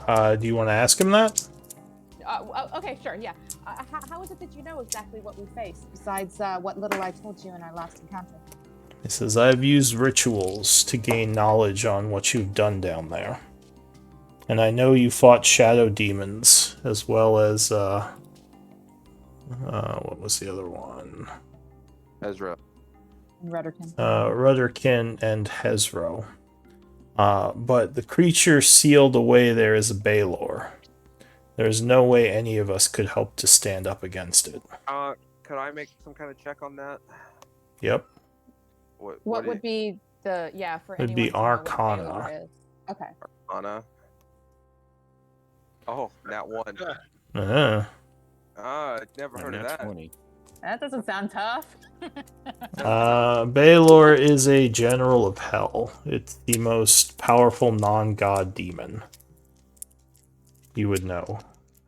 C: Do you want to ask him that?
F: Okay, sure, yeah. How is it that you know exactly what we faced, besides what little I told you in our last encounter?
C: He says, I've used rituals to gain knowledge on what you've done down there. And I know you fought shadow demons, as well as, what was the other one?
B: Ezra.
F: Rudderkin.
C: Rudderkin and Hezro. But the creature sealed away there is a Baelor. There's no way any of us could help to stand up against it.
B: Could I make some kind of check on that?
C: Yep.
F: What would be the, for anyone
C: It'd be
F: to know what
C: Arcana.
F: Baelor is? Okay.
B: Arcana. Oh, that one. I'd never heard of that.
G: 20.
F: That doesn't sound tough.
C: Baelor is a general of hell. It's the most powerful non-god demon. You would know.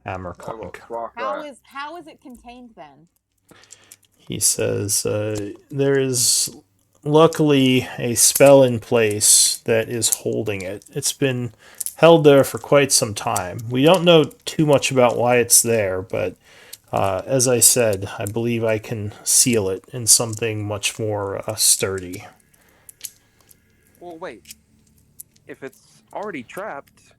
C: Hammerclunk.
F: How is it contained then?
C: He says, there is luckily a spell in place that is holding it. It's been held there for quite some time. We don't know too much about why it's there, but as I said, I believe I can seal it in something much more sturdy.
B: Well, wait. If it's already trapped,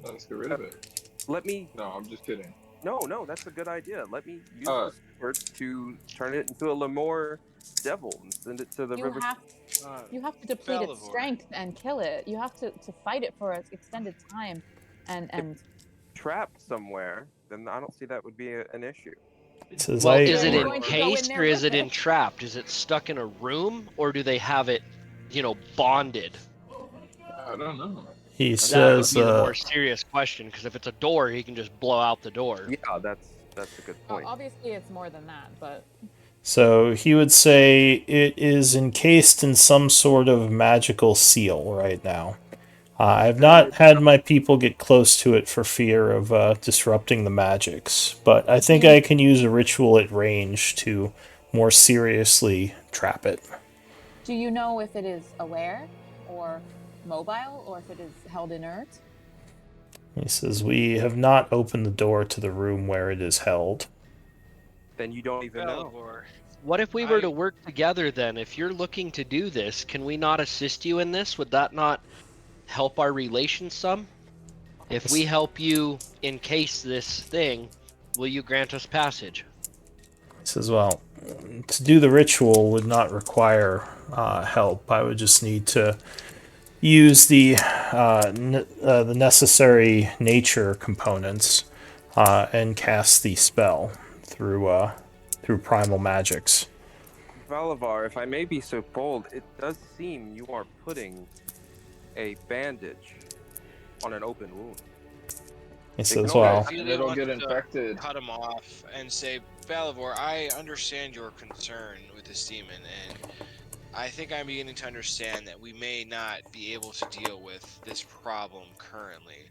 D: let's get rid of it.
B: let me.
D: No, I'm just kidding.
B: No, that's a good idea. Let me use the sword to turn it into a Lemore devil and send it to the river.
F: You have to deplete its strength and kill it. You have to fight it for an extended time, and
B: trapped somewhere. Then I don't see that would be an issue.
I: Well, is it encased or is it entrapped? Is it stuck in a room, or do they have it, bonded?
D: I don't know.
C: He
I: that
C: says
I: would be the more serious question, because if it's a door, he can just blow out the door.
B: Yeah, that's a good point.
F: Obviously, it's more than that, but.
C: So he would say it is encased in some sort of magical seal right now. I have not had my people get close to it for fear of disrupting the magics, but I think I can use a ritual at range to more seriously trap it.
F: Do you know if it is aware or mobile, or if it is held inert?
C: He says, we have not opened the door to the room where it is held.
B: Then you don't even know.
I: What if we were to work together then? If you're looking to do this, can we not assist you in this? Would that not help our relations some? If we help you encase this thing, will you grant us passage?
C: He says, well, to do the ritual would not require help. I would just need to use the necessary nature components and cast the spell through primal magics.
B: Valavar, if I may be so bold, it does seem you are putting a bandage on an open wound.
C: He says, well,
D: it'll get infected.
A: Cut him off and say, Valavor, I understand your concern with this demon, and I think I'm beginning to understand that we may not be able to deal with this problem currently.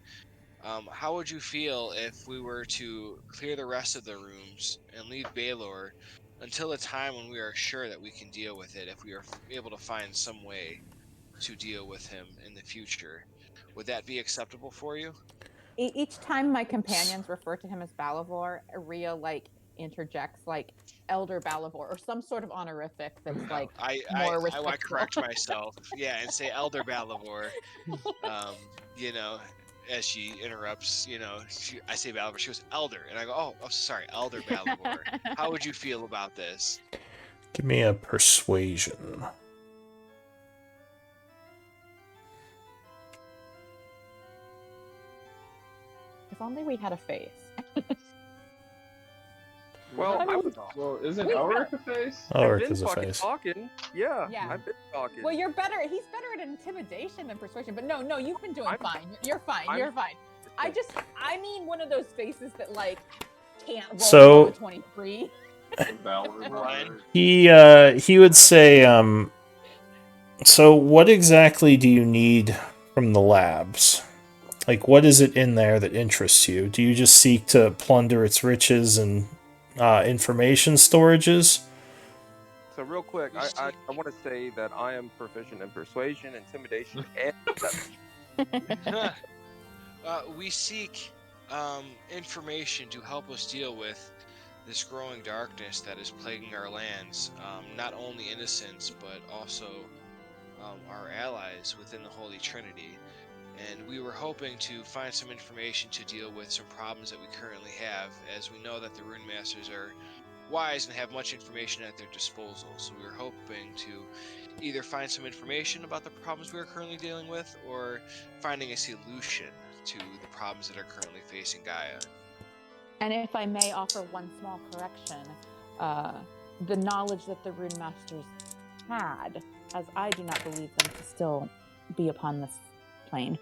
A: How would you feel if we were to clear the rest of the rooms and leave Baelor until a time when we are sure that we can deal with it, if we are able to find some way to deal with him in the future? Would that be acceptable for you?
E: Each time my companions refer to him as Balavor, Rhea interjects Elder Balavor or some sort of honorific that's more respectful.
A: I correct myself, and say Elder Balavor. As she interrupts, I say Balavor, she goes Elder, and I go, oh, sorry, Elder Balavor. How would you feel about this?
C: Give me a persuasion.
F: If only we had a face.
B: Well,
D: isn't Elric a face?
C: Elric is a face.
B: Talking. Yeah, I've been talking.
F: Well, he's better at intimidation than persuasion, but no, you've been doing fine. You're fine. You're fine. I mean one of those faces that can't roll a 23.
C: He would say, so what exactly do you need from the labs? What is it in there that interests you? Do you just seek to plunder its riches and information storages?
B: So real quick, I want to say that I am proficient in persuasion, intimidation, and deception.
A: We seek information to help us deal with this growing darkness that is plaguing our lands. Not only innocents, but also our allies within the Holy Trinity. And we were hoping to find some information to deal with some problems that we currently have, as we know that the Rune Masters are wise and have much information at their disposal. So we were hoping to either find some information about the problems we are currently dealing with, or finding a solution to the problems that are currently facing Gaia.
E: And if I may offer one small correction, the knowledge that the Rune Masters had, as I do not believe them to still be upon this plane.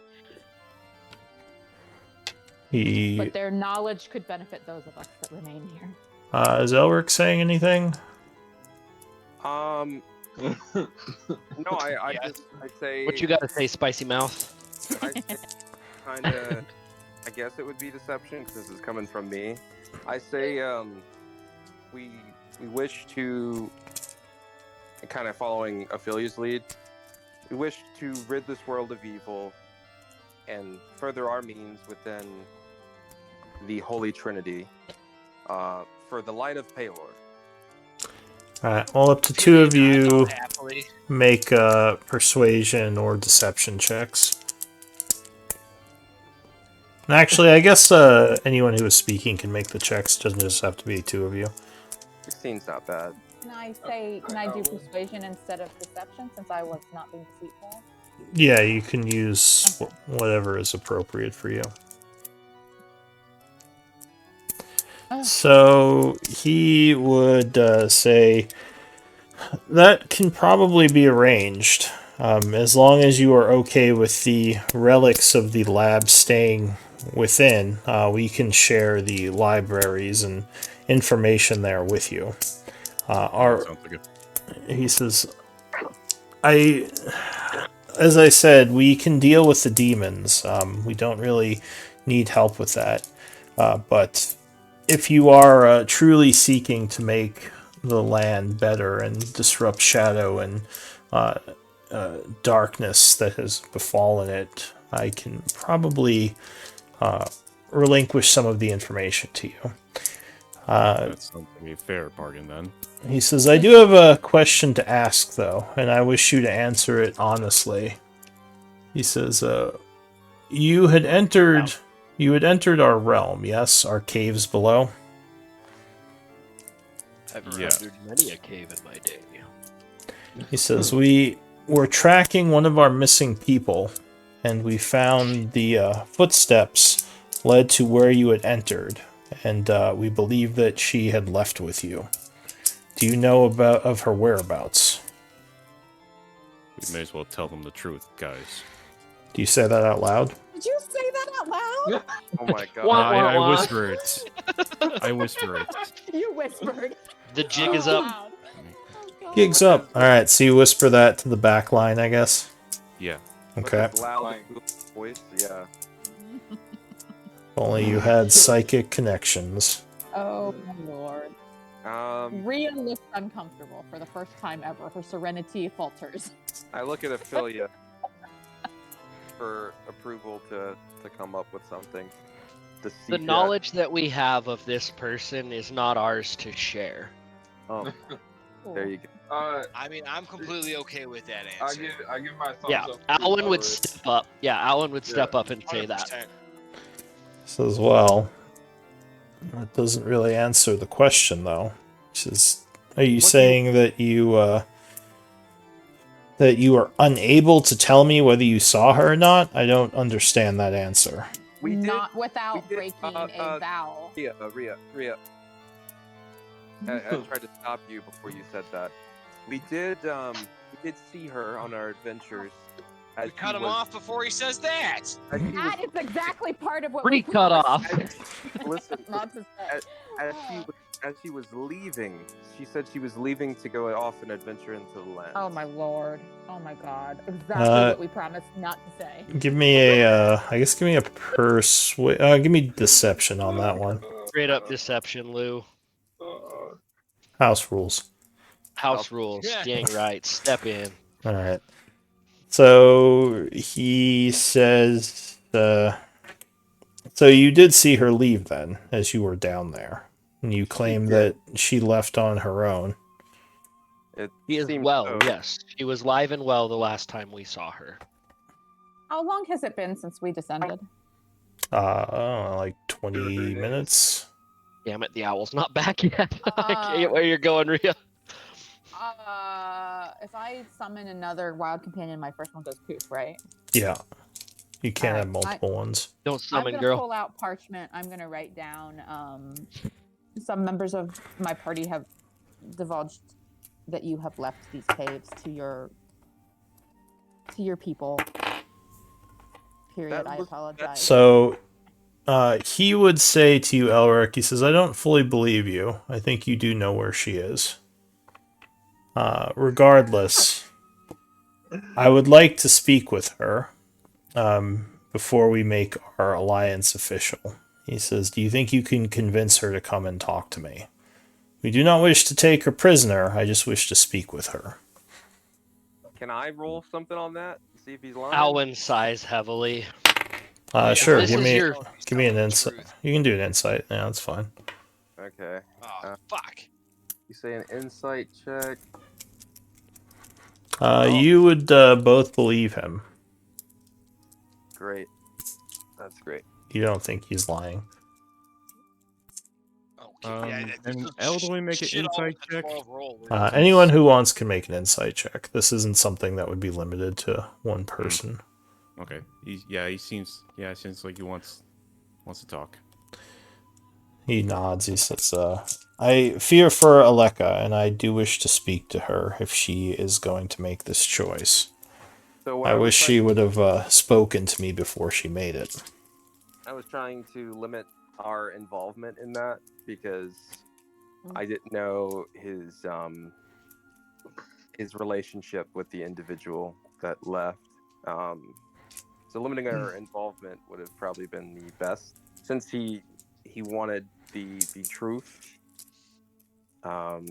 E: But their knowledge could benefit those of us that remain here.
C: Is Elric saying anything?
B: No, I say.
I: What you got to say, spicy mouth?
B: I guess it would be deception because this is coming from me. I say, we wish to, kind of following Ophelia's lead, we wish to rid this world of evil and further our means within the Holy Trinity for the light of Paylor.
C: Alright, well, up to two of you. make persuasion or deception checks. And actually, I guess anyone who is speaking can make the checks. Doesn't just have to be two of you.
B: 16's not bad.
E: Can I do persuasion instead of deception since I was not being deceitful?
C: Yeah, you can use whatever is appropriate for you. So he would say that can probably be arranged as long as you are okay with the relics of the lab staying within. We can share the libraries and information there with you. He says, as I said, we can deal with the demons. We don't really need help with that. But if you are truly seeking to make the land better and disrupt shadow and darkness that has befallen it, I can probably relinquish some of the information to you.
G: That sounds like a fair bargain then.
C: He says, I do have a question to ask, though, and I wish you to answer it honestly. He says, you had entered our realm, yes? Our caves below?
I: I've entered many a cave in my day.
C: He says, we were tracking one of our missing people, and we found the footsteps led to where you had entered, and we believe that she had left with you. Do you know of her whereabouts?
G: We may as well tell them the truth, guys.
C: Do you say that out loud?
E: Did you say that out loud?
B: Oh my god.
G: I whisper it. I whisper it.
E: You whispered.
I: The jig is up.
C: Gig's up. Alright, so you whisper that to the back line, I guess?
G: Yeah.
C: Okay.
B: With his loud voice, yeah.
C: Only you had psychic connections.
E: Oh my lord. Rhea looks uncomfortable for the first time ever. Her serenity falters.
B: I look at Ophelia for approval to come up with something.
I: The knowledge that we have of this person is not ours to share.
B: Oh, there you go.
A: I mean, I'm completely okay with that answer.
D: I give my thumbs
I: Yeah,
D: up.
I: Alan would step up. Yeah, Alan would step up and say that.
A: 100%.
C: Says, well, that doesn't really answer the question, though. He says, are you saying that you are unable to tell me whether you saw her or not? I don't understand that answer.
E: Not without breaking a vow.
B: Rhea. I tried to stop you before you said that. We did see her on our adventures.
A: We cut him off before he says that.
E: That is exactly part of what
I: Pretty
E: we
I: cut off.
B: Listen,
E: Not to say.
B: as she was leaving, she said she was leaving to go off an adventure into the land.
E: Oh my lord. Oh my god. Exactly what we promised not to say.
C: Give me a, give me deception on that one.
I: Straight up deception, Lou.
C: House rules.
I: House rules.
A: Yeah.
I: Dang right. Step in.
C: All right. So he says, so you did see her leave then, as you were down there, and you claim that she left on her own.
I: She is well, yes. She was live and well the last time we saw her.
E: How long has it been since we descended?
C: Like 20 minutes.
I: Damn it, the owl's not back yet. I get where you're going, Rhea.
E: If I summon another wild companion, my first one goes poof, right?
C: Yeah. You can't have multiple ones.
I: Don't summon,
E: I'm
I: girl.
E: gonna pull out parchment. I'm gonna write down. Some members of my party have divulged that you have left these caves to your people. Period. I apologize.
C: So, he would say to you, Elric, he says, I don't fully believe you. I think you do know where she is. Regardless, I would like to speak with her before we make our alliance official. He says, do you think you can convince her to come and talk to me? We do not wish to take her prisoner. I just wish to speak with her.
B: Can I roll something on that? See if he's lying?
I: Alwyn sighs heavily.
C: Sure.
I: This
C: Give
I: is
C: me an insight. You can do an insight. Yeah, that's fine.
B: Okay.
A: Oh, fuck.
B: You say an insight check.
C: You would both believe him.
B: Great. That's great.
C: You don't think he's lying.
A: Okay,
G: and Eldwin make an insight check?
C: Anyone who wants can make an insight check. This isn't something that would be limited to one person.
G: Okay. He seems like he wants to talk.
C: He nods. He says, I fear for Aleka, and I do wish to speak to her if she is going to make this choice.
B: So
C: I wish she would have spoken to me before she made it.
B: I was trying to limit our involvement in that because I didn't know his relationship with the individual that left. So limiting our involvement would have probably been the best, since he wanted the truth.
C: Who are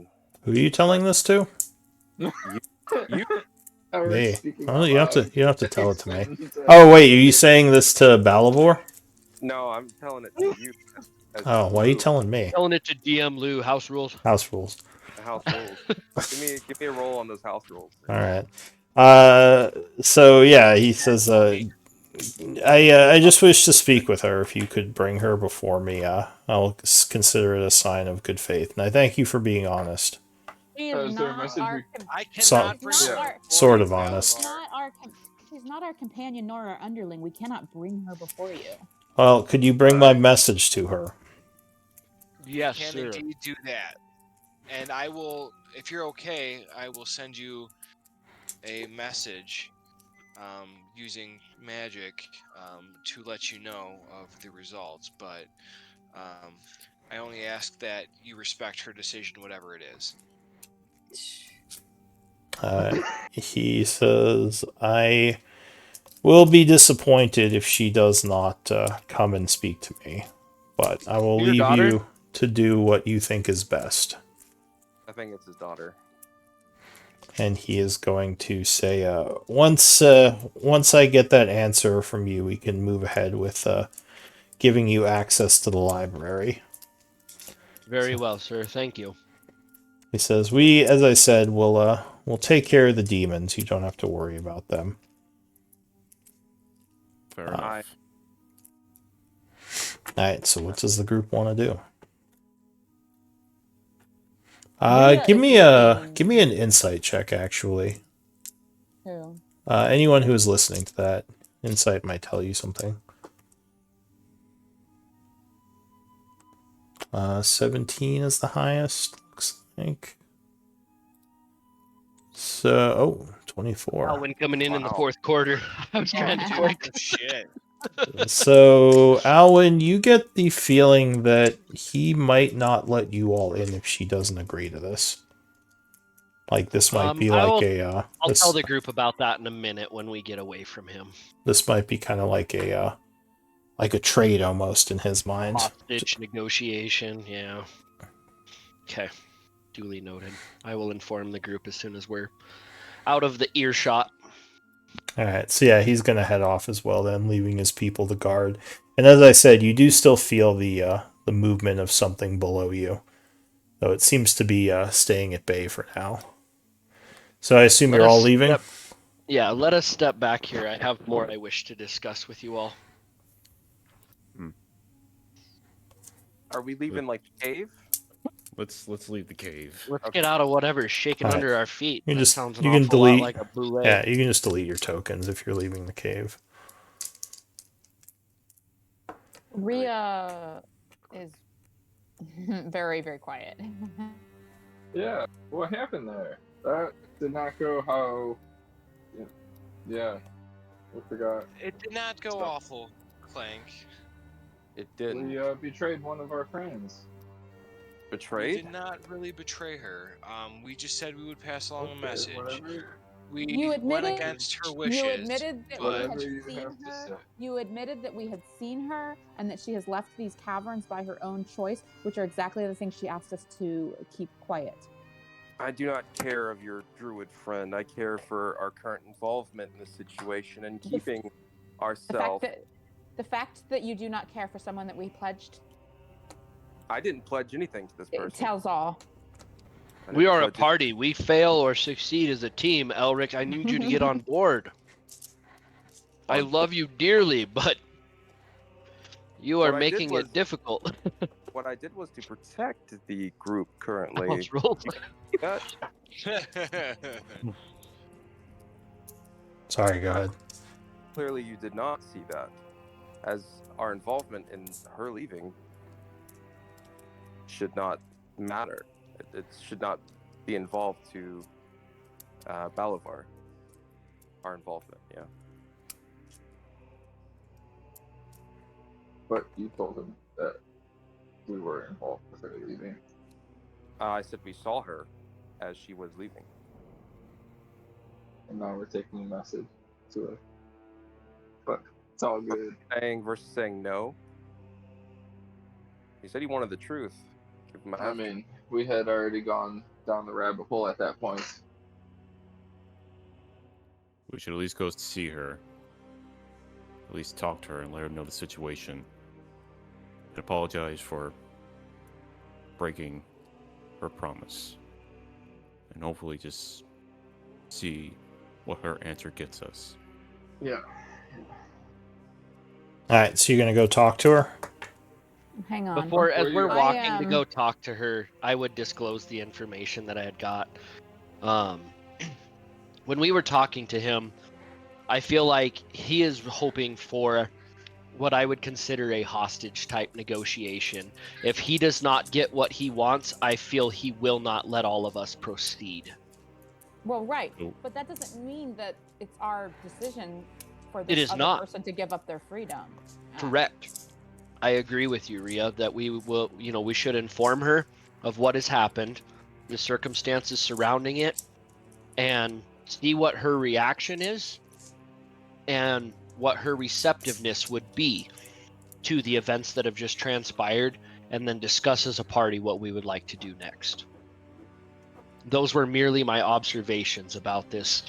C: you telling this to?
B: You.
C: Me. Oh, you don't have to tell it to me. Oh wait, are you saying this to Balavor?
B: No, I'm telling it to you.
C: Oh, why are you telling me?
I: Telling it to DM Lou. House rules.
C: House rules.
B: House rules. give me a roll on those house rules.
C: All right. So yeah, he says, I just wish to speak with her. If you could bring her before me, I'll consider it a sign of good faith. And I thank you for being honest.
E: She is not our
C: sort of honest.
E: She's not our companion nor our underling. We cannot bring her before you.
C: Well, could you bring my message to her?
I: Yes,
A: can
I: sir.
A: Indeed do that. And I will, if you're okay, I will send you a message using magic to let you know of the results. But I only ask that you respect her decision, whatever it is.
C: He says, I will be disappointed if she does not come and speak to me, but I will leave you to do what you think is best.
B: I think it's his daughter.
C: And he is going to say, once I get that answer from you, we can move ahead with giving you access to the library.
I: Very well, sir. Thank you.
C: He says, we, as I said, we'll take care of the demons. You don't have to worry about them.
G: Fair enough.
C: Alright, so what does the group want to do? Give me an insight check, actually.
F: Who?
C: Anyone who is listening to that, insight might tell you something. 17 is the highest, looks like. So, 24.
I: Alwyn coming in the fourth quarter. I was trying to work.
A: Shit.
C: So, Alwyn, you get the feeling that he might not let you all in if she doesn't agree to this. Like, this might be like
I: I'll tell the group about that in a minute when we get away from him.
C: This might be kind of like a trade almost in his mind.
I: Hostage negotiation, yeah. Okay. Duly noted. I will inform the group as soon as we're out of the earshot.
C: Alright, so yeah, he's gonna head off as well then, leaving his people to guard. And as I said, you do still feel the movement of something below you. Though it seems to be staying at bay for now. So I assume you're all leaving?
I: Yeah, let us step back here. I have more I wish to discuss with you all.
B: Are we leaving like the cave?
G: Let's leave the cave.
I: Let's get out of whatever's shaking under our feet.
C: You
I: Sounds an
C: you can
I: awful
C: delete
I: lot like a boule.
C: Yeah, you can just delete your tokens if you're leaving the cave.
F: Rhea is very, very quiet.
D: Yeah, what happened there? That did not go how. Yeah, I forgot.
A: It did not go awful, Clank.
B: It didn't.
D: We betrayed one of our friends.
B: Betrayed?
A: We did not really betray her. We just said we would pass along a message.
D: Whatever.
A: We went against her wishes.
F: You admitted that we had
A: but...
F: seen her. You admitted that we had seen her and that she has left these caverns by her own choice, which are exactly the things she asked us to keep quiet.
B: I do not care of your druid friend. I care for our current involvement in the situation and keeping ourselves.
F: The fact that you do not care for someone that we pledged.
B: I didn't pledge anything to this person.
F: It tells all.
I: We are a party. We fail or succeed as a team, Elric. I need you to get on board. I love you dearly, but you are making it difficult.
B: What I did was to protect the group currently.
I: Almost rolled.
C: Sorry, go ahead.
B: Clearly, you did not see that, as our involvement in her leaving should not matter. It should not be involved to Balavar. Our involvement, yeah.
D: But you told him that we were involved with her leaving.
B: I said we saw her as she was leaving.
D: And now we're taking a message to her. But it's all good.
B: Saying versus saying no. He said he wanted the truth. Give him a
D: I mean, we had already gone down the rabbit hole at that point.
G: We should at least go to see her. At least talk to her and let her know the situation. And apologize for breaking her promise. And hopefully just see what her answer gets us.
D: Yeah.
C: Alright, so you're going to go talk to her?
E: Hang on.
I: Before, as we're
D: I
I: walking to go talk to her, I would disclose the information that I had got. When we were talking to him, I feel like he is hoping for what I would consider a hostage type negotiation. If he does not get what he wants, I feel he will not let all of us proceed.
E: Well, right, but that doesn't mean that it's our decision for
I: It is
E: this other person to give up their freedom.
I: Correct. I agree with you, Rhea, that we will, we should inform her of what has happened, the circumstances surrounding it, and see what her reaction is and what her receptiveness would be to the events that have just transpired, and then discuss as a party what we would like to do next. Those were merely my observations about this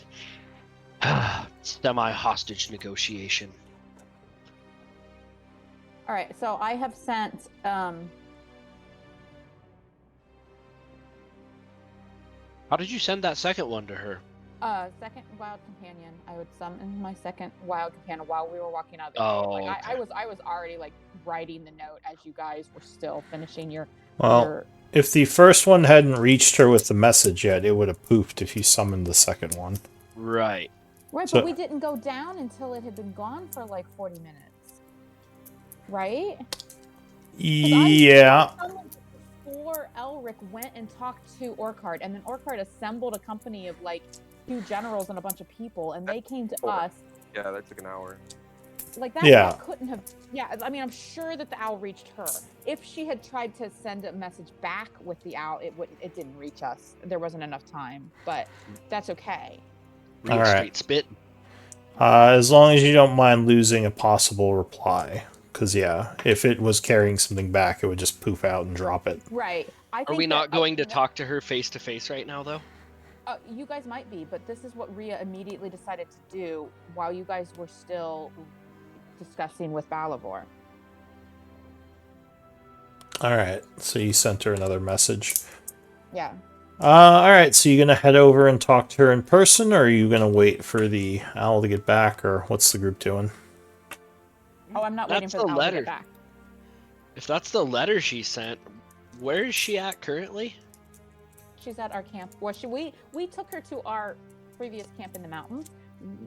I: semi-hostage negotiation.
E: All right, so I have sent
I: How did you send that second one to her?
E: second wild companion. I would summon my second wild companion while we were walking out of the cave. Like,
I: okay.
E: I was already like writing the note as you guys were still finishing your.
C: Well, if the first one hadn't reached her with the message yet, it would have poofed if you summoned the second one.
I: Right.
E: Right, but we didn't go down until it had been gone for like 40 minutes. Right?
C: Yeah.
E: Before Elric went and talked to Orkard, and then Orkard assembled a company of like 2 generals and a bunch of people, and they came to us.
B: Yeah, that took an hour.
E: Like that couldn't have. Yeah, I mean, I'm sure that the owl reached her. If she had tried to send a message back with the owl, it didn't reach us. There wasn't enough time, but that's okay.
C: All right.
I: Street spit.
C: As long as you don't mind losing a possible reply. Because, yeah, if it was carrying something back, it would just poof out and drop it.
E: Right.
I: Are we not going to talk to her face to face right now, though?
E: You guys might be, but this is what Rhea immediately decided to do while you guys were still discussing with Balavar.
C: Alright, so you sent her another message.
E: Yeah.
C: Alright, so you're going to head over and talk to her in person, or are you going to wait for the owl to get back, or what's the group doing?
E: Oh, I'm not waiting for the owl to get back.
I: If that's the letter she sent, where is she at currently?
E: She's at our camp. Well, we took her to our previous camp in the mountains.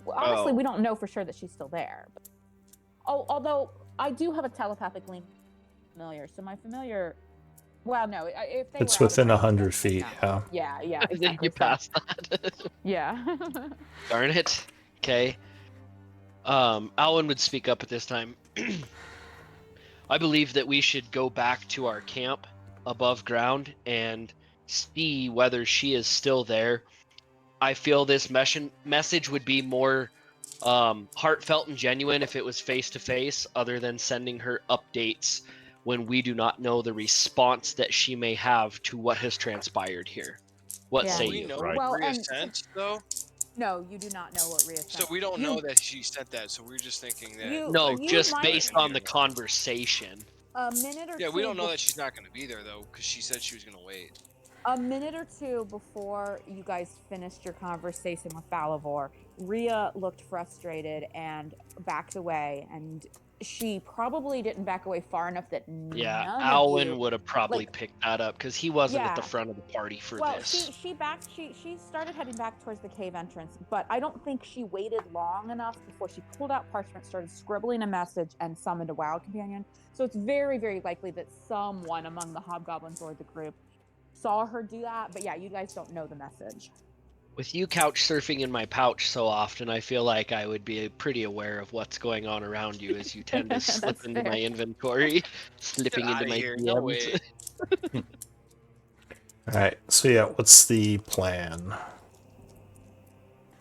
E: Honestly, we don't know for sure that she's still there. Although I do have a telepathic link familiar, so my familiar. Well, no, if they
C: it's
E: were
C: within 100 feet.
E: Yeah. Yeah.
I: I think you passed that.
E: Yeah.
I: Darn it. Okay. Alwyn would speak up at this time. I believe that we should go back to our camp above ground and see whether she is still there. I feel this message would be more heartfelt and genuine if it was face to face, other than sending her updates when we do not know the response that she may have to what has transpired here. What say
A: we
I: you?
A: know
G: Right.
A: what Rhea sent, though?
E: No, you do not know what Rhea sent.
A: So we don't know that she sent that, so we're just thinking that...
I: No, just based on the conversation.
E: A minute or two.
A: Yeah, we don't know that she's not going to be there, though, because she said she was going to wait.
E: A minute or two before you guys finished your conversation with Balavor, Rhea looked frustrated and backed away, and she probably didn't back away far enough that
I: Yeah,
E: none of
I: Alwyn
E: you
I: would have probably
E: like.
I: picked that up because he wasn't at the
E: Yeah.
I: front of the party for
E: Well,
I: this.
E: she started heading back towards the cave entrance, but I don't think she waited long enough before she pulled out parchment, started scribbling a message, and summoned a wild companion. So it's very, very likely that someone among the hobgoblins or the group saw her do that. But yeah, you guys don't know the message.
I: With you couch surfing in my pouch so often, I feel like I would be pretty aware of what's going on around you as you tend to slip
E: That's
I: into
E: fair.
I: my inventory, slipping
A: Get
I: into
A: outta
I: my
A: here. No
I: DMs.
A: way.
C: Alright, so yeah, what's the plan?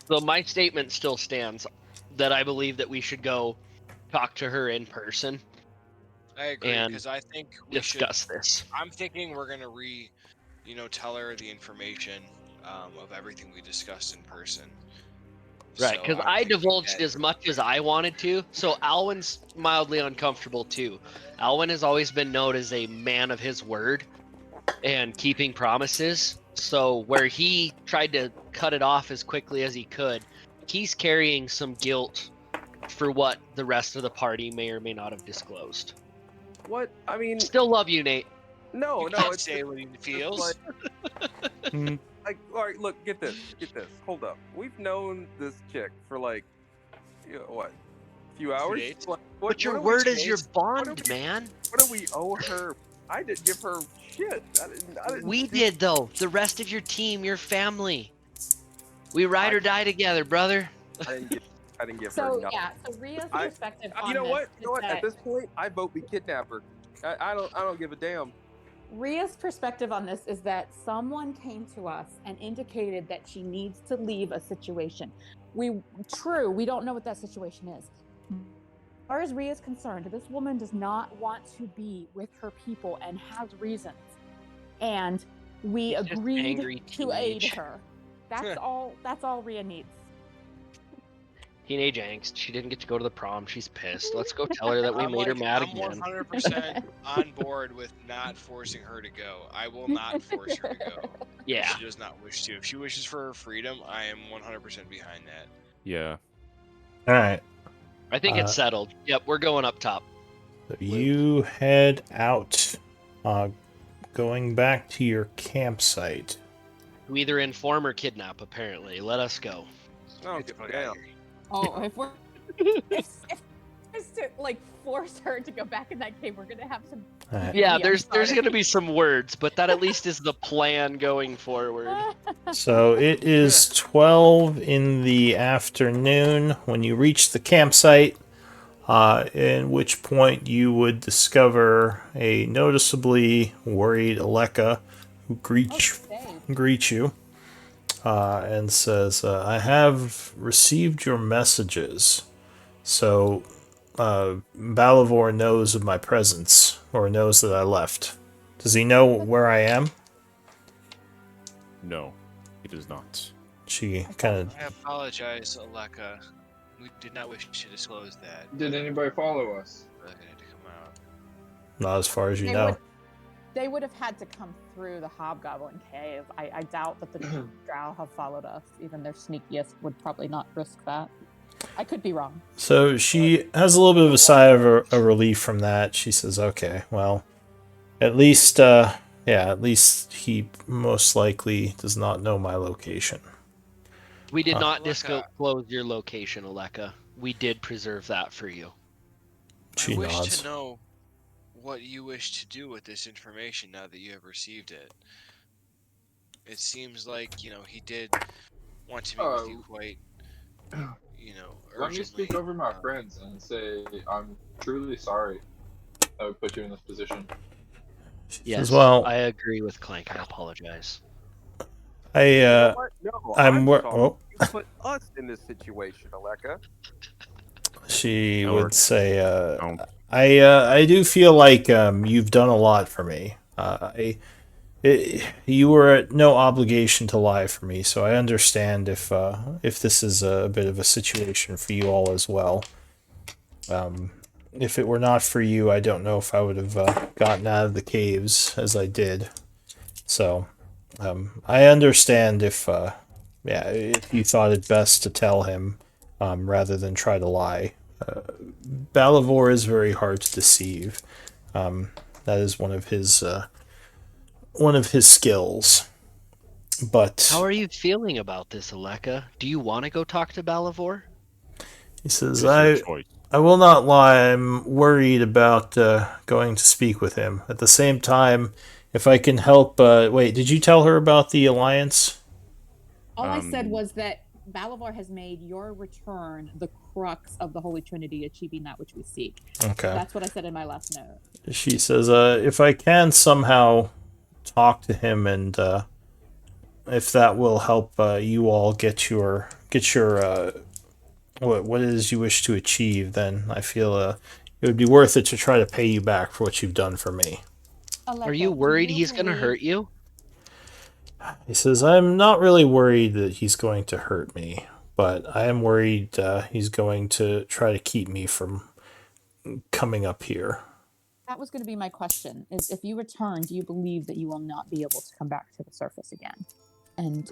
I: So my statement still stands that I believe that we should go talk to her in person
A: I agree,
I: and
A: because I think we should.
I: discuss this.
A: I'm thinking we're gonna tell her the information of everything we discussed in person.
I: Right,
A: So
I: because
A: I'm
I: I
A: thinking
I: divulged
A: that-
I: as much as I wanted to, so Alwyn's mildly uncomfortable too. Alwyn has always been known as a man of his word and keeping promises. So where he tried to cut it off as quickly as he could, he's carrying some guilt for what the rest of the party may or may not have disclosed.
B: What? I mean,
I: Still love you, Nate.
B: no,
A: you
B: no.
A: can't
B: It's
A: say what he feels.
B: like, all right, look, get this. Hold up. We've known this chick for like, what, a few hours?
A: days?
I: But your
B: what do
I: word
B: we-
I: is your bond,
B: what do we-
I: man.
B: What do we owe her? I didn't give her shit. I didn't
I: We
B: do-
I: did, though. The rest of your team, your family. We ride or die together, brother.
B: I didn't give her
E: So
B: nothing.
E: yeah, so Rhea's perspective on
B: You know what?
E: this is
B: At
E: that
B: this point, I vote we kidnap her. I don't give a damn.
E: Rhea's perspective on this is that someone came to us and indicated that she needs to leave a situation. We don't know what that situation is. As far as Rhea is concerned, this woman does not want to be with her people and has reasons. And we
I: She's just
E: agreed
I: angry
E: to aid
I: teenage.
E: her. That's all Rhea needs.
I: Teenage angst. She didn't get to go to the prom. She's pissed. Let's go tell her that we made her mad
A: I'm
I: again.
A: 100% on board with not forcing her to go. I will not force her to go.
I: Yeah.
A: If she does not wish to. If she wishes for her freedom, I am 100% behind that.
G: Yeah.
C: Alright,
I: I think it's settled. Yep, we're going up top.
C: so you head out, going back to your campsite.
I: We either inform or kidnap, apparently. Let us go.
B: I don't
A: Get the
B: give a
A: fuck outta
B: damn.
A: here.
E: Oh, if we're if to like force her to go back in that cave, we're gonna have some.
C: Alright,
I: Yeah,
E: I'm
I: there's
E: sorry.
I: going to be some words, but that at least is the plan going forward.
C: so it is 12 in the afternoon when you reach the campsite, in which point you would discover a noticeably worried Aleka who greets you and says, I have received your messages. So Balavor knows of my presence, or knows that I left. Does he know where I am?
G: No, it does not.
C: She kind of...
A: I apologize, Aleka. We did not wish to disclose that.
D: Did anybody follow us?
A: But it had to come out.
C: Not as far as you
E: They
C: know.
E: They would have had to come through the Hobgoblin Cave. I doubt that the Drow have followed us. Even their sneakiest would probably not risk that. I could be wrong.
C: So she has a little bit of a sigh of a relief from that. She says, okay, well, at least, at least he most likely does not know my location.
I: We did not
A: Aleka.
I: disclose your location, Aleka. We did preserve that for you.
C: She
A: I wish
C: nods.
A: to know what you wish to do with this information now that you have received it. It seems like, he did want to meet with you quite, urgently.
D: Let me speak over my friends and say I'm truly sorry I would put you in this position.
I: Yes,
C: As well,
I: I agree with Clank. I apologize.
C: I,
B: What? No,
C: I'm
B: sorry.
C: oh,
B: You put us in this situation, Aleka.
C: she
G: Or-
C: would say,
G: Don't.
C: I do feel like you've done a lot for me. You were at no obligation to lie for me, so I understand if this is a bit of a situation for you all as well. If it were not for you, I don't know if I would have gotten out of the caves as I did. So, I understand if you thought it best to tell him rather than try to lie. Balavor is very hard to deceive. That is one of his skills. But
I: how are you feeling about this, Aleka? Do you want to go talk to Balavor?
C: He says,
G: It's your choice.
C: I will not lie. I'm worried about going to speak with him. At the same time, if I can help... wait, did you tell her about the alliance?
F: All I said was that Balavor has made your return the crux of the Holy Trinity, achieving that which we seek.
C: Okay.
F: That's what I said in my last note.
C: She says, if I can somehow talk to him and if that will help you all get your what it is you wish to achieve, then I feel it would be worth it to try to pay you back for what you've done for me.
F: Aleka,
I: are you worried he's going to hurt you?
C: He says, I'm not really worried that he's going to hurt me, but I am worried he's going to try to keep me from coming up here.
F: That was going to be my question, is if you return, do you believe that you will not be able to come back to the surface again? And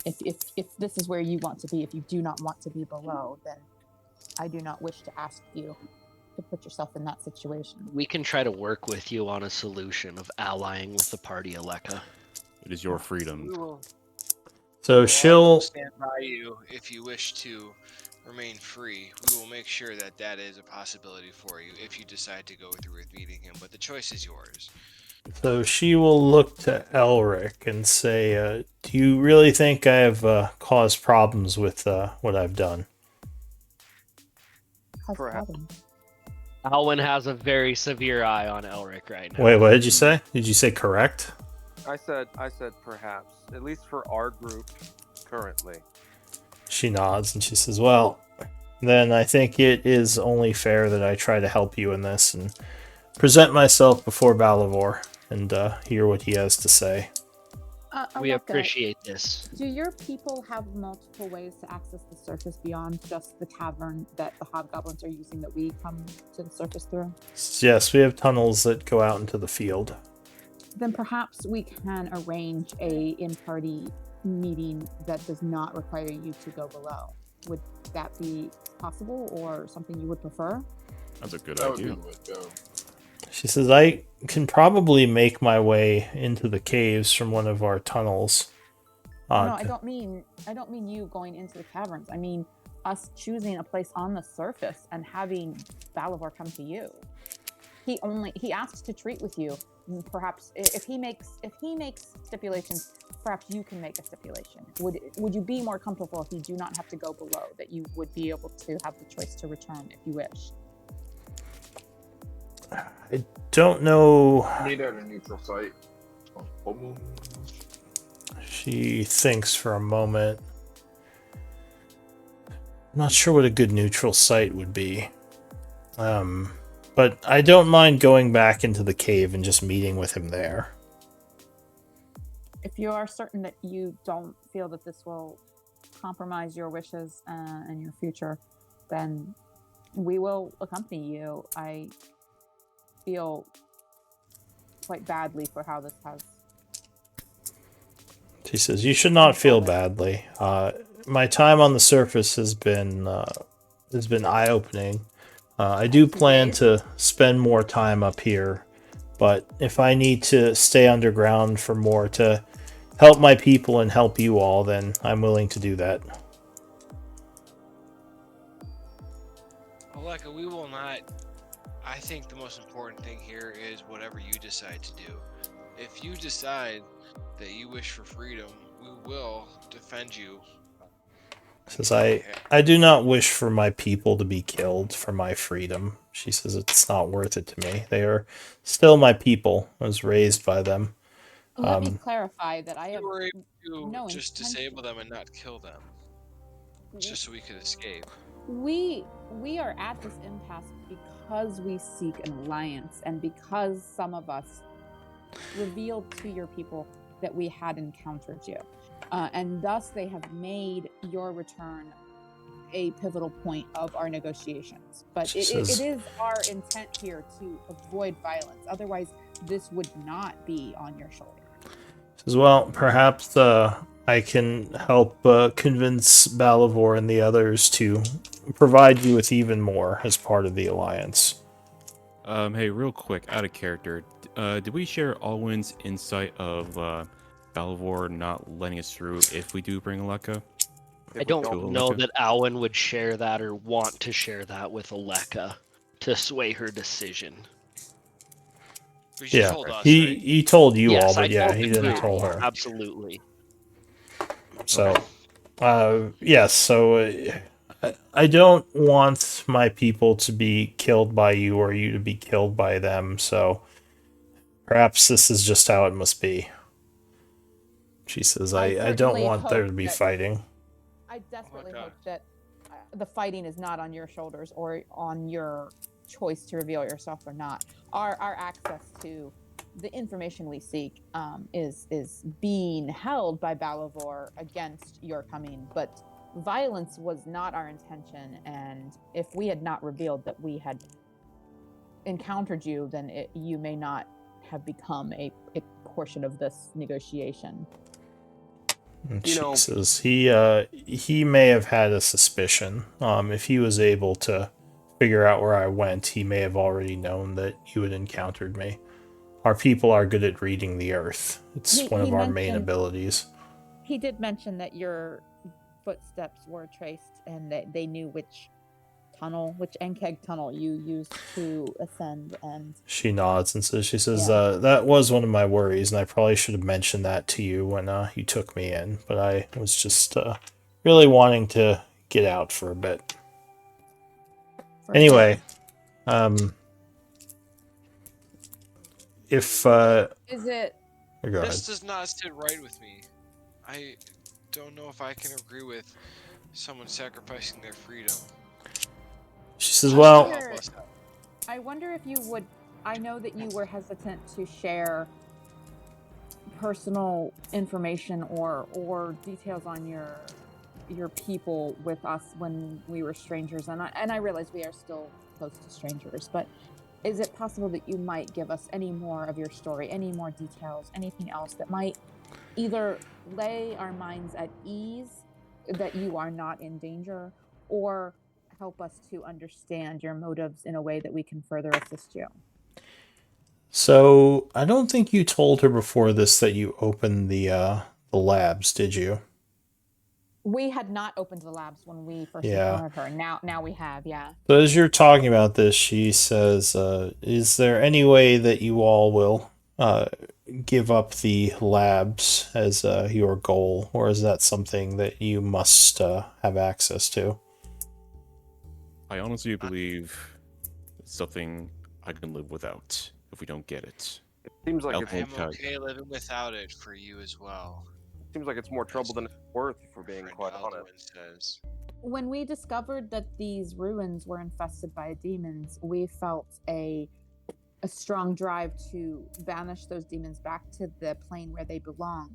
F: if this is where you want to be, if you do not want to be below, then I do not wish to ask you to put yourself in that situation.
I: We can try to work with you on a solution of allying with the party, Aleka.
G: It is your freedom.
C: So she'll
A: stand by you if you wish to remain free. We will make sure that that is a possibility for you if you decide to go through with meeting him, but the choice is yours.
C: So she will look to Elric and say, do you really think I have caused problems with what I've done?
I: Alwyn has a very severe eye on Elric right now.
C: Wait, what did you say? Did you say correct?
B: I said perhaps, at least for our group currently.
C: She nods and she says, well, then I think it is only fair that I try to help you in this and present myself before Balavor and hear what he has to say.
I: We appreciate this.
F: Do your people have multiple ways to access the surface beyond just the cavern that the hobgoblins are using that we come to the surface through?
C: Yes, we have tunnels that go out into the field.
F: Then perhaps we can arrange a in-party meeting that does not require you to go below. Would that be possible or something you would prefer?
G: That's a good idea.
C: She says, I can probably make my way into the caves from one of our tunnels.
F: No, I don't mean you going into the caverns. I mean us choosing a place on the surface and having Balavor come to you. He asked to treat with you. Perhaps if he makes stipulations, perhaps you can make a stipulation. Would you be more comfortable if you do not have to go below, that you would be able to have the choice to return if you wish?
C: I don't know.
D: Need at a neutral site.
C: She thinks for a moment. I'm not sure what a good neutral site would be. But I don't mind going back into the cave and just meeting with him there.
F: If you are certain that you don't feel that this will compromise your wishes and your future, then we will accompany you. I feel quite badly for how this has...
C: She says, you should not feel badly. My time on the surface has been eye-opening. I do plan to spend more time up here, but if I need to stay underground for more to help my people and help you all, then I'm willing to do that.
A: Aleka, we will not... I think the most important thing here is whatever you decide to do. If you decide that you wish for freedom, we will defend you.
C: Says, I do not wish for my people to be killed for my freedom. She says it's not worth it to me. They are still my people. I was raised by them.
F: Let me clarify that I have
A: we were able to
F: no
A: just disable them and not kill them, just so we could escape.
F: We are at this impasse because we seek an alliance and because some of us revealed to your people that we had encountered you. And thus they have made your return a pivotal point of our negotiations. But it is our intent here to avoid violence. Otherwise, this would not be on your shoulder.
C: Says, well, perhaps I can help convince Balivor and the others to provide you with even more as part of the alliance.
G: Hey, real quick, out of character, did we share Alwyn's insight of Balivor not letting us through if we do bring Aleka?
I: I don't know that Alwyn would share that or want to share that with Aleka to sway her decision.
A: Yeah, told us,
C: he
A: right?
C: he told you
I: Yes,
C: all, but
I: I
C: yeah,
I: told
C: he
I: the
C: didn't
I: group.
C: tell her.
I: Absolutely.
C: So, yes. So I don't want my people to be killed by you or you to be killed by them. So perhaps this is just how it must be. She says, I don't want there to be fighting.
F: I desperately hope that the fighting is not on your shoulders or on your choice to reveal yourself or not. Our access to the information we seek is being held by Balivor against your coming, but violence was not our intention. And if we had not revealed that we had encountered you, then you may not have become a portion of this negotiation.
C: She says he may have had a suspicion. If he was able to figure out where I went, he may have already known that you had encountered me. Our people are good at reading the earth. It's one of our main abilities.
E: He did mention that your footsteps were traced and that they knew which Enkeg tunnel you used to ascend. And
C: she nods and says, that was one of my worries, and I probably should have mentioned that to you when you took me in, but I was just really wanting to get out for a bit. Anyway, if
F: is it?
A: This does not sit right with me. I don't know if I can agree with someone sacrificing their freedom.
C: She says, well,
F: I wonder if you would. I know that you were hesitant to share personal information or details on your people with us when we were strangers, and I realize we are still close to strangers, but is it possible that you might give us any more of your story, any more details, anything else that might either lay our minds at ease that you are not in danger, or help us to understand your motives in a way that we can further assist you?
C: So I don't think you told her before this that you opened the labs, did you?
F: We had not opened the labs when we first encountered her. Now we have, yeah.
C: So as you're talking about this, she says, is there any way that you all will give up the labs as your goal, or is that something that you must have access to?
G: I honestly believe it's something I can live without if we don't get it.
B: It seems like
A: I'm okay living without it for you as well.
B: Seems like it's more trouble than it's worth, if we're being quite honest.
A: Says.
F: When we discovered that these ruins were infested by demons, we felt a strong drive to banish those demons back to the plane where they belong.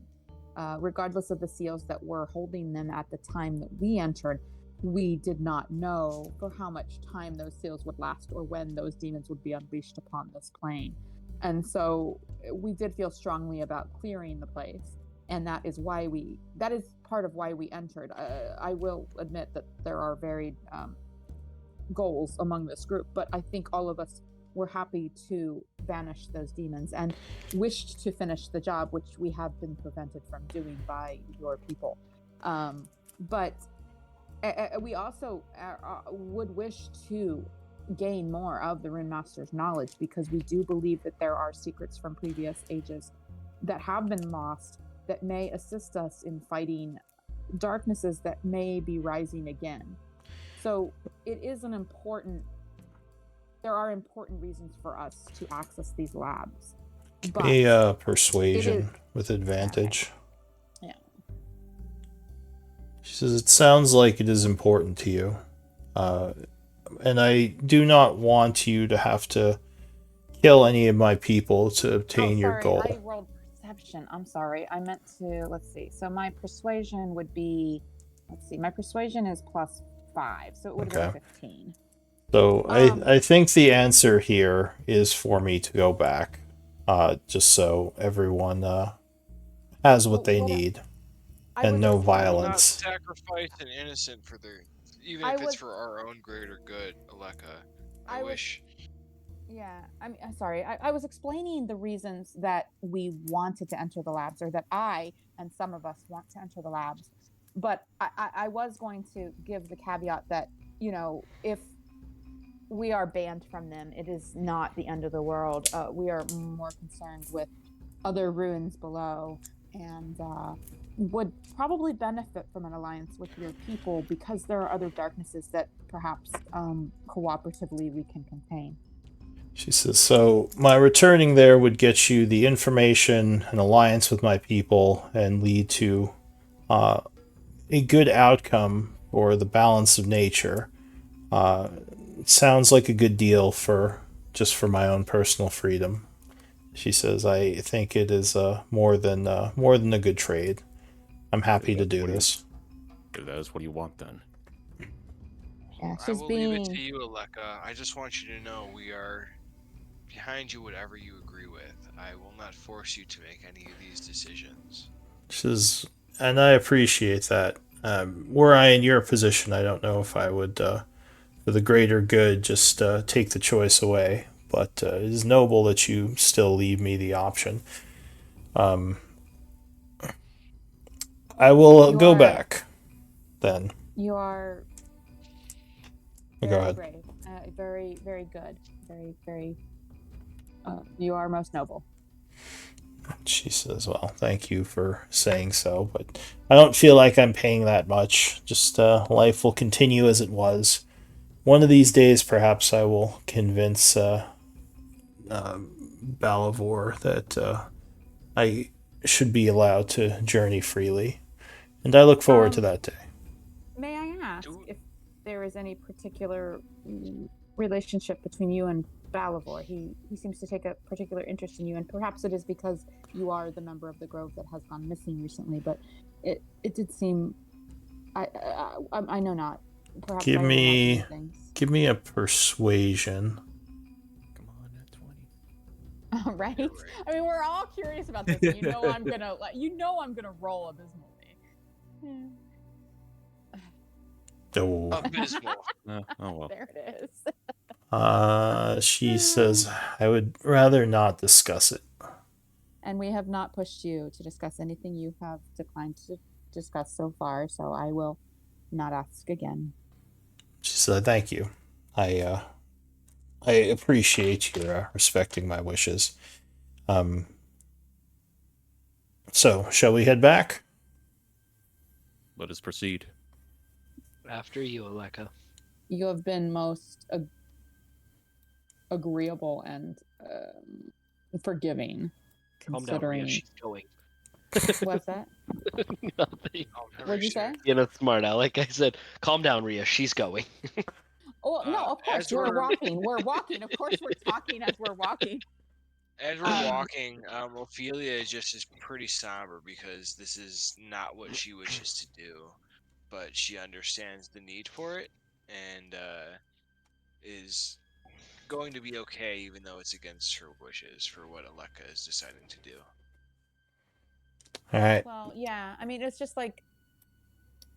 F: Regardless of the seals that were holding them at the time that we entered, we did not know for how much time those seals would last or when those demons would be unleashed upon this plane. And so we did feel strongly about clearing the place. And that is part of why we entered. I will admit that there are varied goals among this group, but I think all of us were happy to banish those demons and wished to finish the job, which we have been prevented from doing by your people. But we also would wish to gain more of the Rune Master's knowledge, because we do believe that there are secrets from previous ages that have been lost that may assist us in fighting darknesses that may be rising again. So it is there are important reasons for us to access these labs.
C: A persuasion with advantage.
F: Yeah.
C: She says, it sounds like it is important to you. And I do not want you to have to kill any of my people to obtain your goal.
F: I rolled perception. I'm sorry. I meant to, let's see. So my persuasion would be, my persuasion is +5, so it would have been 15.
C: So I think the answer here is for me to go back, just so everyone has what they need, and no
A: We will not
C: violence.
A: sacrifice an innocent for the, even if it's for our own greater good, Aleka. I wish.
E: Yeah, I'm sorry. I was explaining the reasons that we wanted to enter the labs, or that I and some of us want to enter the labs. But I was going to give the caveat that, if we are banned from them, it is not the end of the world. We are more concerned with other ruins below, and would probably benefit from an alliance with your people, because there are other darknesses that perhaps cooperatively we can contain.
C: She says, so my returning there would get you the information, an alliance with my people, and lead to a good outcome for the balance of nature. It sounds like a good deal for my own personal freedom. She says, I think it is more than a good trade. I'm happy to do this.
G: If that is what you want, then.
E: Yeah,
A: I will leave it to you, Aleka. I just want you to know we are behind you, whatever you agree with. I will not force you to make any of these decisions.
C: She says, and I appreciate that. Were I in your position, I don't know if I would, for the greater good, just take the choice away. But it is noble that you still leave me the option. I will go back, then.
E: You are very
C: go ahead.
E: brave, very, very good, very, very. You are most noble.
C: She says, well, thank you for saying so, but I don't feel like I'm paying that much. Just life will continue as it was. One of these days, perhaps I will convince Balavor that I should be allowed to journey freely. And I look forward to that day.
E: May I ask if there is any particular relationship between you and Balavor? He seems to take a particular interest in you, and perhaps it is because you are the member of the Grove that has gone missing recently, but it did seem... I know not. Perhaps
C: give me a persuasion.
G: Come on, at 20.
E: Right? I mean, we're all curious about this. You know I'm gonna roll abysmally.
A: Abysmal.
G: Oh well.
E: There it is.
C: She says, I would rather not discuss it.
E: And we have not pushed you to discuss anything you have declined to discuss so far, so I will not ask again.
C: She said, thank you. I appreciate your respecting my wishes. So, shall we head back?
G: Let us proceed.
I: After you, Aleka.
F: You have been most agreeable and forgiving.
I: Calm down, Rhea. She's going.
E: What's that?
I: Nothing.
E: What'd you say?
I: You know, smart Alec. I said, calm down, Rhea. She's going.
E: Oh, no, of course. We're walking. We're walking. Of course, we're talking as we're walking.
A: As we're walking, Ophelia just is pretty somber because this is not what she wishes to do, but she understands the need for it and is going to be okay, even though it's against her wishes for what Aleka is deciding to do.
C: All right.
E: Well, yeah. I mean, it's just like,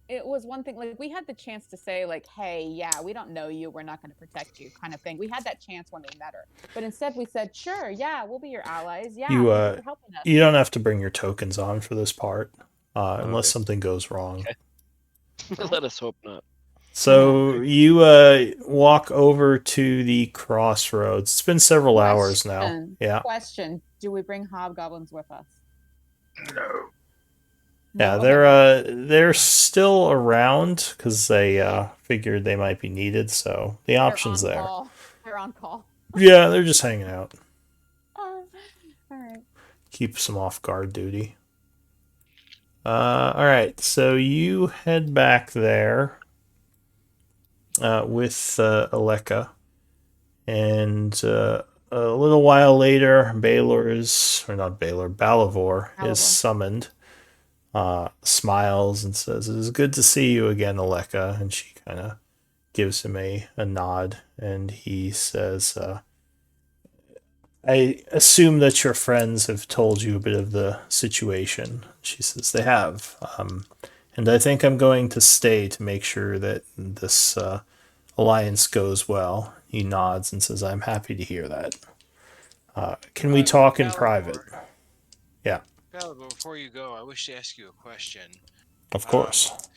E: it was one thing, like, we had the chance to say, like, hey, yeah, we don't know you, we're not going to protect you, kind of thing. We had that chance when we met her. But instead we said, sure, yeah, we'll be your allies. Yeah,
C: you,
E: thanks for helping us.
C: You don't have to bring your tokens on for this part, unless something goes wrong.
I: Okay. Let us hope not.
C: So you walk over to the crossroads. It's been several hours now. Yeah.
E: Question: do we bring hobgoblins with us?
D: No.
C: Yeah, they're still around because they figured they might be needed. So the option's there.
E: They're on call.
C: Yeah, they're just hanging out.
E: All right.
C: Keeps them off guard duty. All right, so you head back there with Aleka, and a little while later, Balavor is summoned. Smiles and says, "It is good to see you again, Aleka." And she kind of gives him a nod, and he says, I assume that your friends have told you a bit of the situation. She says they have. And I think I'm going to stay to make sure that this alliance goes well. He nods and says, I'm happy to hear that. Can we talk in private? Yeah.
A: Calibor, before you go, I wish to ask you a question.
C: Of course.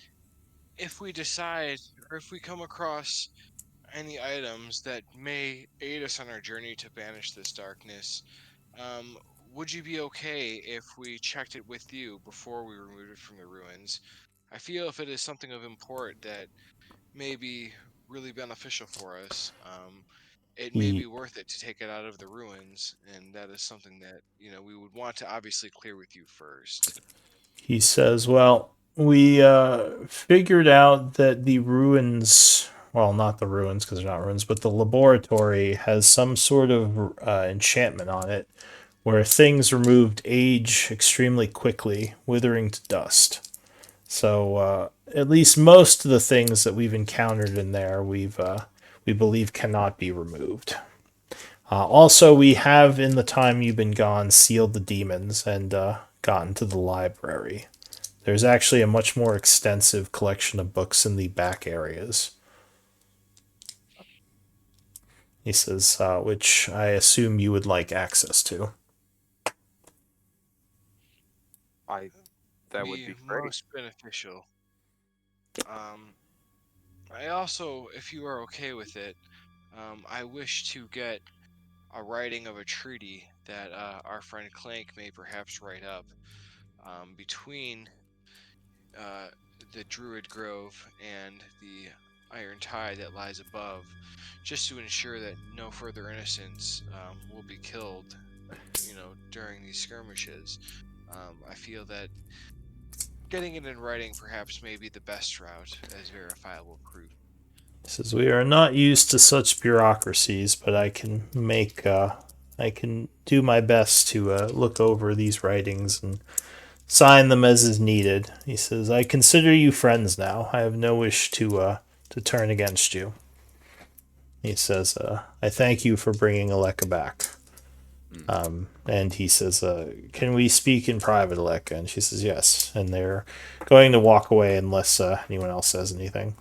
A: If we decide, or if we come across any items that may aid us on our journey to banish this darkness, would you be okay if we checked it with you before we removed it from the ruins? I feel if it is something of import that may be really beneficial for us, it may be worth it to take it out of the ruins, and that is something that, we would want to obviously clear with you first.
C: He says, well, we figured out that the ruins, well, not the ruins because they're not ruins, but the laboratory has some sort of enchantment on it where things removed age extremely quickly, withering to dust. So at least most of the things that we've encountered in there, we believe cannot be removed. Also, we have, in the time you've been gone, sealed the demons and gotten to the library. There's actually a much more extensive collection of books in the back areas. He says, which I assume you would like access to.
B: That would be great.
A: Most beneficial. I also, if you are okay with it, I wish to get a writing of a treaty that our friend Clank may perhaps write up between the Druid Grove and the Iron Tide that lies above, just to ensure that no further innocents will be killed, during these skirmishes. I feel that getting it in writing perhaps may be the best route as verifiable proof.
C: He says, we are not used to such bureaucracies, but I can do my best to look over these writings and sign them as is needed. He says, I consider you friends now. I have no wish to turn against you. He says, I thank you for bringing Aleka back. And he says, can we speak in private, Aleka? And she says, yes. And they're going to walk away unless anyone else says anything.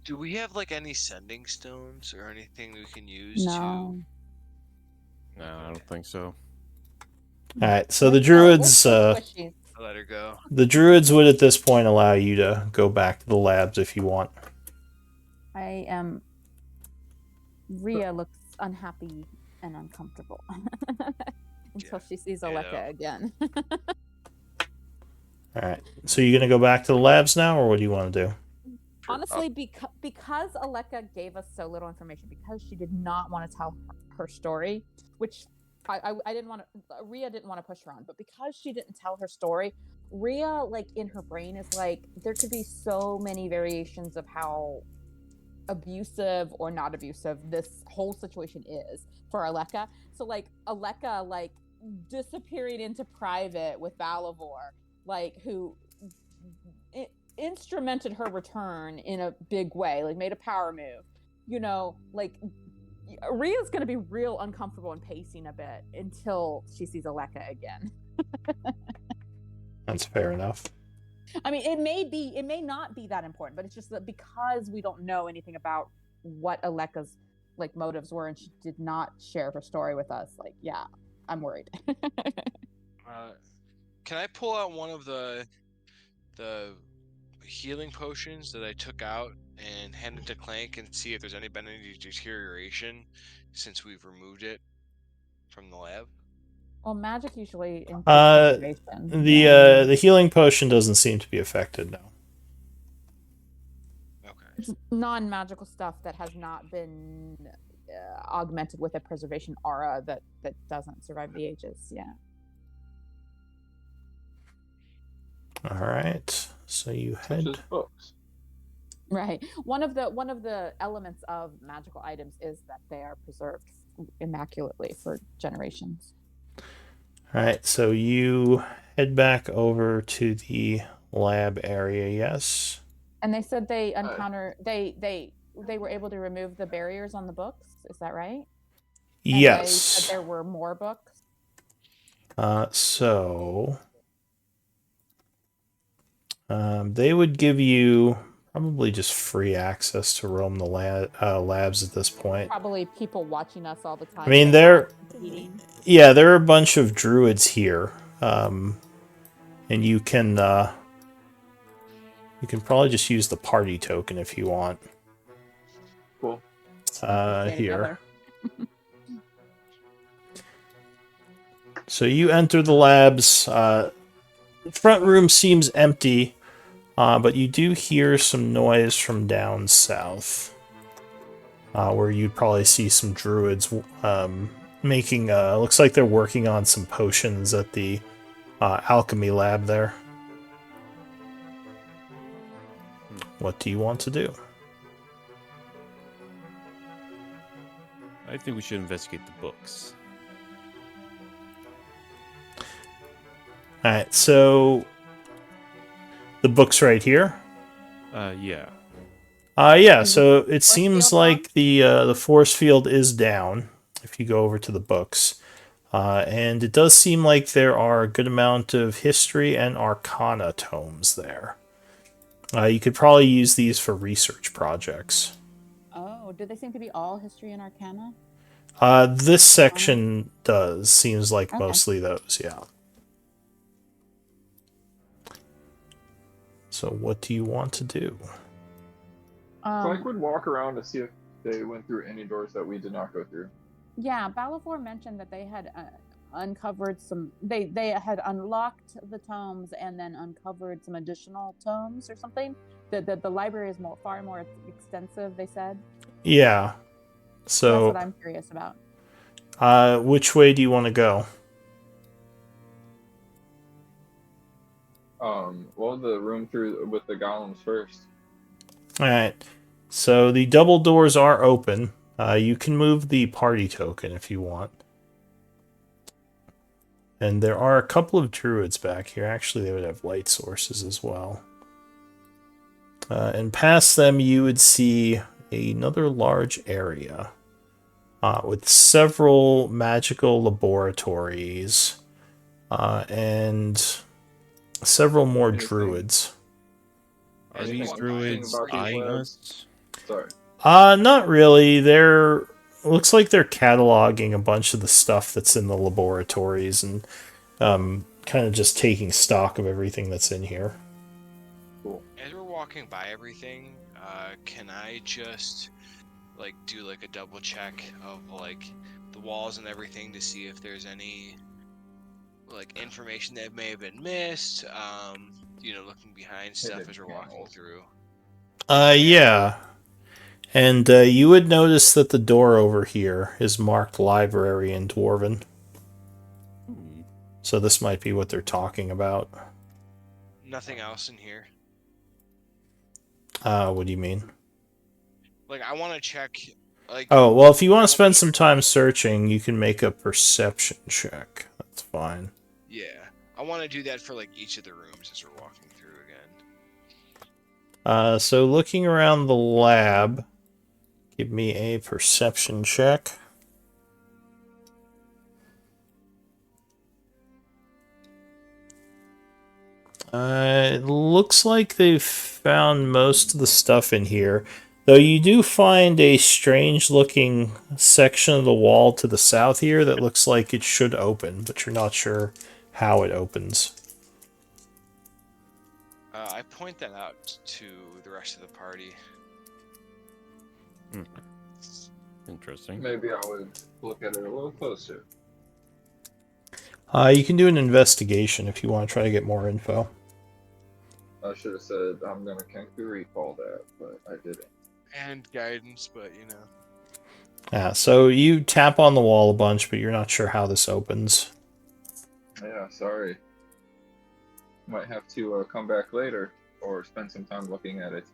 A: Do we have any sending stones or anything we can use
F: No.
G: No, I don't think so.
C: Alright, so the druids
A: let her go.
C: The druids would at this point allow you to go back to the labs if you want.
E: I am. Rhea looks unhappy and uncomfortable until she sees Aleka again.
C: Alright, so you're gonna go back to the labs now, or what do you want to do?
E: Honestly, because Aleka gave us so little information, because she did not want to tell her story, which I didn't want to. Rhea didn't want to push her on, but because she didn't tell her story, Rhea, in her brain, is there could be so many variations of how abusive or not abusive this whole situation is for Aleka. So Aleka disappearing into private with Valavor, who instrumented her return in a big way, made a power move. Rhea's gonna be real uncomfortable and pacing a bit until she sees Aleka again.
C: That's fair enough.
E: I mean, it may not be that important, but it's just that because we don't know anything about what Aleka's motives were, and she did not share her story with us. Yeah, I'm worried.
A: Can I pull out one of the healing potions that I took out and hand it to Clank and see if there's been any deterioration since we've removed it from the lab?
E: Well, magic usually
C: the healing potion doesn't seem to be affected now.
A: Okay.
E: It's non-magical stuff that has not been augmented with a preservation aura that doesn't survive the ages. Yeah.
C: All right. So you head.
D: Books.
E: Right. One of the elements of magical items is that they are preserved immaculately for generations.
C: All right. So you head back over to the lab area. Yes.
E: And they said they encountered they were able to remove the barriers on the books. Is that right?
C: Yes.
E: They said there were more books.
C: They would give you probably just free access to roam the labs at this point.
E: Probably people watching us all the time.
C: I mean, there are a bunch of druids here, and you can probably just use the party token if you want.
D: Cool.
C: Here. So you enter the labs. The front room seems empty, but you do hear some noise from down south, where you'd probably see some druids making. Looks like they're working on some potions at the alchemy lab there. What do you want to do?
G: I think we should investigate the books.
C: Alright, so the book's right here.
G: Yeah.
C: Yeah, so it seems like the force field is down if you go over to the books. And it does seem like there are a good amount of history and arcana tomes there. You could probably use these for research projects.
E: Oh, do they seem to be all history and arcana?
C: This section does. Seems like mostly those, yeah. So what do you want to do?
D: Clank would walk around to see if they went through any doors that we did not go through.
E: Yeah, Balafor mentioned that they had uncovered some. They had unlocked the tomes and then uncovered some additional tomes or something. The library is far more extensive. They said.
C: Yeah. So
E: that's what I'm curious about.
C: Which way do you want to go?
D: Well, the room with the golems first.
C: All right. So the double doors are open. You can move the party token if you want. And there are a couple of druids back here. Actually, they would have light sources as well. And past them, you would see another large area with several magical laboratories and several more druids.
G: Are these druids eyeing us?
D: Sorry.
C: Not really. Looks like they're cataloging a bunch of the stuff that's in the laboratories and kind of just taking stock of everything that's in here.
D: Cool.
A: As we're walking by everything, can I just do a double check of the walls and everything to see if there's any information that may have been missed? Looking behind stuff as we're walking through.
C: Yeah. And you would notice that the door over here is marked library in Dwarven. So this might be what they're talking about.
A: Nothing else in here?
C: What do you mean?
A: I want to check...
C: Oh, well, if you want to spend some time searching, you can make a perception check. That's fine.
A: Yeah. I want to do that for, each of the rooms as we're walking through again.
C: So looking around the lab... Give me a perception check. It looks like they've found most of the stuff in here. Though you do find a strange-looking section of the wall to the south here that looks like it should open, but you're not sure how it opens.
A: I point that out to the rest of the party.
G: Interesting.
D: Maybe I would look at it a little closer.
C: You can do an investigation if you want to try to get more info.
D: I should have said I'm gonna Kenku recall that, but I didn't.
A: And guidance, but
C: Yeah, so you tap on the wall a bunch, but you're not sure how this opens.
D: Yeah, sorry. Might have to come back later or spend some time looking at it.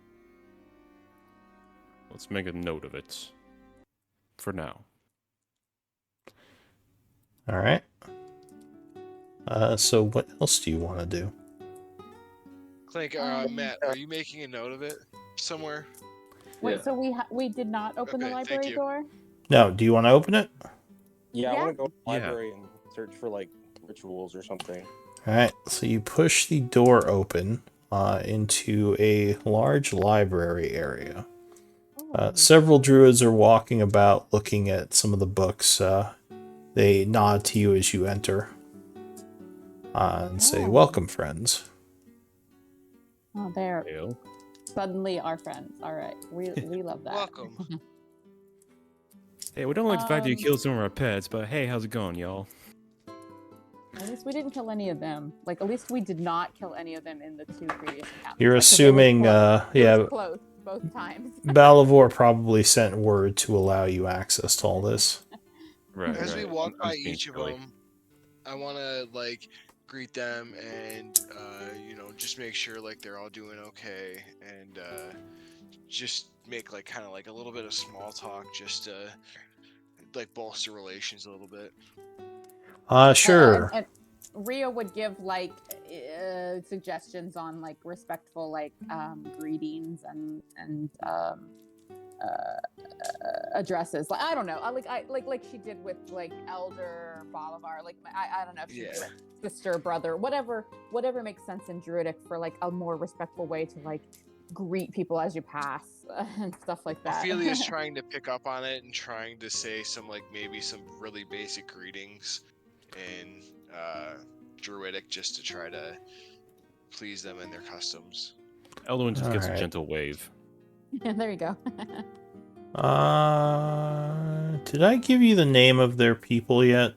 G: Let's make a note of it. For now.
C: Alright. So what else do you want to do?
A: Clank, Matt, are you making a note of it somewhere?
E: Wait, so we did not open the library door?
C: No, do you want to open it?
B: Yeah, I
E: Yeah.
B: want to go to the library and search for like rituals or something.
C: All right, so you push the door open into a large library area. Several druids are walking about looking at some of the books. They nod to you as you enter and say, "Welcome, friends."
F: Oh, they're
G: Hail.
F: suddenly our friends. All right, we love that.
A: Welcome.
G: Hey, we don't like the fact that you killed some of our pets, but hey, how's it going, y'all?
F: At least we didn't kill any of them. Like, at least we did not kill any of them in the 2 previous encounters.
C: You're
F: Like, 'cause
C: assuming,
F: it was
C: yeah,
F: close both times.
C: Balavor probably sent word to allow you access to all this.
G: Right.
A: As we walk
G: I'm
A: by
G: just being
A: each of
G: silly.
A: them, I want to like greet them and just make sure like they're all doing okay, and just make like kind of like a little bit of small talk just to like bolster relations a little bit.
C: Sure.
F: And Ria would give like suggestions on like respectful like greetings and addresses. Like, I don't know. Like she did with like Elder Bolivar. Like I don't know if she did it, sister, brother, whatever makes sense in Druidic for like a more respectful way to like greet people as you pass and stuff like that.
A: Ophelia's trying to pick up on it and trying to say some like maybe some really basic greetings in Druidic just to try to please them in their customs.
G: Eldwin just gets a
C: Alright.
G: gentle wave.
F: There you go.
C: Did I give you the name of their people yet?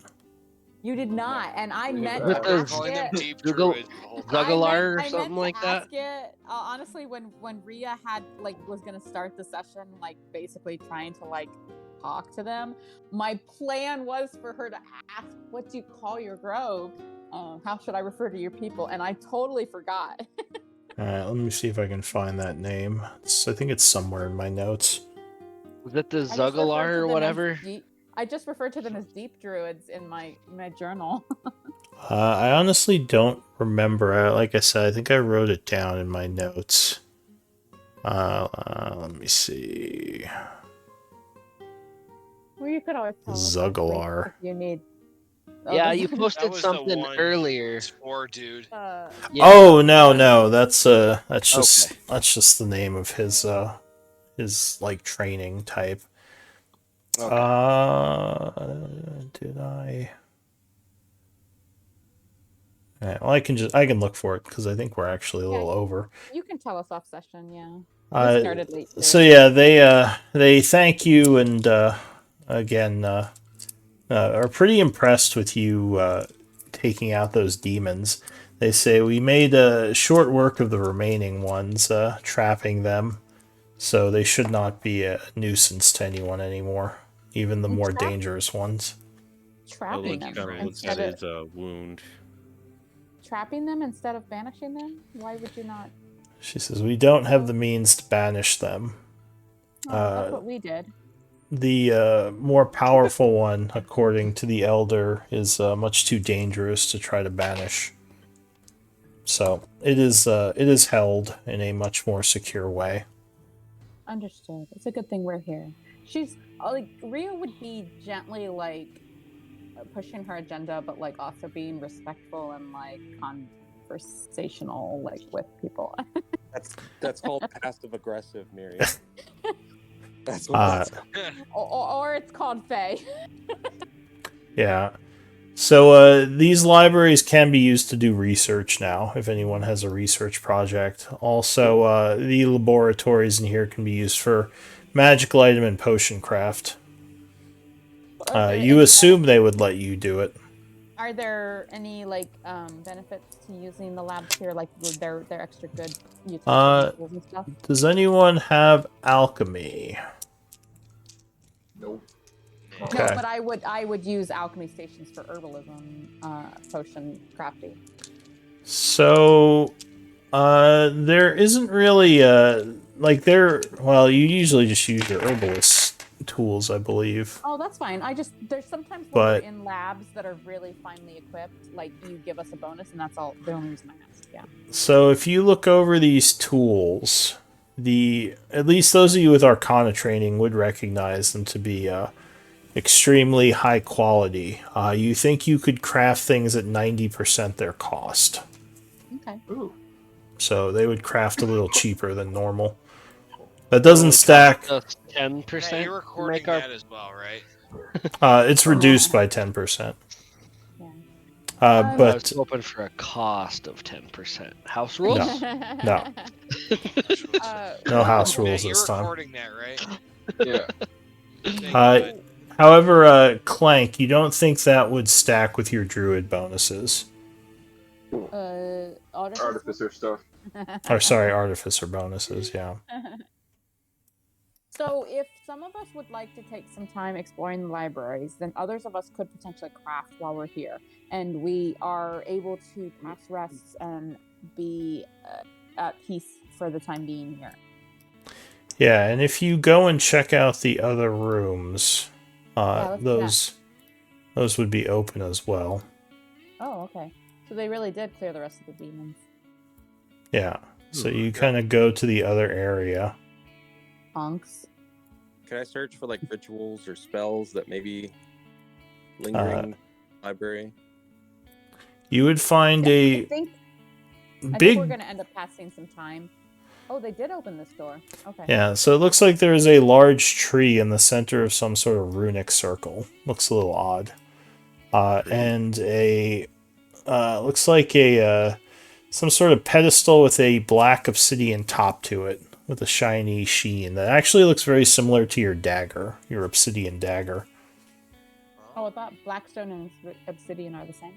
F: You did not, and I meant
A: We're
F: to ask
A: calling them
F: it.
A: deep druids the whole time.
I: Zugalar or
F: I
I: something
F: meant
I: like
F: to
I: that.
F: ask it, honestly, when Ria had like was gonna start the session, like basically trying to like talk to them. My plan was for her to ask, "What do you call your grove? How should I refer to your people?" And I totally forgot.
C: Alright, let me see if I can find that name. I think it's somewhere in my notes.
I: Was it the
F: I just referred to
I: Zugalar or
F: them as
I: whatever?
F: I just referred to them as deep druids in my journal.
C: I honestly don't remember. Like I said, I think I wrote it down in my notes. Let me see.
F: Well, you could always tell us
C: Zugalar.
F: if you need.
I: Yeah, you
A: That
I: posted
A: was
I: something
A: the one
I: earlier.
A: Spore dude.
I: Yeah.
C: Oh no, that's just the name of his like training type.
A: Okay.
C: Did I? Alright, well, I can look for it because I think we're actually a little over.
F: You can tell us off session, yeah. We started late.
C: So yeah, they thank you and again are pretty impressed with you taking out those demons. They say we made short work of the remaining ones, trapping them, so they should not be a nuisance to anyone anymore, even the more dangerous ones.
F: Trapping them
G: Kind of looks at his wound.
F: Trapping them instead of banishing them? Why would you not?
C: She says we don't have the means to banish them.
F: That's what we did.
C: The more powerful one, according to the Elder, is much too dangerous to try to banish. So it is held in a much more secure way.
F: Understood. It's a good thing we're here. She's like Ria would be gently like pushing her agenda, but like also being respectful and like conversational, like with people.
B: That's called passive aggressive, Miriam. That's what
F: or it's called Fae.
C: Yeah. So these libraries can be used to do research now, if anyone has a research project. Also, the laboratories in here can be used for magical item and potion craft. You assume they would let you do it.
F: Are there any like benefits to using the labs here? Like they're extra good utensils and stuff?
C: Does anyone have alchemy?
D: Nope.
C: Okay.
F: No, but I would use alchemy stations for herbalism, potion crafting.
C: So, there isn't really well, you usually just use your herbalist tools, I believe.
F: Oh, that's fine. There's sometimes when
C: But-
F: we're in labs that are really finely equipped, like you give us a bonus, and that's all. The only reason I asked. Yeah.
C: So if you look over these tools, at least those of you with Arcana training would recognize them to be extremely high quality. You think you could craft things at 90% their cost.
F: Okay.
D: Ooh.
C: So they would craft a little cheaper than normal. That doesn't stack.
I: 10%.
A: Matt, you're recording that as well, right?
C: It's reduced by 10%.
F: Yeah.
I: I
C: But
I: was hoping for a cost of 10%. House rules?
C: No. No house rules
A: Matt,
C: this
A: you're
C: time.
A: recording that, right?
D: Yeah.
A: Thank you,
C: However, Clank, you don't think that would stack with your druid bonuses.
D: Artificer stuff.
C: Or sorry, artificer bonuses, yeah.
E: So, if some of us would like to take some time exploring the libraries, then others of us could potentially craft while we're here, and we are able to pass rests and be at peace for the time being here.
C: Yeah, and if you go and check out the other rooms, those would be open as well.
E: Oh, okay. So they really did clear the rest of the demons.
C: Yeah. So you kind of go to the other area.
E: Punks.
B: Can I search for like rituals or spells that may be lingering in the library?
C: You would find
E: I think we're going to end up passing some time. Oh, they did open this door. Okay.
C: Yeah, so it looks like there is a large tree in the center of some sort of runic circle. Looks a little odd. And looks like some sort of pedestal with a black obsidian top to it, with a shiny sheen that actually looks very similar to your dagger, your obsidian dagger.
E: Oh, I thought Blackstone and Obsidian are the same.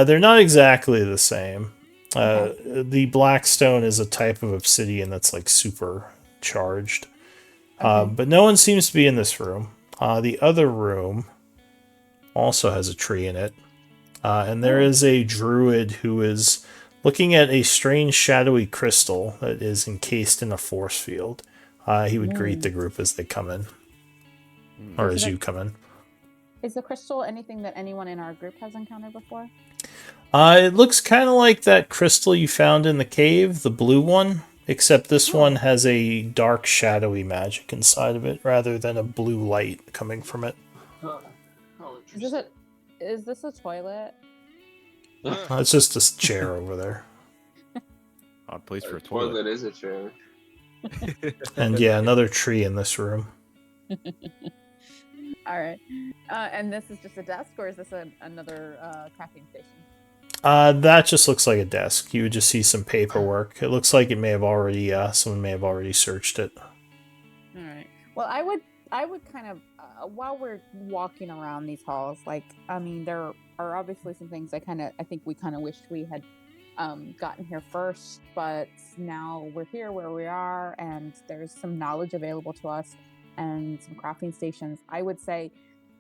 C: They're not exactly the same. The Blackstone is a type of obsidian that's like super charged. But no one seems to be in this room. The other room also has a tree in it. And there is a druid who is looking at a strange shadowy crystal that is encased in a force field. He would greet the group as they come in. Or as you come in.
E: Is the crystal anything that anyone in our group has encountered before?
C: It looks kind of like that crystal you found in the cave, the blue one, except this one has a dark shadowy magic inside of it rather than a blue light coming from it.
E: Is this a toilet?
C: It's just a chair over there.
G: Odd place for a
D: Toilet
G: toilet.
D: is a chair.
C: And yeah, another tree in this room.
E: All right. And this is just a desk, or is this another crafting station?
C: That just looks like a desk. You would just see some paperwork. It looks like it may have already someone may have already searched it.
E: All right. Well, I would kind of while we're walking around these halls, like, I mean, there are obviously some things I think we kind of wished we had gotten here first, but now we're here where we are, and there's some knowledge available to us and some crafting stations. I would say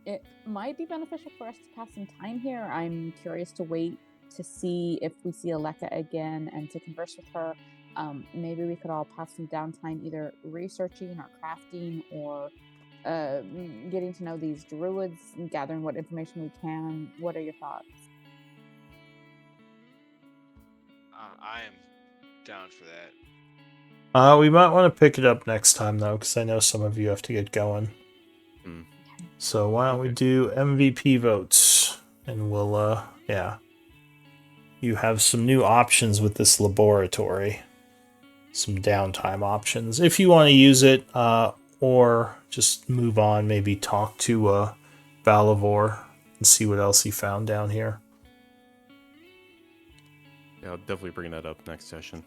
E: it might be beneficial for us to pass some time here. I'm curious to wait to see if we see Aleka again and to converse with her. Maybe we could all pass some downtime either researching or crafting or getting to know these druids and gathering what information we can. What are your thoughts?
A: I am down for that.
C: We might want to pick it up next time, though, because I know some of you have to get going. So why don't we do MVP votes? And we'll, you have some new options with this laboratory. Some downtime options. If you want to use it, or just move on, maybe talk to Valavor and see what else he found down here.
G: Yeah, I'll definitely bring that up next session.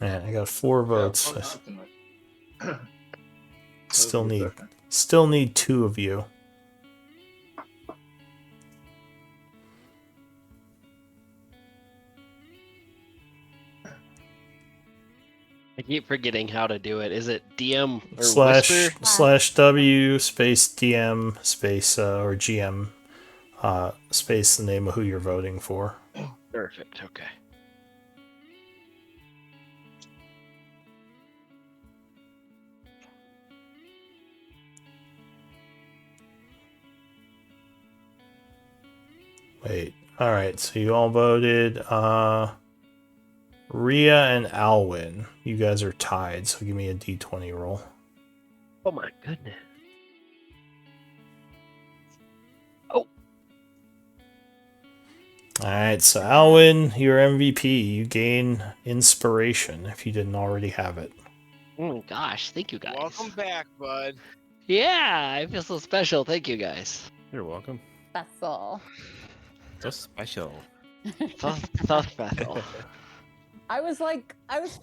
C: Yeah, I got 4 votes.
D: Yeah,
C: Still need 2 of you.
I: I keep forgetting how to do it. Is it DM or
C: /
I: whisper?
C: W space DM space or GM space the name of who you're voting for.
I: Perfect. Okay.
C: Wait, All right, so you all voted. Rhea and Alwyn, you guys are tied, so give me a d20 roll.
I: Oh my goodness.
C: Alright, so Alwyn, your MVP. You gain inspiration if you didn't already have it.
I: Oh gosh, thank you guys.
A: Welcome back, bud.
I: Yeah, I feel so special. Thank you guys.
G: You're welcome.
E: Special.
G: So special.
I: So special.
E: I was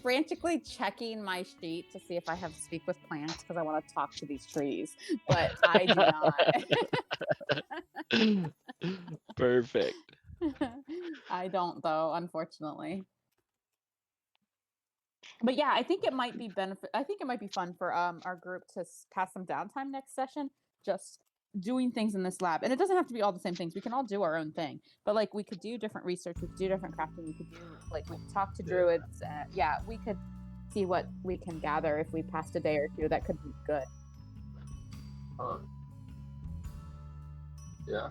E: frantically checking my sheet to see if I have speak with plants because I want to talk to these trees, but I do not.
I: Perfect.
E: I don't though, unfortunately. But yeah, I think it might be fun for our group to pass some downtime next session, just doing things in this lab. And it doesn't have to be all the same things. We can all do our own thing. But like we could do different research, we could do different crafting, we could talk to druids. We could see what we can gather if we passed a day or two. That could be good.
D: Yeah.